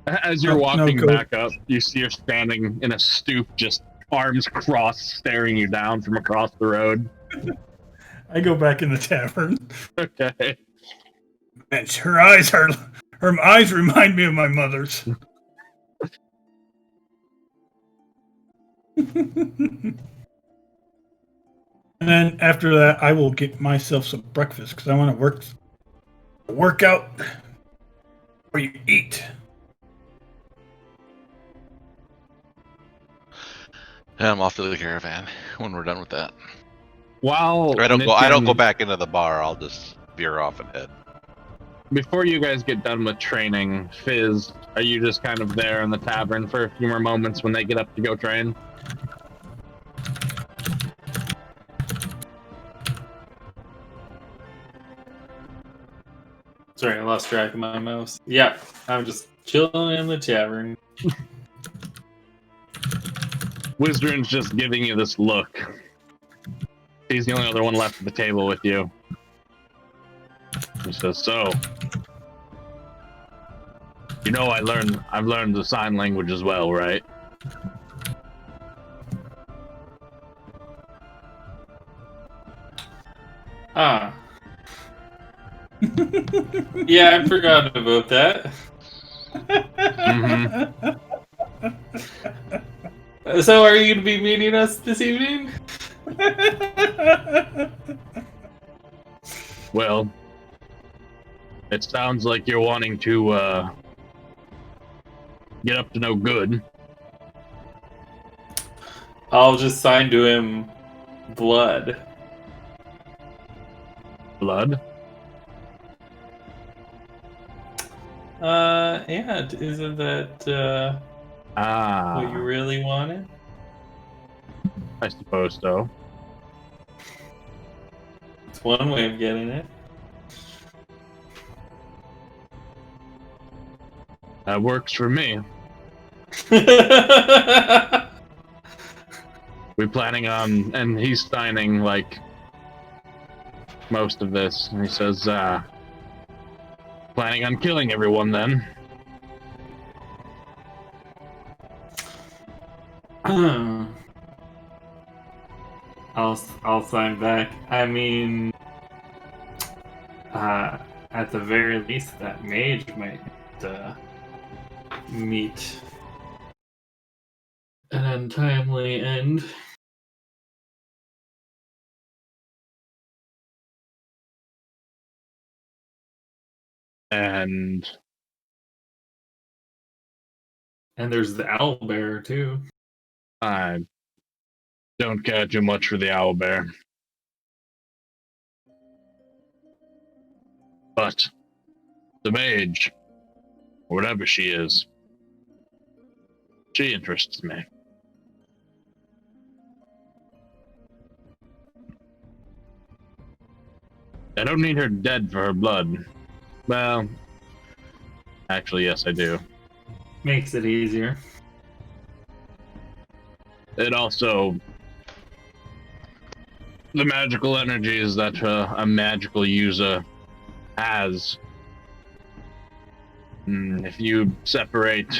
back. as you're No, walking go. back up, you see her standing in a stoop, just arms crossed, staring you down from across the road. I go back in the tavern. Okay. And her eyes remind me of my mother's. And then after that, I will get myself some breakfast because I want to work out where you eat. And I'm off to the caravan when we're done with that. While I don't go Nitin- back into the bar. I'll just veer off and head. Before you guys get done with training, Fizz, are you just kind of there in the tavern for a few more moments when they get up to go train? Sorry, I lost track of my mouse. Yeah, I'm just chilling in the tavern. Wizard's just giving you this look. He's the only other one left at the table with you. He says, so, you know I've learned the sign language as well, right? Ah. Yeah, I forgot about that. Mm-hmm. So are you going to be meeting us this evening? Well, it sounds like you're wanting to get up to no good. I'll just sign to him blood. Blood? Yeah, isn't that what you really wanted? I suppose so. It's one way of getting it. That works for me. We're planning on, and he's signing like most of this, and he says, planning on killing everyone then. I'll sign back. I mean, at the very least, that mage might meet an untimely end. And there's the owl bear too. I don't care too much for the owlbear. But the mage, or whatever she is, she interests me. I don't need her dead for her blood. Well, actually, yes, I do. Makes it easier. It also, the magical energies that a magical user has, if you separate,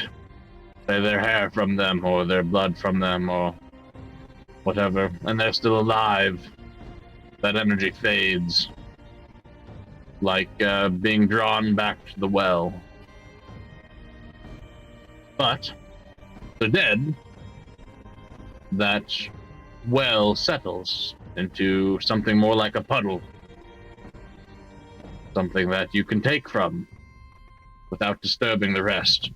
say, their hair from them, or their blood from them, or whatever, and they're still alive, that energy fades. Like being drawn back to the well. But they're dead. That well settles into something more like a puddle. Something that you can take from without disturbing the rest.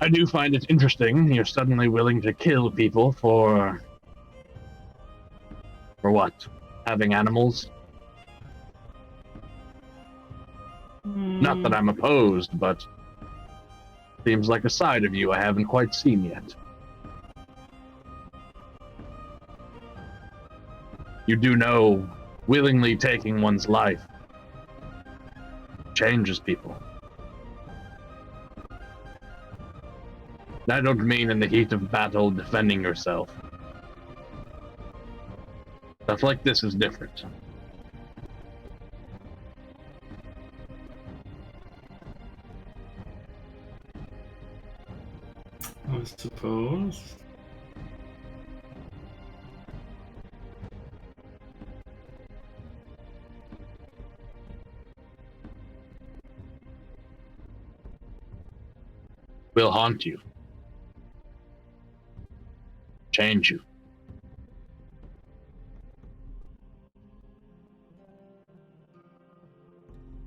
I do find it interesting you're suddenly willing to kill people for what? Having animals? Not that I'm opposed, but seems like a side of you I haven't quite seen yet. You do know willingly taking one's life changes people. I don't mean in the heat of battle defending yourself. Stuff like this is different. I suppose. Will haunt you. Change you.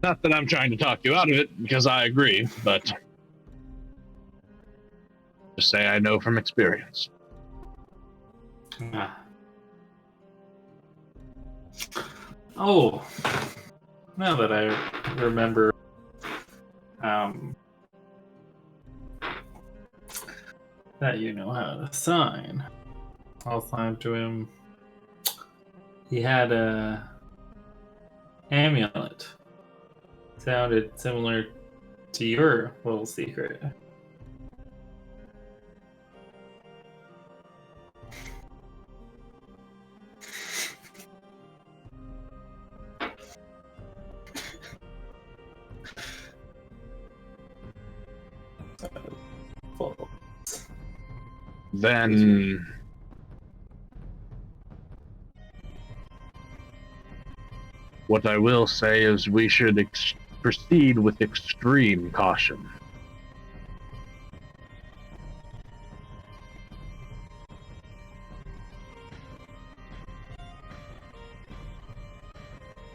Not that I'm trying to talk you out of it, because I agree, but just say I know from experience. Ah. Oh, now that I remember, that you know how to sign, I'll sign to him. He had a amulet. Sounded similar to your little secret. Then what I will say is we should proceed with extreme caution.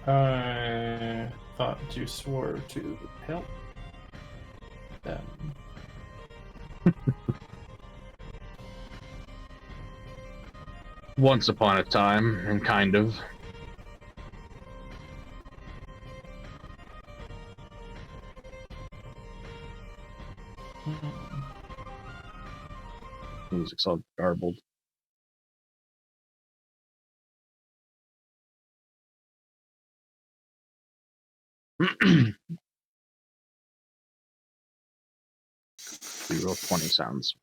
I thought you swore to help them. Once upon a time, and kind of. Music's all garbled. Reroll 20 sounds.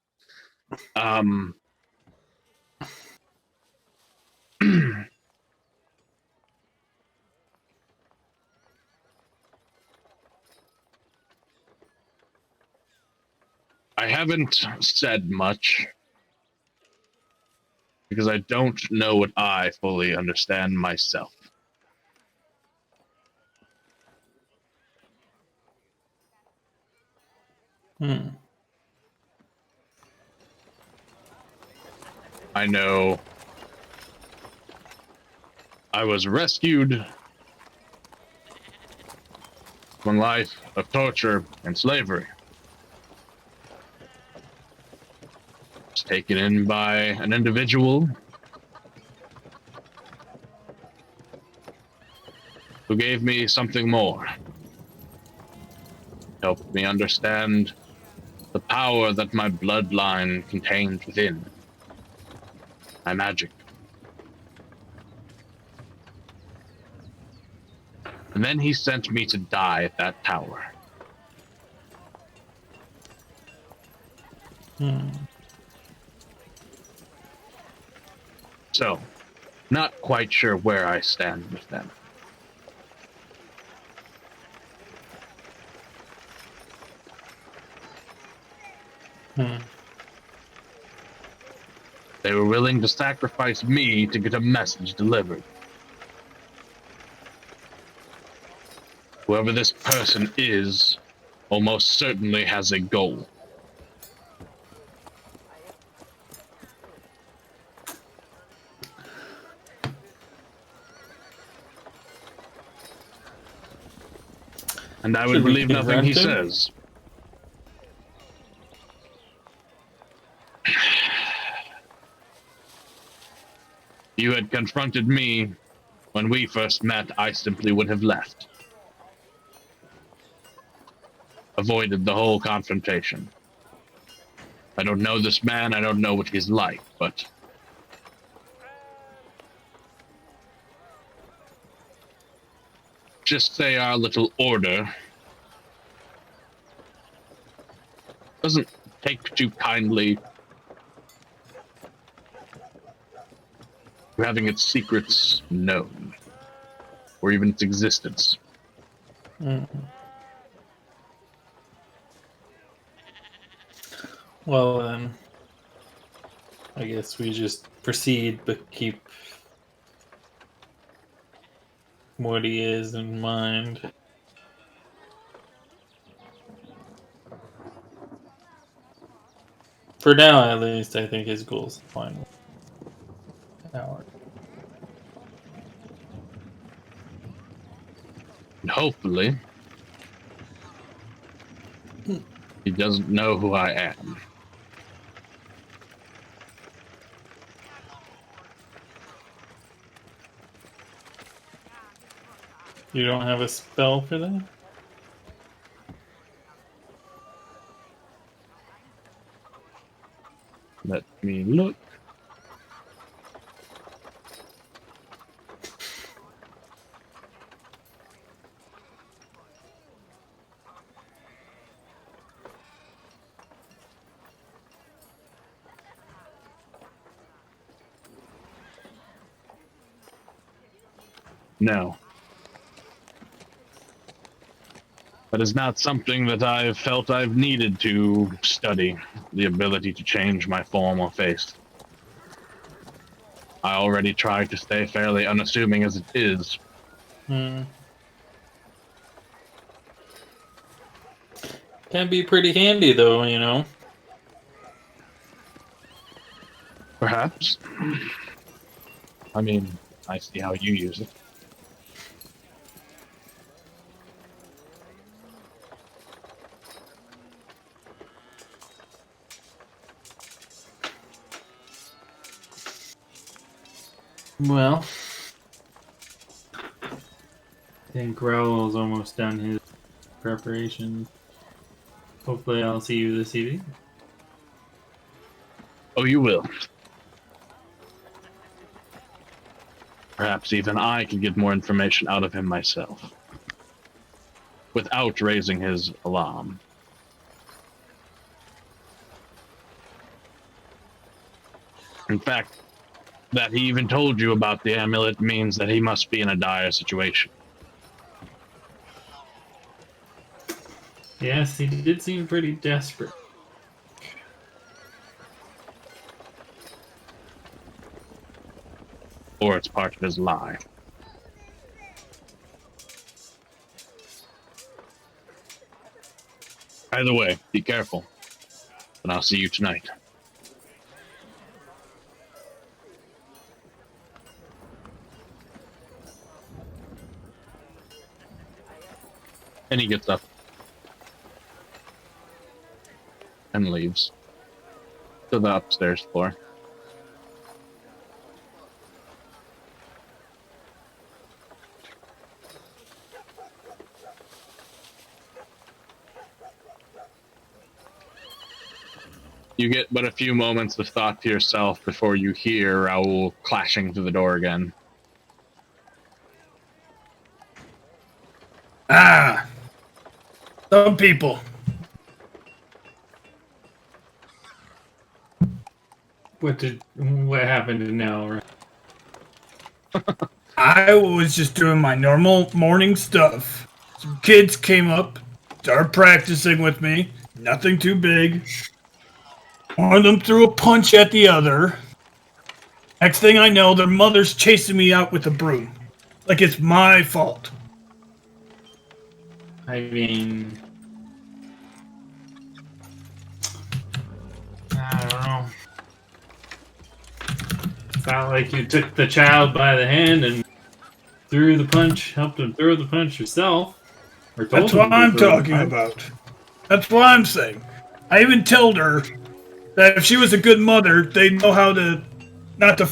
I haven't said much because I don't know what I fully understand myself. I know I was rescued from a life of torture and slavery. Was taken in by an individual who gave me something more. Helped me understand the power that my bloodline contained within. My magic. And then he sent me to die at that tower. So, not quite sure where I stand with them. They were willing to sacrifice me to get a message delivered. Whoever this person is almost certainly has a goal. And I would Should we believe nothing he confront him? says. You had confronted me when we first met, I simply would have left. Avoided the whole confrontation. I don't know this man, I don't know what he's like, but just say our little order doesn't take too kindly to having its secrets known, or even its existence. Well, then, I guess we just proceed, but keep what he is in mind. For now, at least, I think his goal is to find power. And hopefully, he doesn't know who I am. You don't have a spell for that? Let me look. No. That is not something that I've felt I've needed to study, the ability to change my form or face. I already try to stay fairly unassuming as it is. Can be pretty handy, though, you know. Perhaps. I mean, I see how you use it. Well, I think Raoul's almost done his preparation. Hopefully I'll see you this evening. Oh, you will. Perhaps even I can get more information out of him myself, without raising his alarm. In fact, that he even told you about the amulet means that he must be in a dire situation. Yes, he did seem pretty desperate. or it's part of his lie. Either way, be careful. And I'll see you tonight. And he gets up and leaves to the upstairs floor. You get but a few moments of thought to yourself before you hear Raoul clashing through the door again. Ah! Some people. What happened now? I was just doing my normal morning stuff. Some kids came up, started practicing with me. Nothing too big. One of them threw a punch at the other. Next thing I know, their mother's chasing me out with a broom. Like it's my fault. I mean, I don't know. It's not like you took the child by the hand and threw the punch, helped him throw the punch yourself. Or told That's him what to I'm throw the talking punch. about. That's what I'm saying. I even told her that if she was a good mother, they'd know how to not to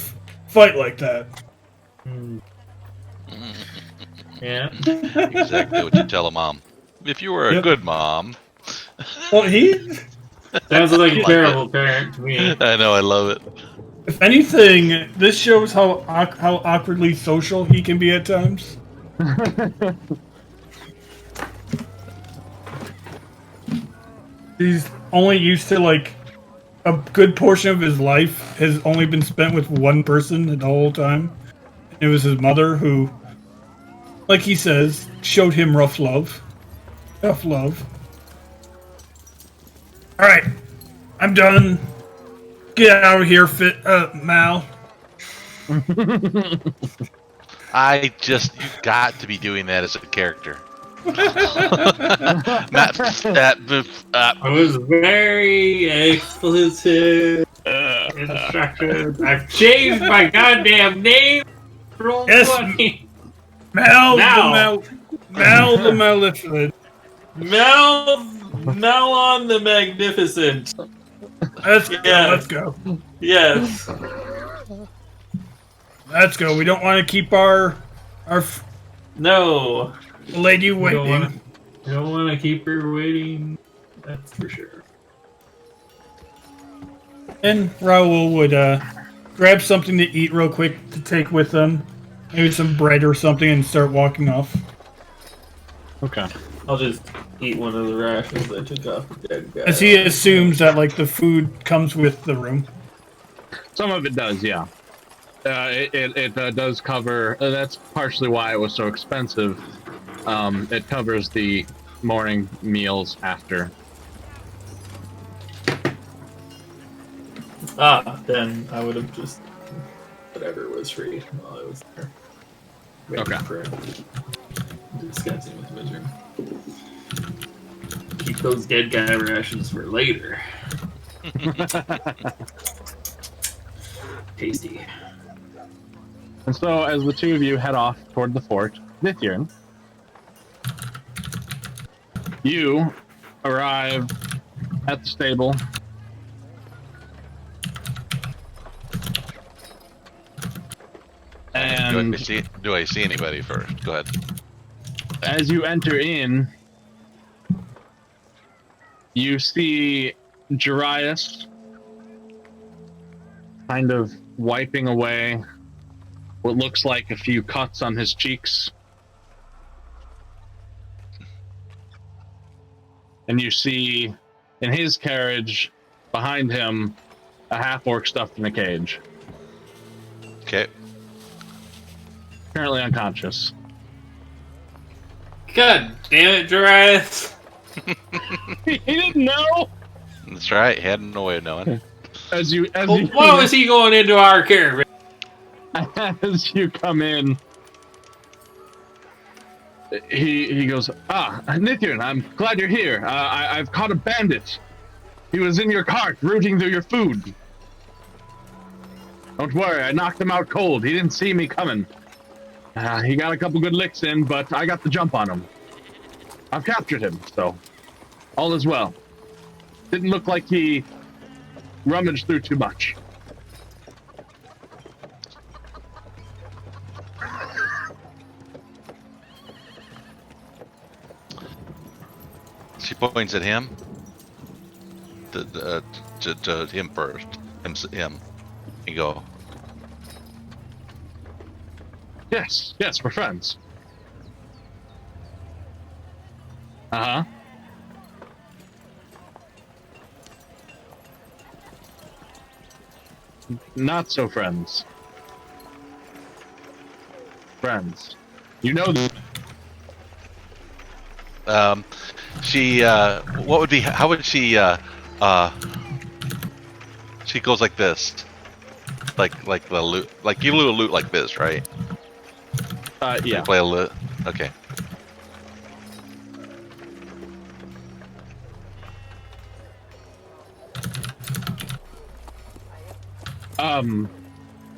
fight like that. Yeah. Exactly what you tell a mom. If you were a Yep. good mom. Well, he, Sounds like a Like terrible it. parent to me. I know, I love it. if anything, this shows how awkwardly social he can be at times. He's only used to like a good portion of his life has only been spent with one person the whole time. It was his mother who, like he says, showed him rough love. Tough love. Alright. I'm done. Get out of here, Mal. You got to be doing that as a character. Not that. I was very explicit instructions. I've changed my goddamn name. Roll Yes. 20. Mal Now. the Maleficent. Melon the Magnificent. Let's go. Yeah. Let's go. Yes. Let's go. We don't want to keep our No. lady You waiting. don't want to keep her waiting. That's for sure. And Raoul would grab something to eat real quick to take with them. Maybe some bread or something and start walking off. Okay. I'll just eat one of the rations I took off the dead guy. As he assumes that like the food comes with the room. Some of it does, yeah. It does cover. That's partially why it was so expensive. It covers the morning meals after. Then I would have just whatever was free while I was there. Waiting Okay. for discussing with Wizard. Keep those dead guy rations for later. Tasty. And so, as the two of you head off toward the fort, Nithyan, you arrive at the stable. And Do I see anybody first? Go ahead. as you enter in, you see Jarius kind of wiping away what looks like a few cuts on his cheeks. And you see in his carriage behind him a half-orc stuffed in a cage, Okay. currently unconscious. God damn it, Darius! He didn't know. That's right. He had no way of knowing. As you Why was he going into our caravan? as you come in, he goes, Nithyan, I'm glad you're here. I've caught a bandit. He was in your cart, rooting through your food. Don't worry, I knocked him out cold. He didn't see me coming. He got a couple good licks in, but I got the jump on him. I've captured him, so all is well. Didn't look like he rummaged through too much. She points at him. To him first. Him. You go. Yes, we're friends. Uh-huh. Not so friends. Friends. You know She what would be, how would she she goes like this. Like the loot, like you do a loot like this, right? yeah. You play a loot. Okay.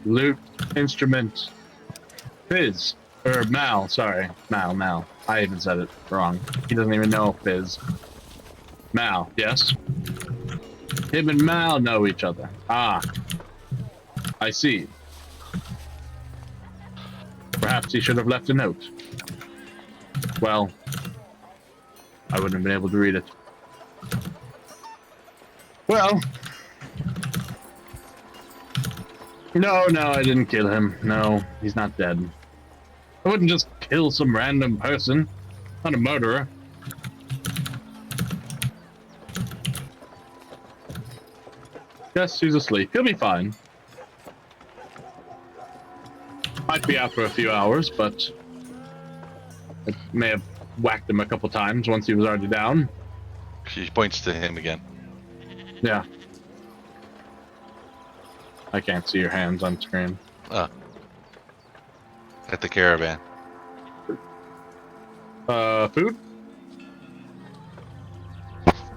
Lute, instrument, Fizz. Or Mal, sorry. Mal. I even said it wrong. He doesn't even know Fizz. Mal, yes? Him and Mal know each other. Ah. I see. Perhaps he should have left a note. Well, I wouldn't have been able to read it. Well... No, I didn't kill him. No, he's not dead. I wouldn't just kill some random person. Not a murderer. Yes, he's asleep. He'll be fine. Might be out for a few hours, but I may have whacked him a couple times once he was already down. She points to him again. Yeah. I can't see your hands on screen. At the caravan. Food?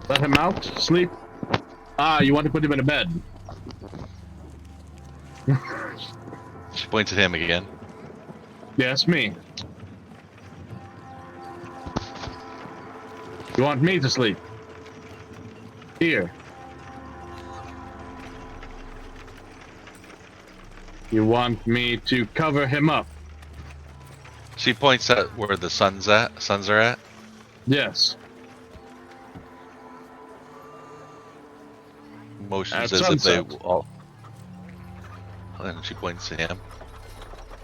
Let him out. Sleep. You want to put him in a bed. She points at him again. Yes, me. You want me to sleep? Here. You want me to cover him up? She points at where the suns are at. Yes. Motions At as if they sunset. all. And she points to him.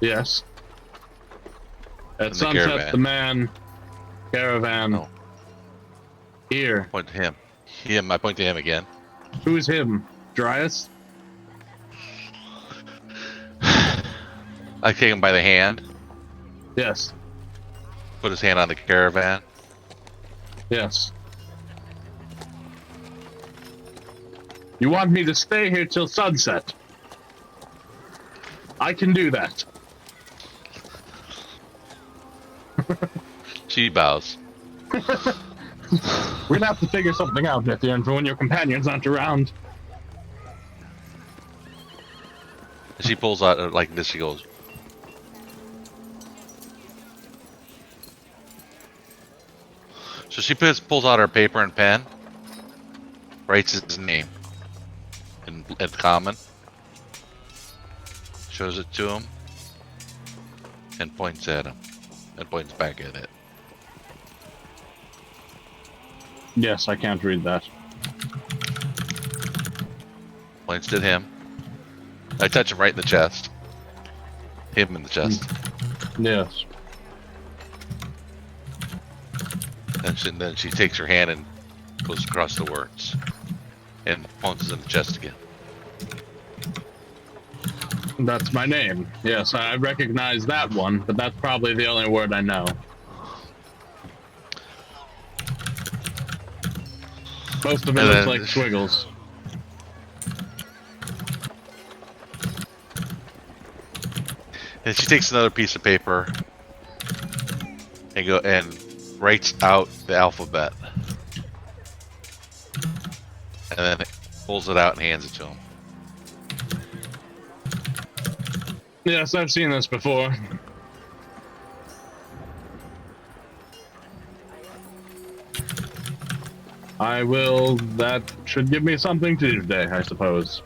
Yes. At the sunset, caravan. the man, caravan. No. Here. Point to him. Him. I point to him again. Who's him? Dryas? I take him by the hand. Yes. Put his hand on the caravan. Yes. You want me to stay here till sunset? I can do that. She bows. We're gonna have to figure something out, Nithyan, for when your companions aren't around. She pulls out like this. She goes. So she pulls out her paper and pen, writes his name in common, shows it to him, and points at him, and points back at it. Yes, I can't read that. Points at him. I touch him right in the chest. Him in the chest. Yes. And then she takes her hand and goes across the words. And points in the chest again. That's my name. Yes, I recognize that one, but that's probably the only word I know. Most of it looks like squiggles. And she takes another piece of paper and writes out the alphabet. And then pulls it out and hands it to him. Yes, I've seen this before. I will. That should give me something to do today, I suppose.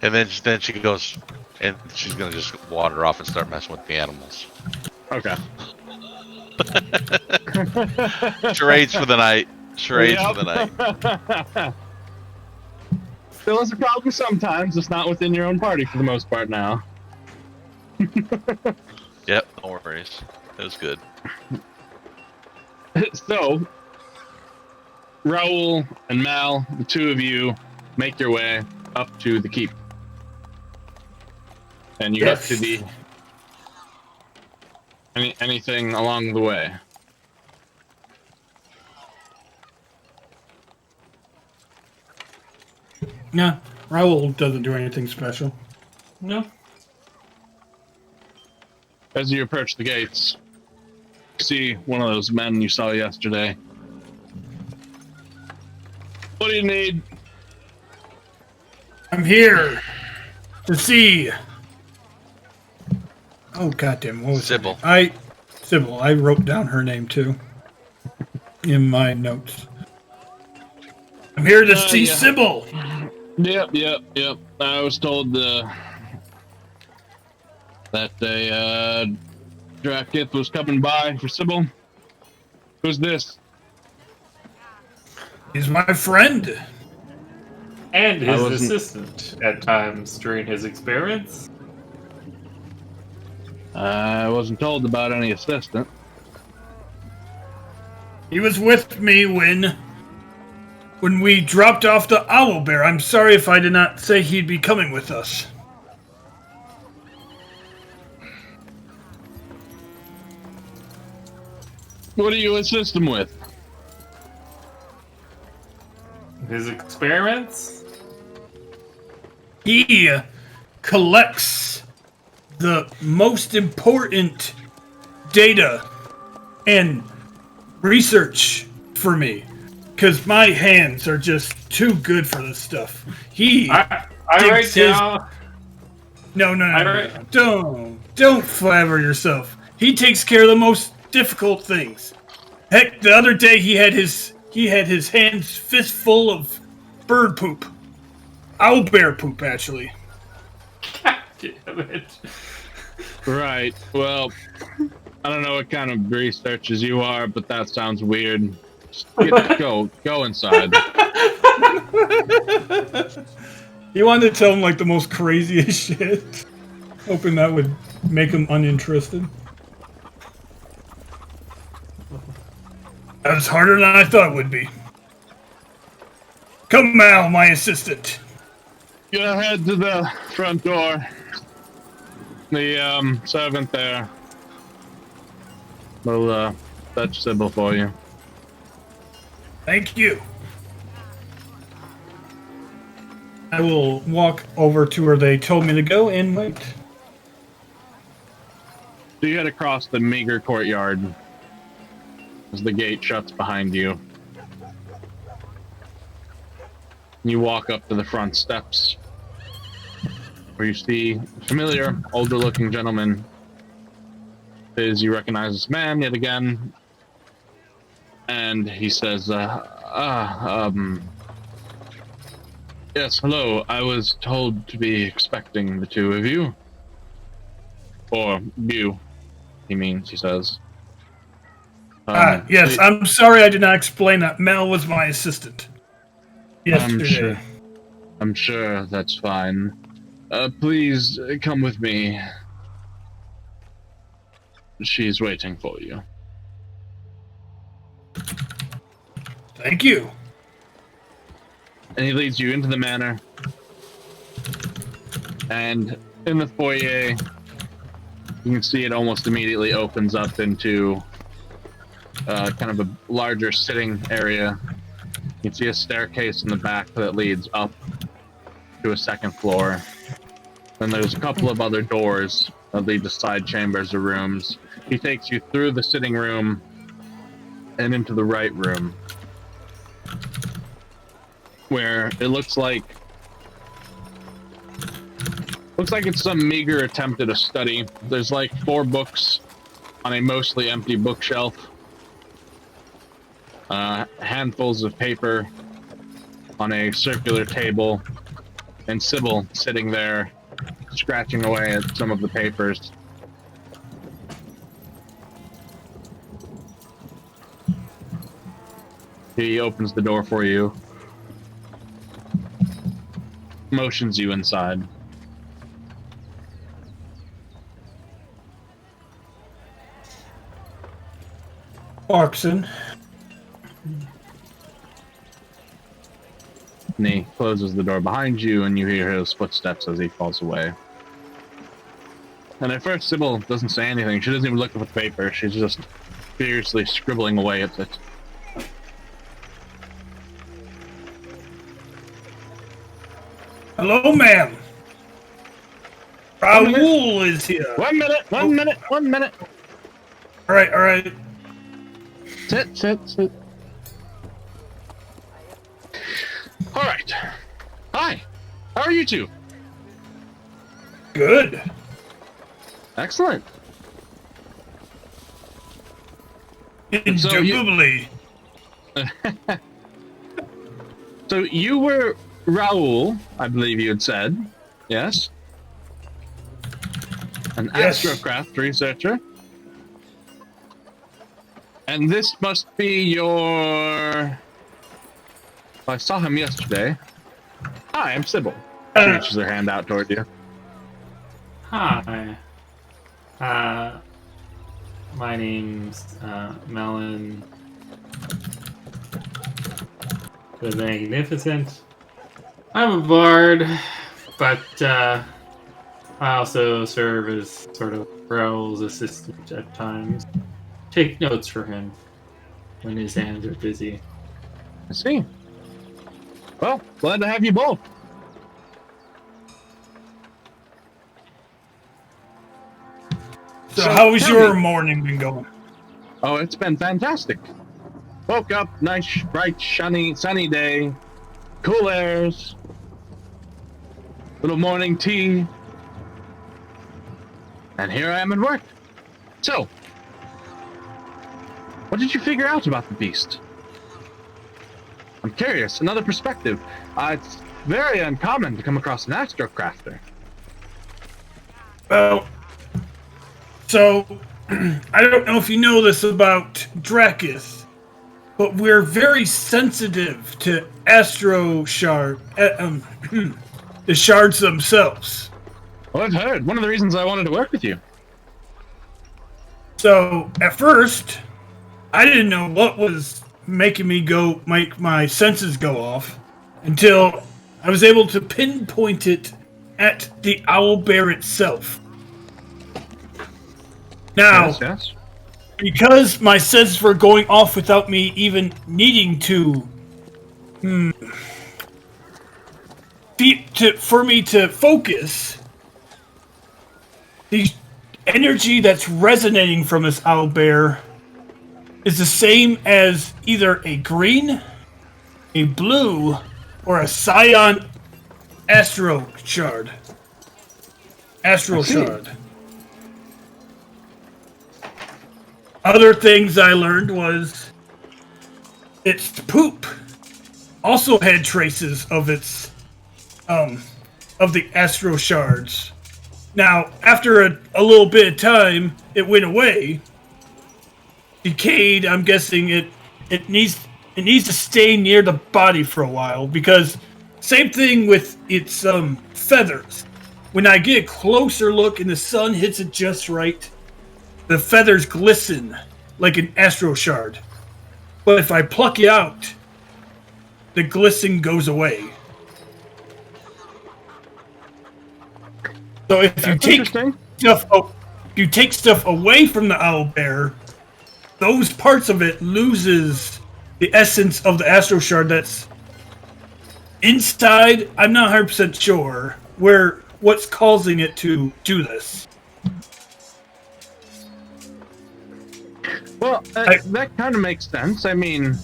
And then she goes, and she's gonna just wander off and start messing with the animals. Okay. Charades for the night. Charades Yep. for the night. Still is a problem sometimes. It's not within your own party for the most part now. Yep, no worries. It was good. So, Raoul and Mal, the two of you, make your way up to the keep. And you get to the... anything along the way? No, Raoul doesn't do anything special. No. As you approach the gates, you see one of those men you saw yesterday. What do you need? I'm here to see. Oh goddamn! What was Sybil. her name? Sybil. I wrote down her name too in my notes. I'm here to see yeah. Sybil. Yep. I was told that a draft kit was coming by for Sybil. Who's this? He's my friend. And I his wasn't- assistant at times during his experiments. I wasn't told about any assistant. He was with me when we dropped off the owl bear. I'm sorry if I did not say he'd be coming with us. What do you assist him with? His experiments? He collects the most important data and research for me. Because my hands are just too good for this stuff. I takes write his- down. No. Don't flatter yourself. He takes care of the most difficult things. Heck, the other day he had his hands fistful of bird poop. Owlbear poop, actually. Damn it. Right. Well, I don't know what kind of researchers you are, but that sounds weird. Just go inside. He wanted to tell him like the most craziest shit, hoping that would make him uninterested. That was harder than I thought it would be. Come, Mal, my assistant. Go ahead to the front door. The servant there will fetch Sybil for you. Thank you. I will walk over to where they told me to go and wait. So you head across the meager courtyard as the gate shuts behind you. You walk up to the front steps, where you see a familiar, older-looking gentleman. As you recognize this man yet again, and he says, yes, hello. I was told to be expecting the two of you. Or you, he says. Yes, I'm sorry I did not explain that. Mel was my assistant. Yesterday. I'm sure that's fine. Please come with me. She's waiting for you. Thank you. And he leads you into the manor. And in the foyer, you can see it almost immediately opens up into kind of a larger sitting area. You can see a staircase in the back that leads up. to a second floor. And there's a couple of other doors that lead to side chambers or rooms. He takes you through the sitting room and into the right room, where it looks like it's some meager attempt at a study. There's like 4 books on a mostly empty bookshelf, handfuls of paper on a circular table, and Sybil sitting there scratching away at some of the papers. He opens the door for you, motions you inside. Clarkson. And he closes the door behind you, and you hear his footsteps as he falls away. And at first, Sybil doesn't say anything. She doesn't even look at the paper. She's just furiously scribbling away at it. Hello, ma'am. Raoul is here. One minute. All right. Sit. All right. Hi. How are you two? Good. Excellent. Indubitably. So you were Raoul, I believe you had said. Yes? An Yes. astrocraft researcher. And this must be your... I saw him yesterday. Hi, I'm Sybil. She reaches her hand out toward you. Hi. My name's Melon the Magnificent. I'm a bard, but I also serve as sort of Raoul's assistant at times. Take notes for him when his hands are busy. I see. Well, glad to have you both. So how's tell your me. morning been going? Oh, it's been fantastic. Woke up, nice, bright, sunny day, cool airs, little morning tea, and here I am at work. So, what did you figure out about the beast? I'm curious, another perspective. It's very uncommon to come across an astrocrafter. Well, so I don't know if you know this about Dracus, but we're very sensitive to astro shard, the shards themselves. Well, I've heard. One of the reasons I wanted to work with you. So at first, I didn't know what was making make my senses go off until I was able to pinpoint it at the owlbear itself. Now, Yes. because my senses were going off without me even needing to, for me to focus, the energy that's resonating from this owlbear is the same as either a green, a blue, or a cyan astral shard. Astral shard. Other things I learned was its poop also had traces of its of the astro shards. Now, after a little bit of time, it went away. Decayed. I'm guessing it needs to stay near the body for a while, because same thing with its feathers. When I get a closer look and the sun hits it just right, the feathers glisten like an astro shard. But if I pluck it out, the glisten goes away. So if you take stuff away from the owlbear, those parts of it loses the essence of the astro shard inside, I'm not 100% sure what's causing it to do this. Well, that kind of makes sense. I mean,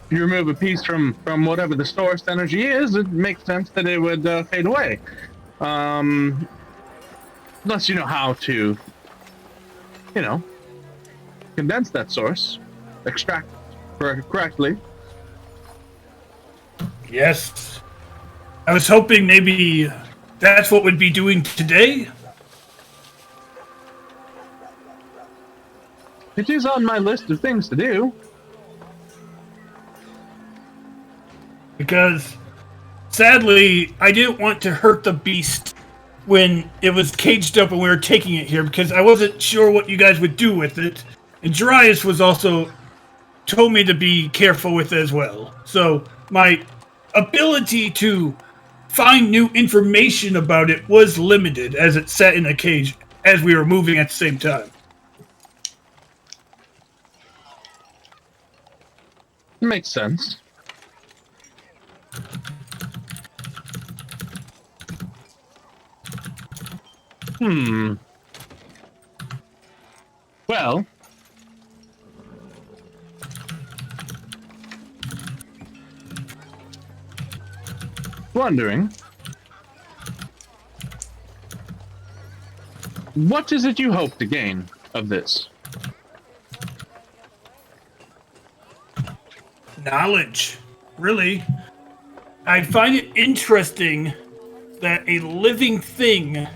if you remove a piece from whatever the source energy is, it makes sense that it would fade away. Unless you know how to, condense that source, extract correctly. Yes. I was hoping maybe that's what we'd be doing today. It is on my list of things to do. Because, sadly, I didn't want to hurt the beast when it was caged up and we were taking it here, because I wasn't sure what you guys would do with it. And Darius was also told me to be careful with it as well. So, my ability to find new information about it was limited as it sat in a cage as we were moving at the same time. Makes sense. Well, wondering, what is it you hope to gain of this? Knowledge. Really. I find it interesting that a living thing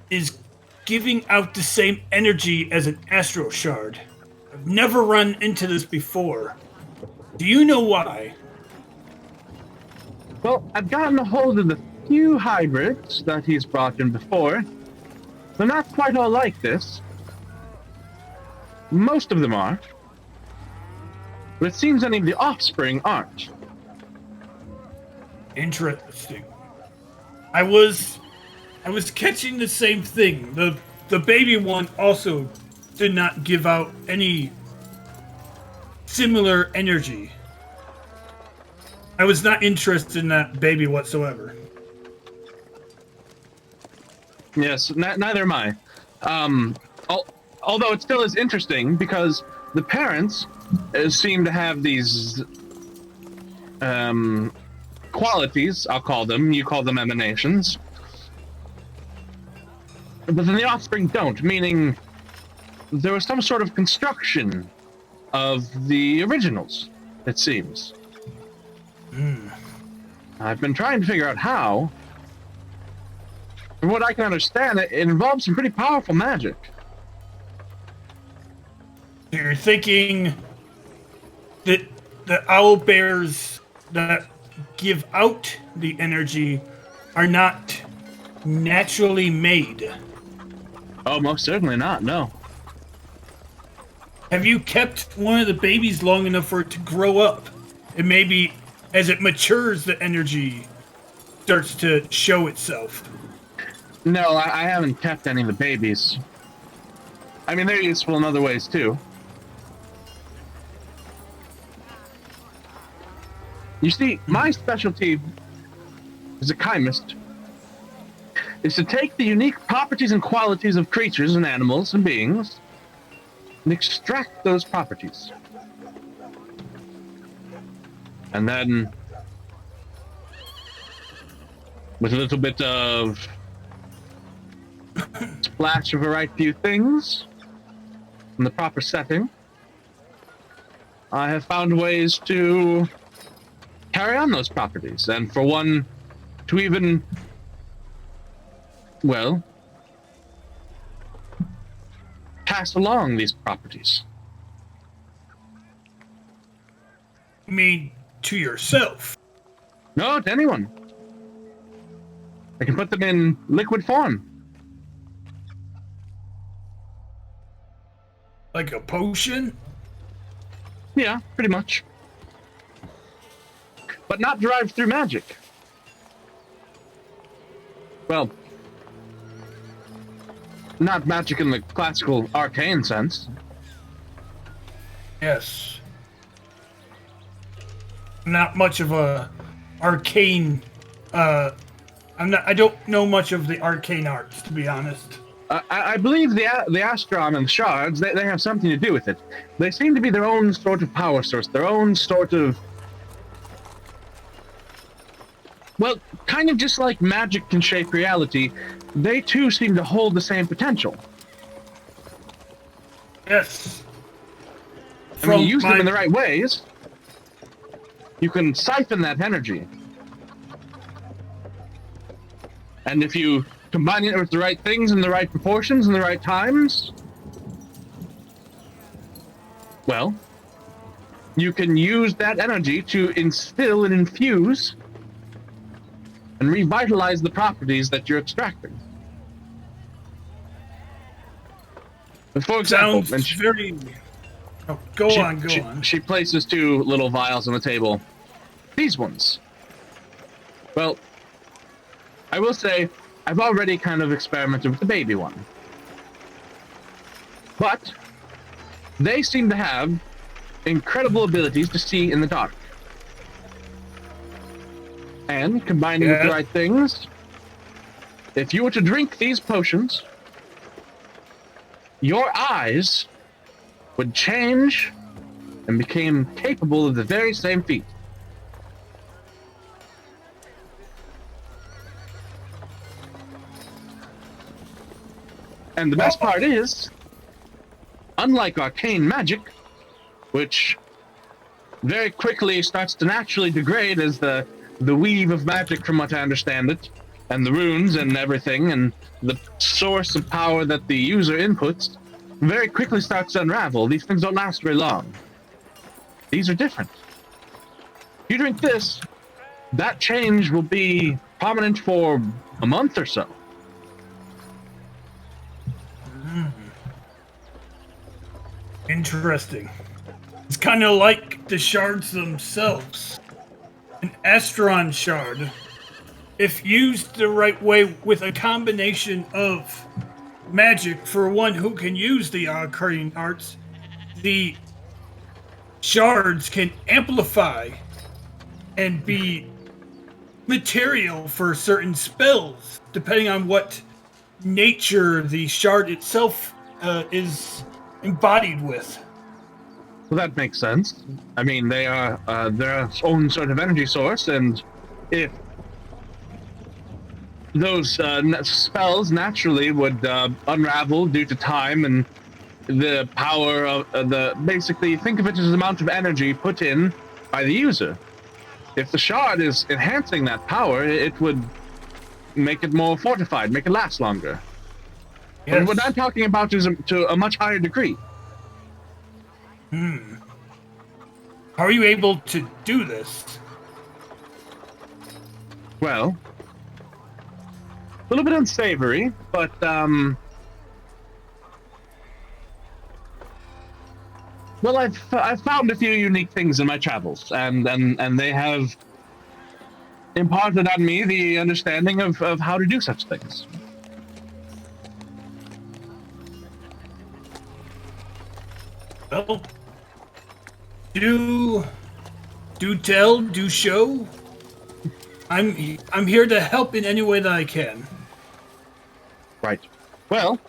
is giving out the same energy as an astro shard. I've never run into this before. Do you know why? Well, I've gotten a hold of the few hybrids that he's brought in before. They're not quite all like this. Most of them are. But it seems any of the offspring aren't. Interesting. I was catching the same thing. The baby one also did not give out any similar energy. I was not interested in that baby whatsoever. Yes, neither am I. Although it still is interesting because the parents seem to have these qualities, I'll call them. You call them emanations. But then the offspring don't, meaning there was some sort of construction of the originals, it seems. I've been trying to figure out how. From what I can understand, it involves some pretty powerful magic. You're thinking that the owl bears that give out the energy are not naturally made. Oh, most certainly not, no. Have you kept one of the babies long enough for it to grow up? And maybe as it matures, the energy starts to show itself. No, I haven't kept any of the babies. I mean, they're useful in other ways, too. You see, my specialty as a chemist is to take the unique properties and qualities of creatures and animals and beings and extract those properties. And then, with a little bit of splash of a right few things in the proper setting, I have found ways to carry on those properties, and for one to even, well, pass along these properties. I mean, to yourself. No, to anyone. I can put them in liquid form. Like a potion? Yeah, pretty much. But not derived through magic. Well, not magic in the classical arcane sense. Yes. not much of a arcane. I don't know much of the arcane arts, to be honest. I believe the Astron and the shards, they have something to do with it. They seem to be their own sort of power source, their own sort of... Well, kind of just like magic can shape reality, they too seem to hold the same potential. Yes. I mean, you use them in the right ways, you can siphon that energy. And if you combine it with the right things in the right proportions and the right times, well, you can use that energy to instill and infuse and revitalize the properties that you're extracting. For example, Sounds very... Oh, go on. She places 2 little vials on the table. These ones. Well, I will say, I've already kind of experimented with the baby one. But they seem to have incredible abilities to see in the dark. And combining with the right things, if you were to drink these potions, your eyes would change and became capable of the very same feat. And the best part is, unlike arcane magic, which very quickly starts to naturally degrade as the weave of magic, from what I understand it, and the runes and everything, and the source of power that the user inputs, very quickly starts to unravel. These things don't last very long. These are different. If you drink this, that change will be prominent for a month or so. Interesting. It's kind of like the shards themselves. An Astron shard, if used the right way with a combination of magic for one who can use the arcane arts, the shards can amplify and be material for certain spells, depending on what nature the shard itself is embodied with. Well, that makes sense. I mean, they are their own sort of energy source, and if those spells naturally would unravel due to time and the power of basically, think of it as the amount of energy put in by the user. If the shard is enhancing that power, it would make it more fortified, make it last longer. Yes. But what I'm talking about is to a much higher degree. How are you able to do this? Well, a little bit unsavory, but well, I've found a few unique things in my travels, and they have imparted on me the understanding of how to do such things. Well, do tell, do show. I'm here to help in any way that I can. Right. Well,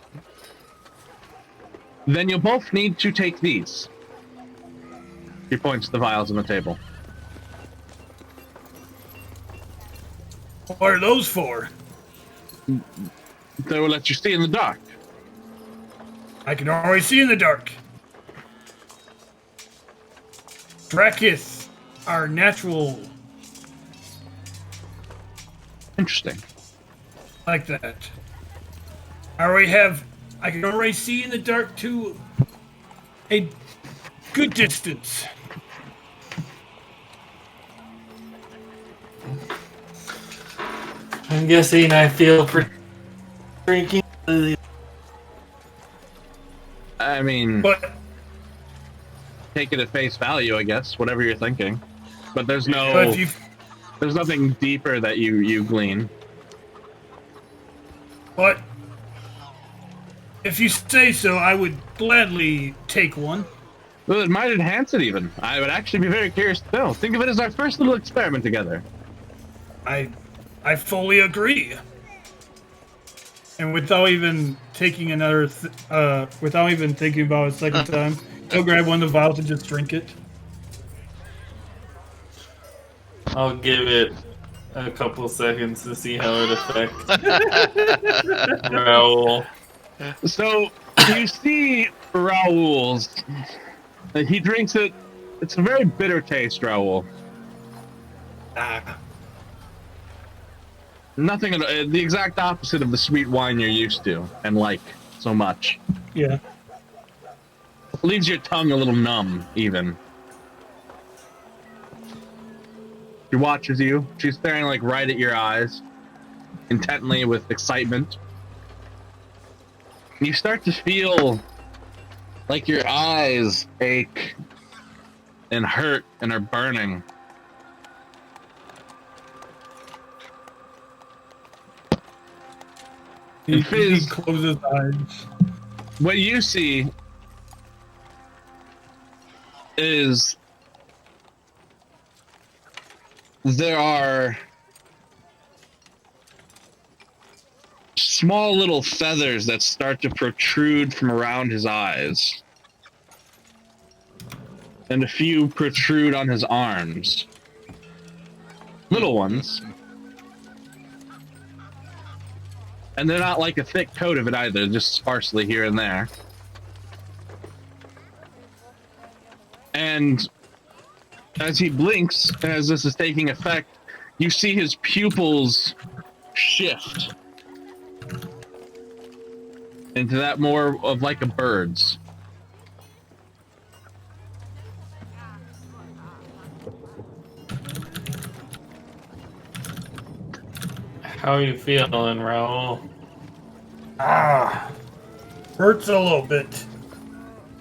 then you'll both need to take these. He points to the vials on the table. What are those for? They will let you see in the dark. I can always see in the dark. Brakith, our natural. Interesting. Like that. I can already see in the dark to a good distance. I'm guessing I feel for drinking. I mean, but take it at face value, I guess, whatever you're thinking. But there's nothing deeper that you glean. But if you say so, I would gladly take one. Well, it might enhance it even. I would actually be very curious to know. Think of it as our first little experiment together. I fully agree. And without even taking without even thinking about it a second time, he'll grab one of the vials and just drink it. I'll give it a couple seconds to see how it affects Raoul. So you see Raoul's. He drinks it. It's a very bitter taste, Raoul. Nothing. The exact opposite of the sweet wine you're used to and like so much. Yeah. Leaves your tongue a little numb, even. She watches you. She's staring like right at your eyes, intently with excitement. You start to feel like your eyes ache and hurt and are burning. He Fizz, closes his eyes. what you see is there are small little feathers that start to protrude from around his eyes. And a few protrude on his arms. Little ones. And they're not like a thick coat of it either, just sparsely here and there. And as he blinks, as this is taking effect, you see his pupils shift into that more of like a bird's. How are you feeling, Raoul? Hurts a little bit.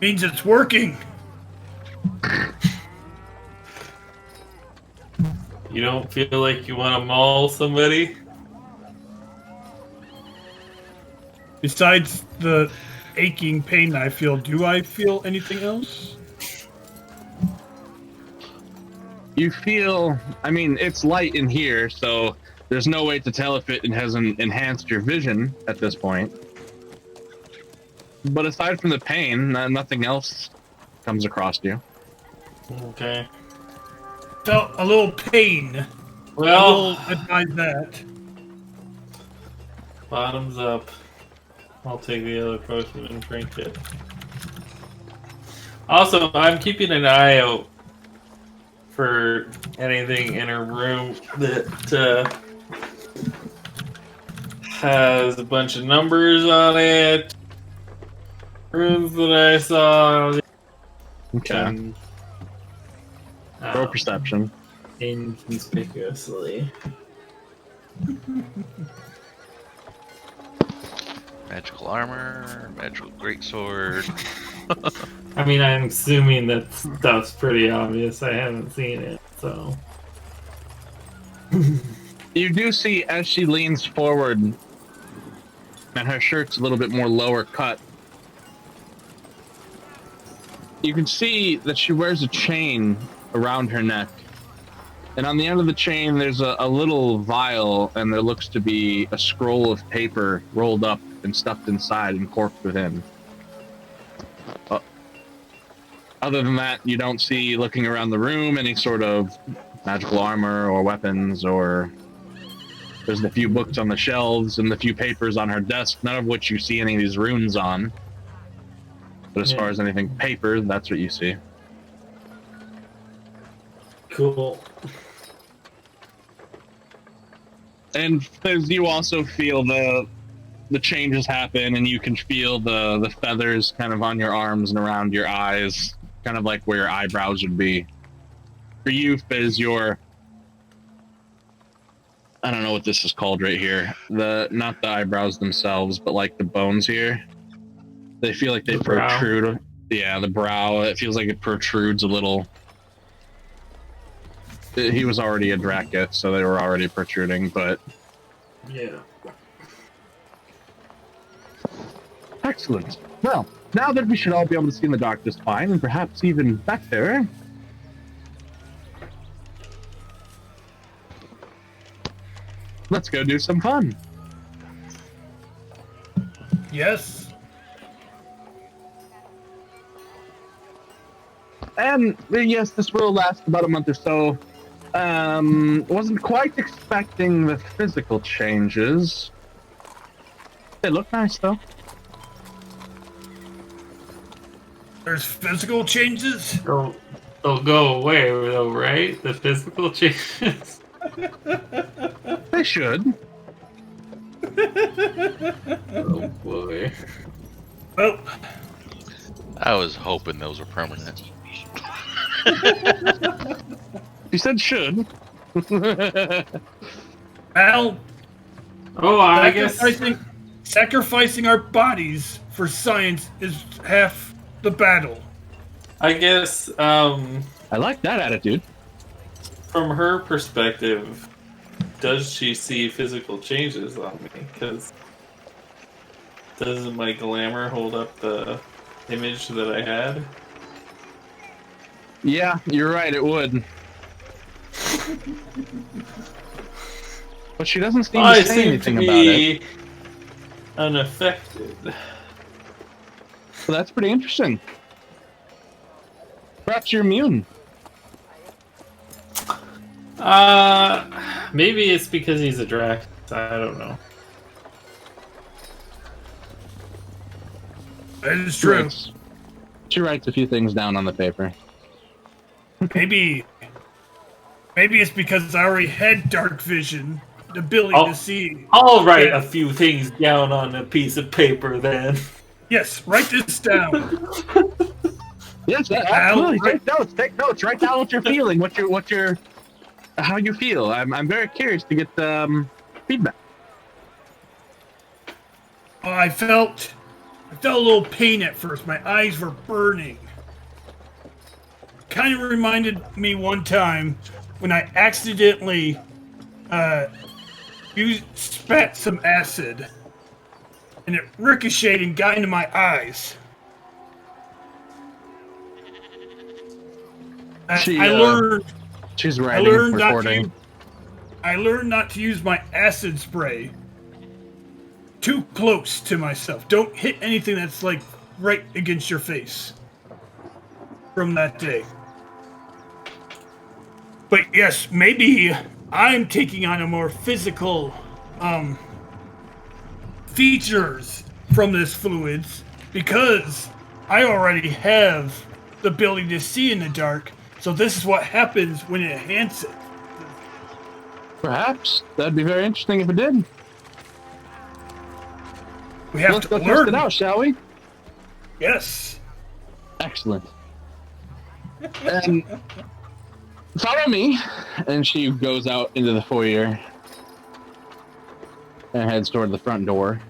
Means it's working. You don't feel like you want to maul somebody? Besides the aching pain I feel, do I feel anything else? You feel, I mean, it's light in here, so there's no way to tell if it hasn't enhanced your vision at this point. But aside from the pain, nothing else comes across you. Okay. Felt a little pain. Well, I will advise that. bottoms up. I'll take the other potion and drink it. Also, I'm keeping an eye out for anything in her room that has a bunch of numbers on it. Runes that I saw. Okay. And, Roll perception. inconspicuously. Magical armor, magical greatsword. I mean, I'm assuming that stuff's pretty obvious. I haven't seen it, so. You do see as she leans forward, and her shirt's a little bit more lower cut. You can see that she wears a chain around her neck. And on the end of the chain, there's a little vial, and there looks to be a scroll of paper rolled up and stuffed inside and corked within. Other than that, you don't see, looking around the room, any sort of magical armor or weapons, or there's a few books on the shelves and the few papers on her desk, none of which you see any of these runes on. But as far as anything paper, that's what you see. Cool. And as you also feel the changes happen, and you can feel the feathers kind of on your arms and around your eyes, kind of like where your eyebrows would be. For you, Fizz, I don't know what this is called right here. Not the eyebrows themselves, but like the bones here. They feel like they protrude. Yeah, the brow. It feels like it protrudes a little. He was already a Drakith, so they were already protruding, but... Yeah. Excellent. Well, now that we should all be able to see in the dark just fine, and perhaps even better, let's go do some fun. Yes. And yes, this will last about a month or so. Wasn't quite expecting the physical changes. They look nice though. There's physical changes? They'll go away, though, right? The physical changes. They should. Oh boy. Well, I was hoping those were permanent. You said should. Al, Oh, I guess. sacrificing our bodies for science is half the battle. I guess. I like that attitude. From her perspective, does she see physical changes on me? Because doesn't my glamour hold up the image that I had? Yeah, you're right, it would. But she doesn't seem I to say seem to anything about it. be unaffected. So that's pretty interesting. Perhaps you're immune. Maybe it's because he's a Drax. I don't know. That is true. She writes a few things down on the paper. Maybe it's because I already had dark vision, the ability to see. I'll write a few things down on a piece of paper then. Yes, write this down. Yes, absolutely. Take notes. Write down what you're feeling, how you feel. I'm very curious to get feedback. Oh, I felt a little pain at first. My eyes were burning. Kind of reminded me one time when I accidentally spat some acid, and it ricocheted and got into my eyes. I learned. She's writing, recording. I learned not to use my acid spray too close to myself. Don't hit anything that's like right against your face. From that day. But yes, maybe I'm taking on a more physical features from this fluids because I already have the ability to see in the dark. So this is what happens when it enhances it. Perhaps that'd be very interesting if it did. We have Let's to go learn. test it out, shall we? Yes. Excellent. And follow me. And she goes out into the foyer and heads toward the front door.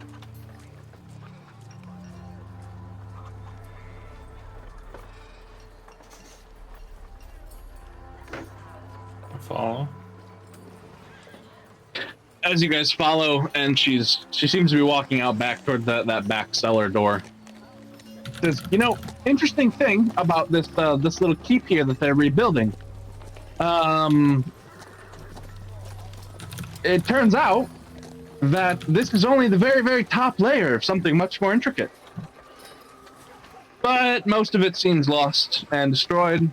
Follow. As you guys follow, and she seems to be walking out back toward that back cellar door. Says, interesting thing about this little keep here that they're rebuilding. It turns out that this is only the very, very top layer of something much more intricate. But most of it seems lost and destroyed.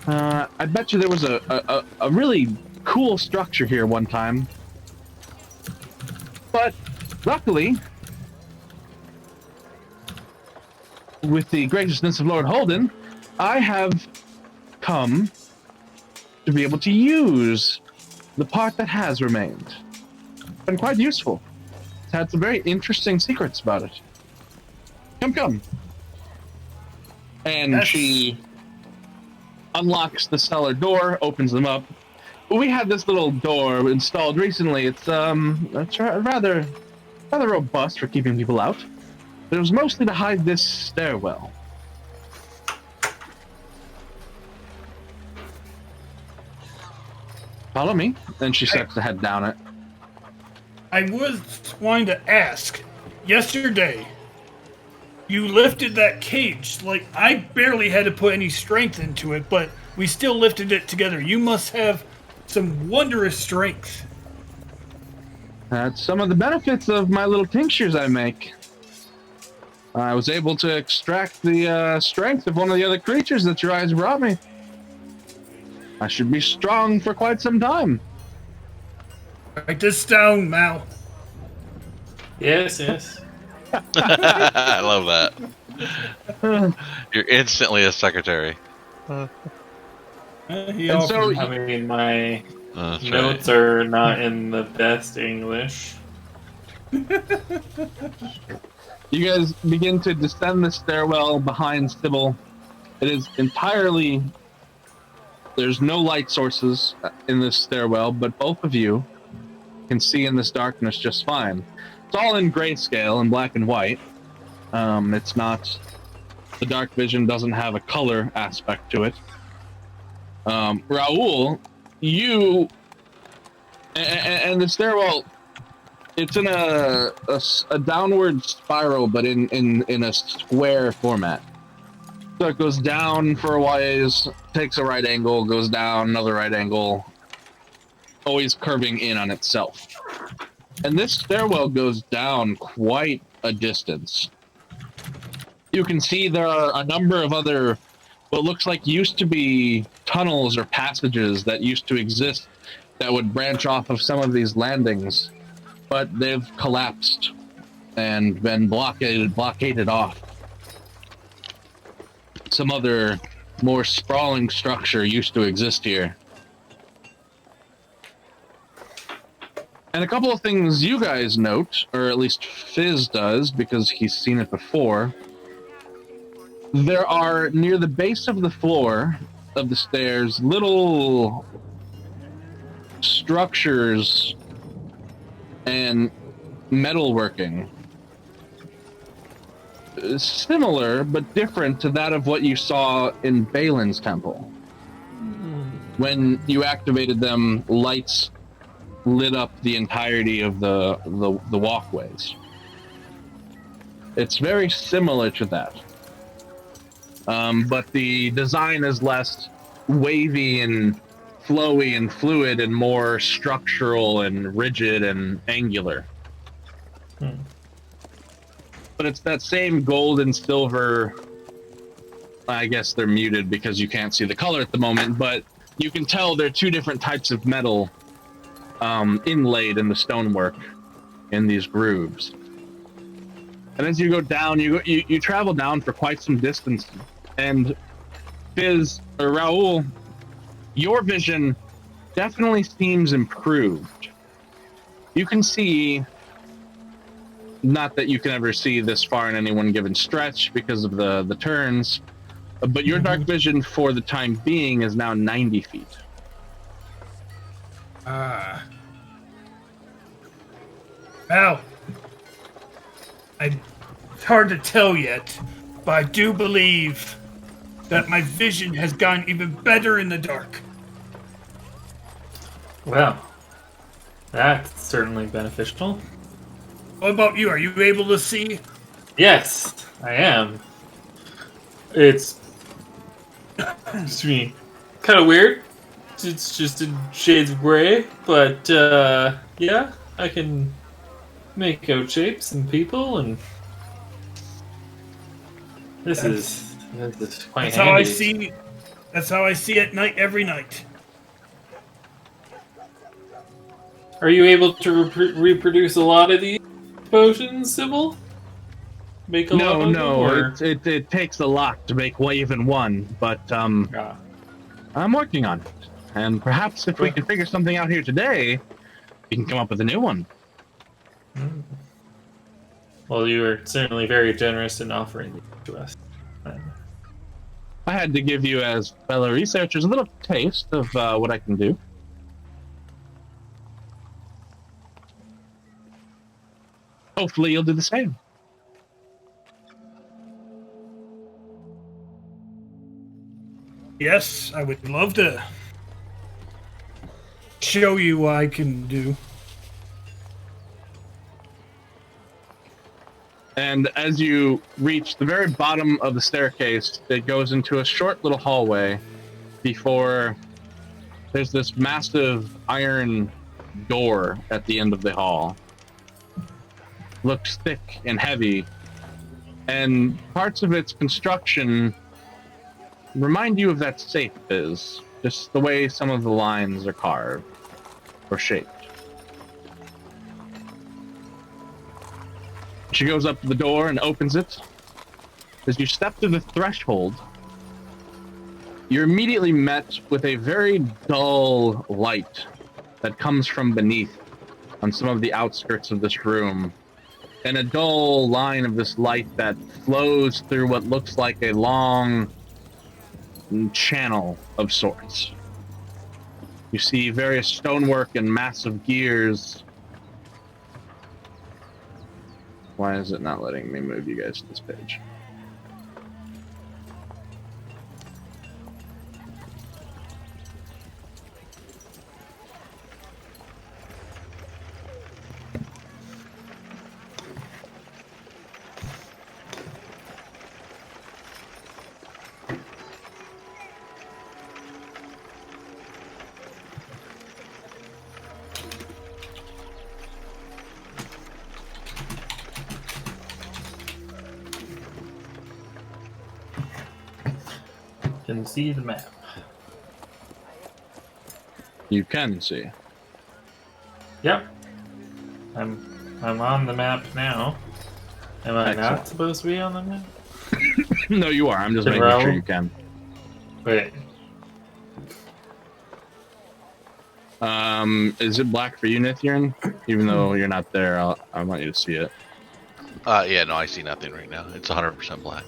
I bet you there was a really cool structure here one time. But luckily, with the graciousness of Lord Holden, I have come to be able to use the part that has remained. It's been quite useful. It's had some very interesting secrets about it. Come. And she unlocks the cellar door, opens them up. We had this little door installed recently. It's rather robust for keeping people out. But it was mostly to hide this stairwell. Follow me. And she starts to head down it. I was wanting to ask. Yesterday, You lifted that cage. Like, I barely had to put any strength into it, but we still lifted it together. You must have some wondrous strength. That's some of the benefits of my little tinctures I make. I was able to extract the strength of one of the other creatures that your eyes brought me. I should be strong for quite some time. Write this down, Mal. Yes, yes. I love that. You're instantly a secretary. He And offered. so- I mean, my That's notes are not in the best English. You guys begin to descend the stairwell behind Sybil. It is entirely... There's no light sources in this stairwell, but both of you can see in this darkness just fine. It's all in grayscale and black and white. It's not... The dark vision doesn't have a color aspect to it. Raoul, you... And the stairwell... It's in a downward spiral, but in a square format. So it goes down for a ways, takes a right angle, goes down, another right angle, always curving in on itself. And this stairwell goes down quite a distance. You can see there are a number of other, what looks like used to be tunnels or passages that used to exist that would branch off of some of these landings. But they've collapsed and been blockaded off. Some other more sprawling structure used to exist here. And a couple of things you guys note, or at least Fizz does, because he's seen it before. There are, near the base of the floor of the stairs, little structures and metalworking, similar but different to that of what you saw in Balin's temple. When you activated them, lights lit up the entirety of the walkways. It's very similar to that, but the design is less wavy and flowy and fluid and more structural and rigid and angular. But it's that same gold and silver. I guess they're muted because you can't see the color at the moment, but you can tell they're two different types of metal inlaid in the stonework in these grooves. And as you go down, you travel down for quite some distance, and Fizz or Raoul, your vision definitely seems improved. You can see, not that you can ever see this far in any one given stretch because of the turns, but your dark vision for the time being is now 90 feet. Mal, it's hard to tell yet, but I do believe that my vision has gotten even better in the dark. Well, that's certainly beneficial. What about you? Are you able to see? Yes, I am. It's excuse me, kind of weird. It's just in shades of gray, but yeah, I can make out shapes and people, and this is quite That's handy. how I see. That's how I see at night every night. Are you able to reproduce a lot of these potions, Sybil? Make a lot of them, or? It takes a lot to make even one, but Ah. I'm working on it. And perhaps if we can figure something out here today, we can come up with a new one. Well, you are certainly very generous in offering these to us. I had to give you, as fellow researchers, a little taste of what I can do. Hopefully you'll do the same. Yes, I would love to show you what I can do. And as you reach the very bottom of the staircase, it goes into a short little hallway before there's this massive iron door at the end of the hall. Looks thick and heavy, and parts of its construction remind you of that safe is, just the way some of the lines are carved or shaped. She goes up to the door and opens it. As you step to the threshold, you're immediately met with a very dull light that comes from beneath on some of the outskirts of this room, and a dull line of this light that flows through what looks like a long channel of sorts. You see various stonework and massive gears. Why is it not letting me move you guys to this page? Can see the map. You can see. Yep. I'm on the map now. Am I Excellent. not supposed to be on the map? No, you are. I'm just making sure you can. Wait. Is it black for you, Nithyan? Even though you're not there, I want you to see it. Yeah, no, I see nothing right now. It's 100% black.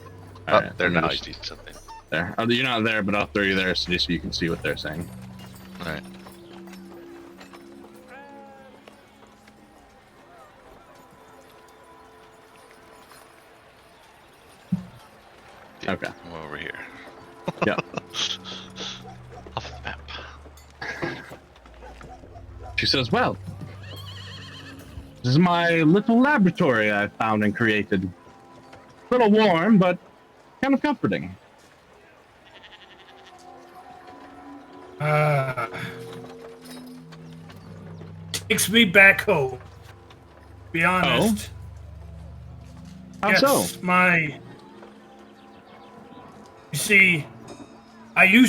All Oh, right, there let me now I just- see something. There. Oh, you're not there, but I'll throw you there so you can see what they're saying. All right. Yeah, Okay. I'm over here. Yeah. Off the map. She says, well, this is my little laboratory I found and created. A little warm, but kind of comforting. Takes me back home. Be honest. How Yes, so? You see, I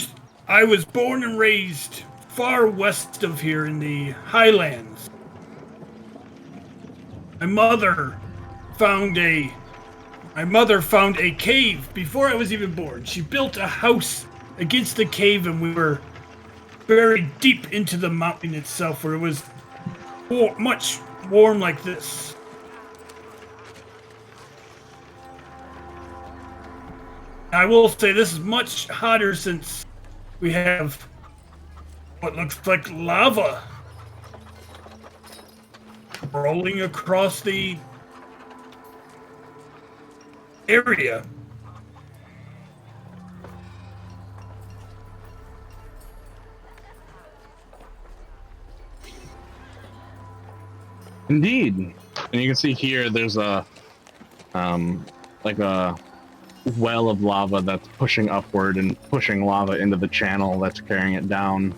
was born and raised far west of here in the highlands. My mother found a cave before I was even born. She built a house against the cave, and we were buried deep into the mountain itself, where it was much warm like this. I will say this is much hotter since we have what looks like lava rolling across the area. Indeed. And you can see here there's a like a well of lava that's pushing upward and pushing lava into the channel that's carrying it down,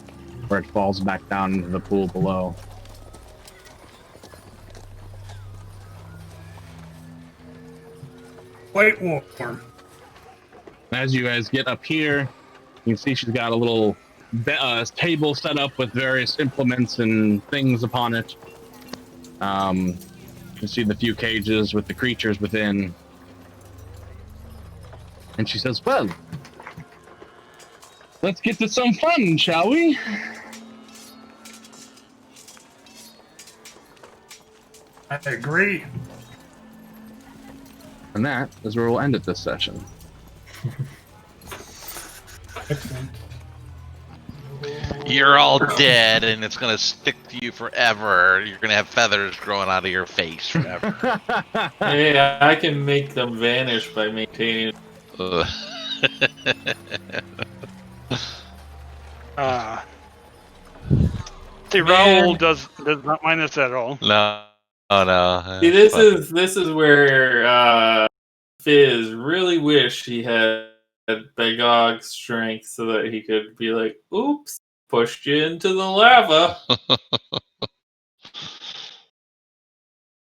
where it falls back down into the pool below. Quite warm. As you guys get up here, you can see she's got a little table set up with various implements and things upon it. You can see the few cages with the creatures within. And she says, well, let's get to some fun, shall we? I agree. And that is where we'll end it this session. Excellent. You're all dead, and it's gonna stick to you forever. You're gonna have feathers growing out of your face forever. Hey, I can make them vanish by maintaining. Ugh. See, Raoul does not mind us at all. No. Oh no. See, That's funny. this is where Fizz really wished he had Bagog's strength so that he could be like, "Oops, pushed you into the lava."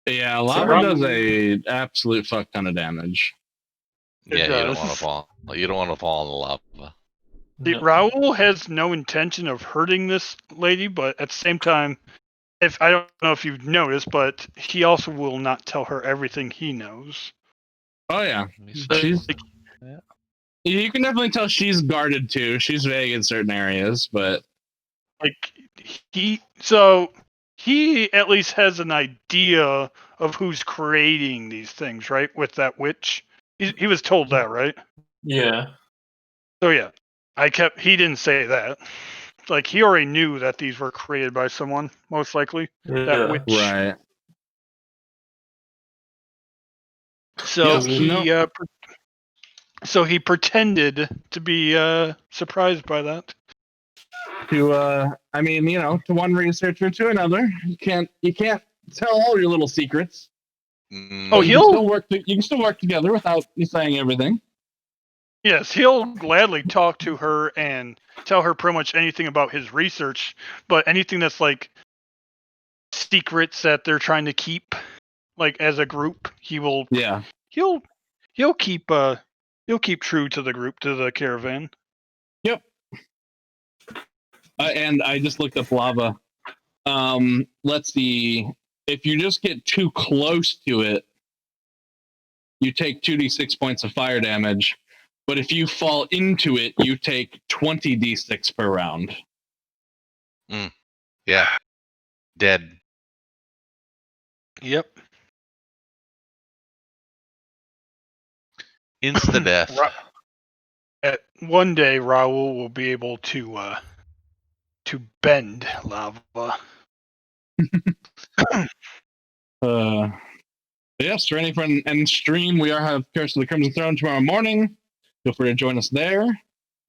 Yeah, So lava Ra- does a absolute fuck ton of damage. Yeah, you don't does. want to fall. You don't want to fall in the lava. See, Raul has no intention of hurting this lady, but at the same time, if I don't know if you've noticed, but he also will not tell her everything he knows. Oh yeah, So- she's. Like, You can definitely tell she's guarded too. She's vague in certain areas, but like he at least has an idea of who's creating these things, right? With that witch, he was told that, right? yeah, So yeah, he didn't say that. Like he already knew that these were created by someone, most likely. That yeah. witch. right. So Yep, no. so he pretended to be surprised by that. I mean, to one researcher to another, you can't tell all your little secrets. Mm, Oh, You can still work together without you saying everything. Yes, he'll gladly talk to her and tell her pretty much anything about his research, but anything that's like secrets that they're trying to keep, like as a group, he'll keep true to the group, to the caravan. Yep. And I just looked up lava. Let's see. If you just get too close to it, you take 2d6 points of fire damage. But if you fall into it, you take 20d6 per round. yeah. Dead. Yep. Insta death. At one day, Raul will be able to bend lava. Yes, for any friend and stream, we have Curse of the Crimson Throne tomorrow morning. Feel free to join us there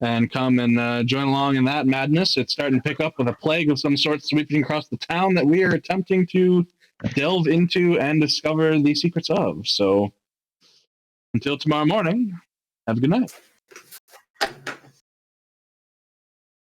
and come and join along in that madness. It's starting to pick up with a plague of some sort sweeping across the town that we are attempting to delve into and discover the secrets of. So until tomorrow morning, have a good night.